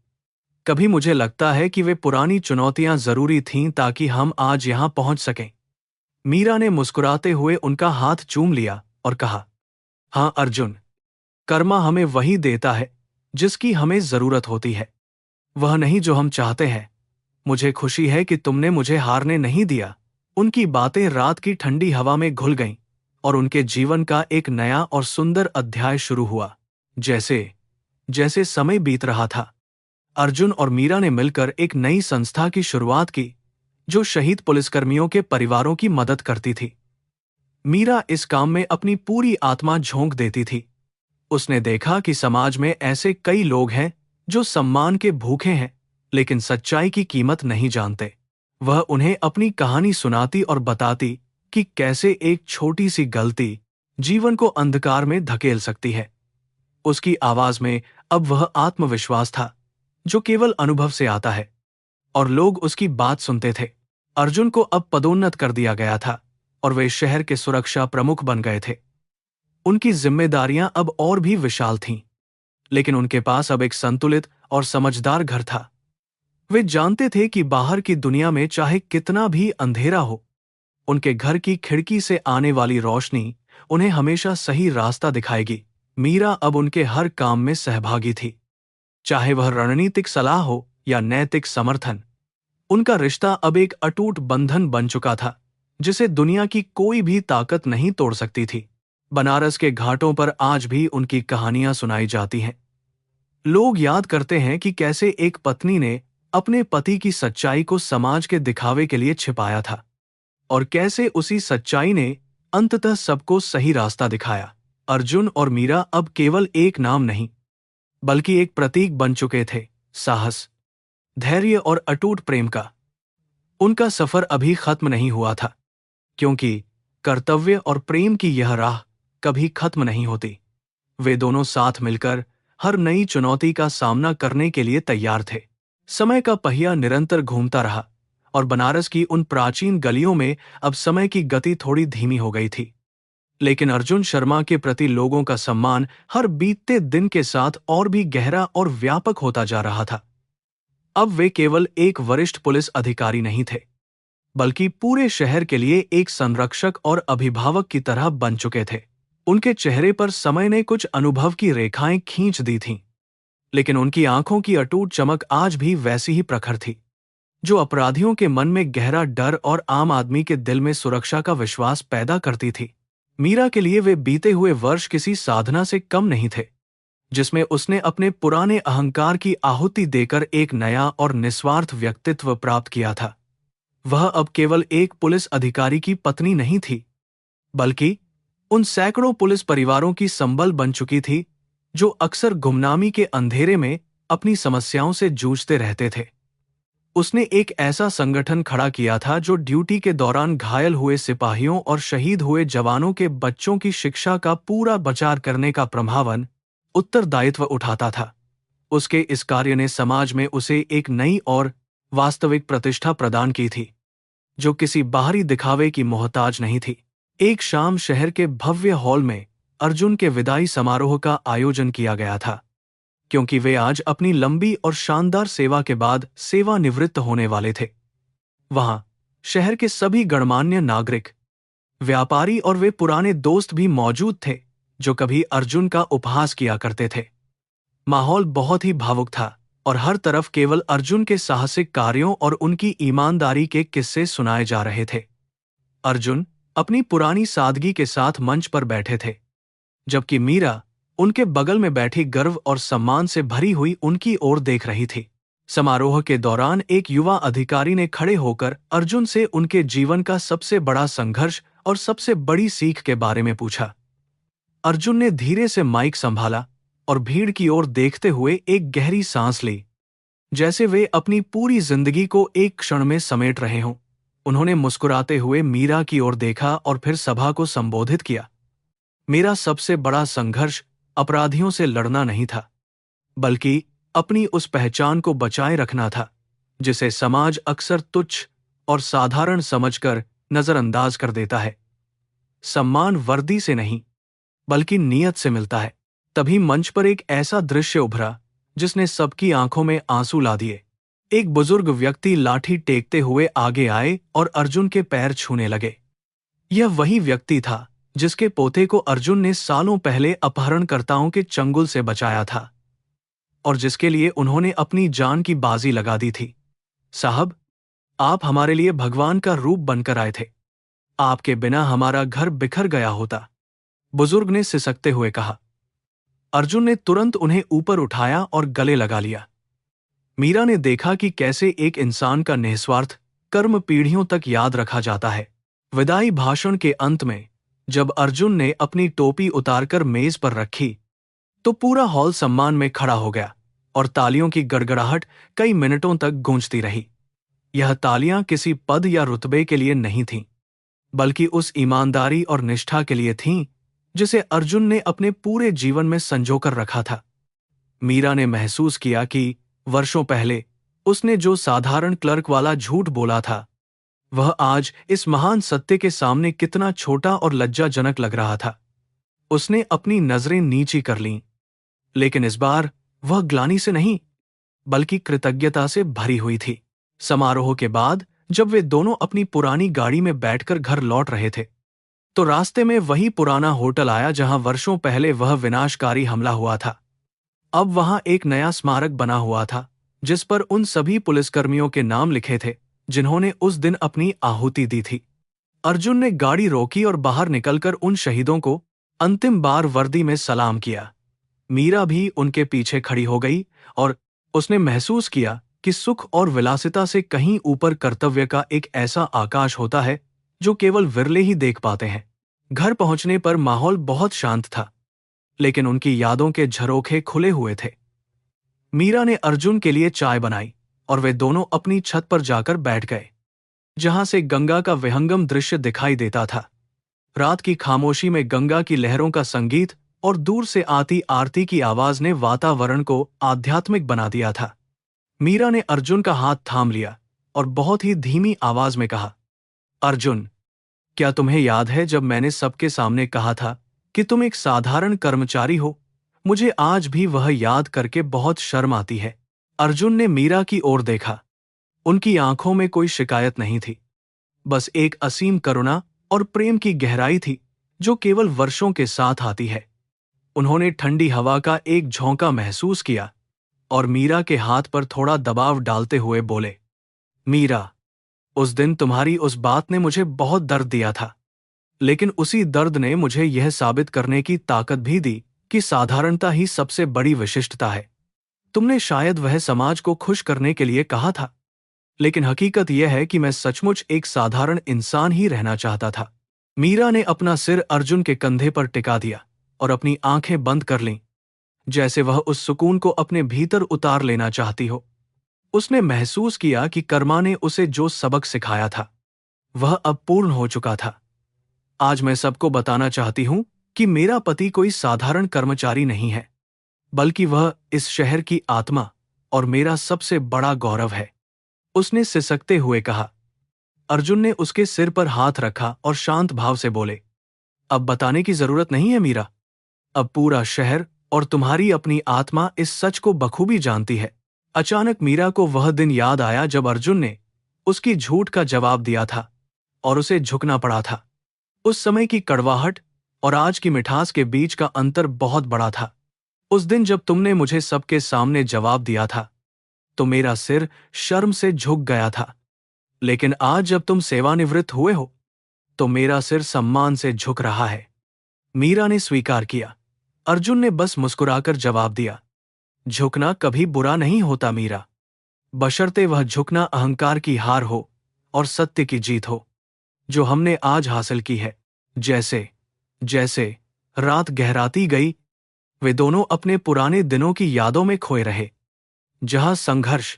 कभी मुझे लगता है कि वे पुरानी चुनौतियां जरूरी थीं ताकि हम आज यहां पहुंच सकें। मीरा ने मुस्कुराते हुए उनका हाथ चूम लिया और कहा, हाँ अर्जुन, कर्मा हमें वही देता है जिसकी हमें जरूरत होती है, वह नहीं जो हम चाहते हैं। मुझे खुशी है कि तुमने मुझे हारने नहीं दिया। उनकी बातें रात की ठंडी हवा में घुल गईं और उनके जीवन का एक नया और सुंदर अध्याय शुरू हुआ। जैसे जैसे समय बीत रहा था, अर्जुन और मीरा ने मिलकर एक नई संस्था की शुरुआत की जो शहीद पुलिसकर्मियों के परिवारों की मदद करती थी। मीरा इस काम में अपनी पूरी आत्मा झोंक देती थी। उसने देखा कि समाज में ऐसे कई लोग हैं जो सम्मान के भूखे हैं लेकिन सच्चाई की कीमत नहीं जानते। वह उन्हें अपनी कहानी सुनाती और बताती कि कैसे एक छोटी सी गलती जीवन को अंधकार में धकेल सकती है। उसकी आवाज में अब वह आत्मविश्वास था जो केवल अनुभव से आता है, और लोग उसकी बात सुनते थे। अर्जुन को अब पदोन्नत कर दिया गया था और वे शहर के सुरक्षा प्रमुख बन गए थे। उनकी जिम्मेदारियां अब और भी विशाल थीं, लेकिन उनके पास अब एक संतुलित और समझदार घर था। वे जानते थे कि बाहर की दुनिया में चाहे कितना भी अंधेरा हो, उनके घर की खिड़की से आने वाली रोशनी उन्हें हमेशा सही रास्ता दिखाएगी। मीरा अब उनके हर काम में सहभागी थी, चाहे वह रणनीतिक सलाह हो या नैतिक समर्थन। उनका रिश्ता अब एक अटूट बंधन बन चुका था जिसे दुनिया की कोई भी ताकत नहीं तोड़ सकती थी। बनारस के घाटों पर आज भी उनकी कहानियां सुनाई जाती हैं। लोग याद करते हैं कि कैसे एक पत्नी ने अपने पति की सच्चाई को समाज के दिखावे के लिए छिपाया था और कैसे उसी सच्चाई ने अंततः सबको सही रास्ता दिखाया। अर्जुन और मीरा अब केवल एक नाम नहीं बल्कि एक प्रतीक बन चुके थे, साहस, धैर्य और अटूट प्रेम का। उनका सफर अभी खत्म नहीं हुआ था, क्योंकि कर्तव्य और प्रेम की यह राह कभी खत्म नहीं होती। वे दोनों साथ मिलकर हर नई चुनौती का सामना करने के लिए तैयार थे। समय का पहिया निरंतर घूमता रहा और बनारस की उन प्राचीन गलियों में अब समय की गति थोड़ी धीमी हो गई थी। लेकिन अर्जुन शर्मा के प्रति लोगों का सम्मान हर बीतते दिन के साथ और भी गहरा और व्यापक होता जा रहा था। अब वे केवल एक वरिष्ठ पुलिस अधिकारी नहीं थे, बल्कि पूरे शहर के लिए एक संरक्षक और अभिभावक की तरह बन चुके थे। उनके चेहरे पर समय ने कुछ अनुभव की रेखाएं खींच दी थीं, लेकिन उनकी आंखों की अटूट चमक आज भी वैसी ही प्रखर थी, जो अपराधियों के मन में गहरा डर और आम आदमी के दिल में सुरक्षा का विश्वास पैदा करती थी। मीरा के लिए वे बीते हुए वर्ष किसी साधना से कम नहीं थे, जिसमें उसने अपने पुराने अहंकार की आहुति देकर एक नया और निस्वार्थ व्यक्तित्व प्राप्त किया था। वह अब केवल एक पुलिस अधिकारी की पत्नी नहीं थी, बल्कि उन सैकड़ों पुलिस परिवारों की संबल बन चुकी थी जो अक्सर गुमनामी के अंधेरे में अपनी समस्याओं से जूझते रहते थे। उसने एक ऐसा संगठन खड़ा किया था जो ड्यूटी के दौरान घायल हुए सिपाहियों और शहीद हुए जवानों के बच्चों की शिक्षा का पूरा बचाव करने का प्रभावन उत्तरदायित्व उठाता था। उसके इस कार्य ने समाज में उसे एक नई और वास्तविक प्रतिष्ठा प्रदान की थी, जो किसी बाहरी दिखावे की मोहताज नहीं थी। एक शाम शहर के भव्य हॉल में अर्जुन के विदाई समारोह का आयोजन किया गया था, क्योंकि वे आज अपनी लंबी और शानदार सेवा के बाद सेवानिवृत्त होने वाले थे। वहां शहर के सभी गणमान्य नागरिक, व्यापारी और वे पुराने दोस्त भी मौजूद थे जो कभी अर्जुन का उपहास किया करते थे। माहौल बहुत ही भावुक था और हर तरफ केवल अर्जुन के साहसिक कार्यों और उनकी ईमानदारी के किस्से सुनाए जा रहे थे। अर्जुन अपनी पुरानी सादगी के साथ मंच पर बैठे थे, जबकि मीरा उनके बगल में बैठी गर्व और सम्मान से भरी हुई उनकी ओर देख रही थी। समारोह के दौरान एक युवा अधिकारी ने खड़े होकर अर्जुन से उनके जीवन का सबसे बड़ा संघर्ष और सबसे बड़ी सीख के बारे में पूछा। अर्जुन ने धीरे से माइक संभाला और भीड़ की ओर देखते हुए एक गहरी सांस ली। जैसे वे अपनी पूरी जिंदगी को एक क्षण में समेट रहे हों। उन्होंने मुस्कुराते हुए मीरा की ओर देखा और फिर सभा को संबोधित किया। मेरा सबसे बड़ा संघर्ष अपराधियों से लड़ना नहीं था, बल्कि अपनी उस पहचान को बचाए रखना था जिसे समाज अक्सर तुच्छ और साधारण समझकर नजरअंदाज कर देता है। सम्मान वर्दी से नहीं, बल्कि नीयत से मिलता है। तभी मंच पर एक ऐसा दृश्य उभरा जिसने सबकी आंखों में आंसू ला दिए। एक बुजुर्ग व्यक्ति लाठी टेकते हुए आगे आए और अर्जुन के पैर छूने लगे। यह वही व्यक्ति था जिसके पोते को अर्जुन ने सालों पहले अपहरणकर्ताओं के चंगुल से बचाया था और जिसके लिए उन्होंने अपनी जान की बाजी लगा दी थी। साहब, आप हमारे लिए भगवान का रूप बनकर आए थे। आपके बिना हमारा घर बिखर गया होता, बुजुर्ग ने सिसकते हुए कहा। अर्जुन ने तुरंत उन्हें ऊपर उठाया और गले लगा लिया। मीरा ने देखा कि कैसे एक इंसान का निस्वार्थ कर्म पीढ़ियों तक याद रखा जाता है। विदाई भाषण के अंत में जब अर्जुन ने अपनी टोपी उतारकर मेज पर रखी तो पूरा हॉल सम्मान में खड़ा हो गया और तालियों की गड़गड़ाहट कई मिनटों तक गूंजती रही। यह तालियां किसी पद या रुतबे के लिए नहीं थीं, बल्कि उस ईमानदारी और निष्ठा के लिए थीं जिसे अर्जुन ने अपने पूरे जीवन में संजोकर रखा था। मीरा ने महसूस किया कि वर्षों पहले उसने जो साधारण क्लर्क वाला झूठ बोला था, वह आज इस महान सत्य के सामने कितना छोटा और लज्जाजनक लग रहा था। उसने अपनी नजरें नीची कर लीं, लेकिन इस बार वह ग्लानि से नहीं, बल्कि कृतज्ञता से भरी हुई थी। समारोह के बाद जब वे दोनों अपनी पुरानी गाड़ी में बैठकर घर लौट रहे थे, तो रास्ते में वही पुराना होटल आया जहां वर्षों पहले वह विनाशकारी हमला हुआ था। अब वहां एक नया स्मारक बना हुआ था जिस पर उन सभी पुलिसकर्मियों के नाम लिखे थे जिन्होंने उस दिन अपनी आहुति दी थी। अर्जुन ने गाड़ी रोकी और बाहर निकलकर उन शहीदों को अंतिम बार वर्दी में सलाम किया। मीरा भी उनके पीछे खड़ी हो गई और उसने महसूस किया कि सुख और विलासिता से कहीं ऊपर कर्तव्य का एक ऐसा आकाश होता है जो केवल विरले ही देख पाते हैं। घर पहुंचने पर माहौल बहुत शांत था, लेकिन उनकी यादों के झरोखे खुले हुए थे। मीरा ने अर्जुन के लिए चाय बनाई और वे दोनों अपनी छत पर जाकर बैठ गए, जहां से गंगा का विहंगम दृश्य दिखाई देता था। रात की खामोशी में गंगा की लहरों का संगीत और दूर से आती आरती की आवाज ने वातावरण को आध्यात्मिक बना दिया था। मीरा ने अर्जुन का हाथ थाम लिया और बहुत ही धीमी आवाज में कहा, अर्जुन, क्या तुम्हें याद है जब मैंने सबके सामने कहा था कि तुम एक साधारण कर्मचारी हो? मुझे आज भी वह याद करके बहुत शर्म आती है। अर्जुन ने मीरा की ओर देखा। उनकी आंखों में कोई शिकायत नहीं थी, बस एक असीम करुणा और प्रेम की गहराई थी जो केवल वर्षों के साथ आती है। उन्होंने ठंडी हवा का एक झोंका महसूस किया और मीरा के हाथ पर थोड़ा दबाव डालते हुए बोले, मीरा, उस दिन तुम्हारी उस बात ने मुझे बहुत दर्द दिया था, लेकिन उसी दर्द ने मुझे यह साबित करने की ताकत भी दी कि साधारणता ही सबसे बड़ी विशिष्टता है। तुमने शायद वह समाज को खुश करने के लिए कहा था, लेकिन हकीकत यह है कि मैं सचमुच एक साधारण इंसान ही रहना चाहता था। मीरा ने अपना सिर अर्जुन के कंधे पर टिका दिया और अपनी आंखें बंद कर लीं, जैसे वह उस सुकून को अपने भीतर उतार लेना चाहती हो। उसने महसूस किया कि कर्मा ने उसे जो सबक सिखाया था वह अब पूर्ण हो चुका था। आज मैं सबको बताना चाहती हूं कि मेरा पति कोई साधारण कर्मचारी नहीं है, बल्कि वह इस शहर की आत्मा और मेरा सबसे बड़ा गौरव है, उसने सिसकते हुए कहा। अर्जुन ने उसके सिर पर हाथ रखा और शांत भाव से बोले, अब बताने की जरूरत नहीं है मीरा। अब पूरा शहर और तुम्हारी अपनी आत्मा इस सच को बखूबी जानती है। अचानक मीरा को वह दिन याद आया जब अर्जुन ने उसकी झूठ का जवाब दिया था और उसे झुकना पड़ा था। उस समय की कड़वाहट और आज की मिठास के बीच का अंतर बहुत बड़ा था। उस दिन जब तुमने मुझे सबके सामने जवाब दिया था तो मेरा सिर शर्म से झुक गया था, लेकिन आज जब तुम सेवानिवृत्त हुए हो तो मेरा सिर सम्मान से झुक रहा है। मीरा ने स्वीकार किया। अर्जुन ने बस मुस्कुराकर जवाब दिया, झुकना कभी बुरा नहीं होता मीरा, बशर्ते वह झुकना अहंकार की हार हो और सत्य की जीत हो, जो हमने आज हासिल की है। जैसे जैसे रात गहराती गई, वे दोनों अपने पुराने दिनों की यादों में खोए रहे। जहां संघर्ष,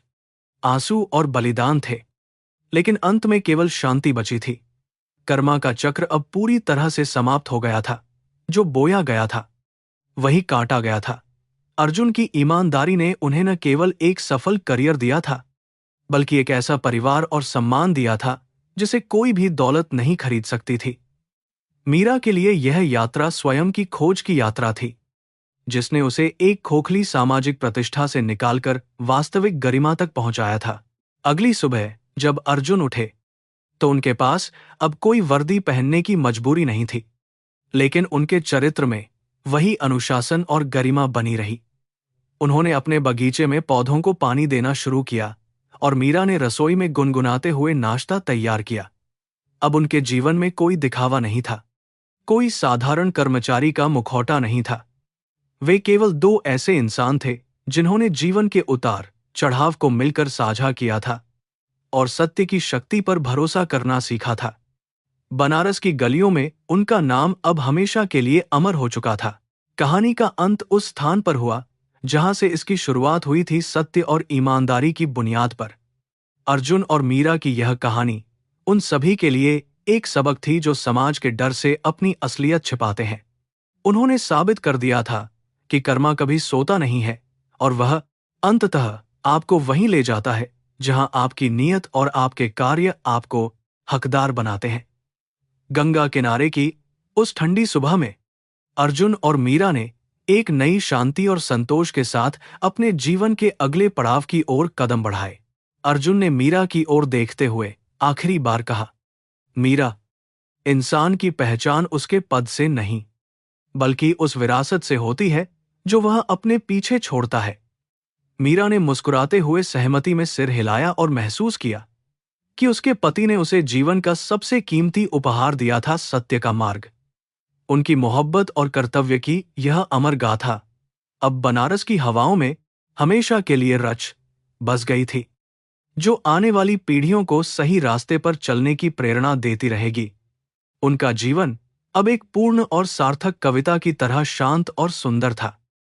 आंसू और बलिदान थे, लेकिन अंत में केवल शांति बची थी। कर्मा का चक्र अब पूरी तरह से समाप्त हो गया था। जो बोया गया था वही काटा गया था। अर्जुन की ईमानदारी ने उन्हें न केवल एक सफल करियर दिया था, बल्कि एक ऐसा परिवार और सम्मान दिया था जिसे कोई भी दौलत नहीं खरीद सकती थी। मीरा के लिए यह यात्रा स्वयं की खोज की यात्रा थी, जिसने उसे एक खोखली सामाजिक प्रतिष्ठा से निकालकर वास्तविक गरिमा तक पहुंचाया था। अगली सुबह जब अर्जुन उठे तो उनके पास अब कोई वर्दी पहनने की मजबूरी नहीं थी, लेकिन उनके चरित्र में वही अनुशासन और गरिमा बनी रही। उन्होंने अपने बगीचे में पौधों को पानी देना शुरू किया और मीरा ने रसोई में गुनगुनाते हुए नाश्ता तैयार किया। अब उनके जीवन में कोई दिखावा नहीं था, कोई साधारण कर्मचारी का मुखौटा नहीं था। वे केवल दो ऐसे इंसान थे जिन्होंने जीवन के उतार चढ़ाव को मिलकर साझा किया था और सत्य की शक्ति पर भरोसा करना सीखा था। बनारस की गलियों में उनका नाम अब हमेशा के लिए अमर हो चुका था। कहानी का अंत उस स्थान पर हुआ जहां से इसकी शुरुआत हुई थी, सत्य और ईमानदारी की बुनियाद पर। अर्जुन और मीरा की यह कहानी उन सभी के लिए एक सबक थी जो समाज के डर से अपनी असलियत छिपाते हैं। उन्होंने साबित कर दिया था कि कर्मा कभी सोता नहीं है और वह अंततः आपको वहीं ले जाता है जहां आपकी नीयत और आपके कार्य आपको हकदार बनाते हैं। गंगा किनारे की उस ठंडी सुबह में अर्जुन और मीरा ने एक नई शांति और संतोष के साथ अपने जीवन के अगले पड़ाव की ओर कदम बढ़ाए। अर्जुन ने मीरा की ओर देखते हुए आखिरी बार कहा, मीरा, इंसान की पहचान उसके पद से नहीं, बल्कि उस विरासत से होती है जो वह अपने पीछे छोड़ता है। मीरा ने मुस्कुराते हुए सहमति में सिर हिलाया और महसूस किया कि उसके पति ने उसे जीवन का सबसे कीमती उपहार दिया था, सत्य का मार्ग। उनकी मोहब्बत और कर्तव्य की यह अमर गाथा अब बनारस की हवाओं में हमेशा के लिए रच बस गई थी, जो आने वाली पीढ़ियों को सही रास्ते पर चलने की प्रेरणा देती रहेगी। उनका जीवन अब एक पूर्ण और सार्थक कविता की तरह शांत और सुंदर था।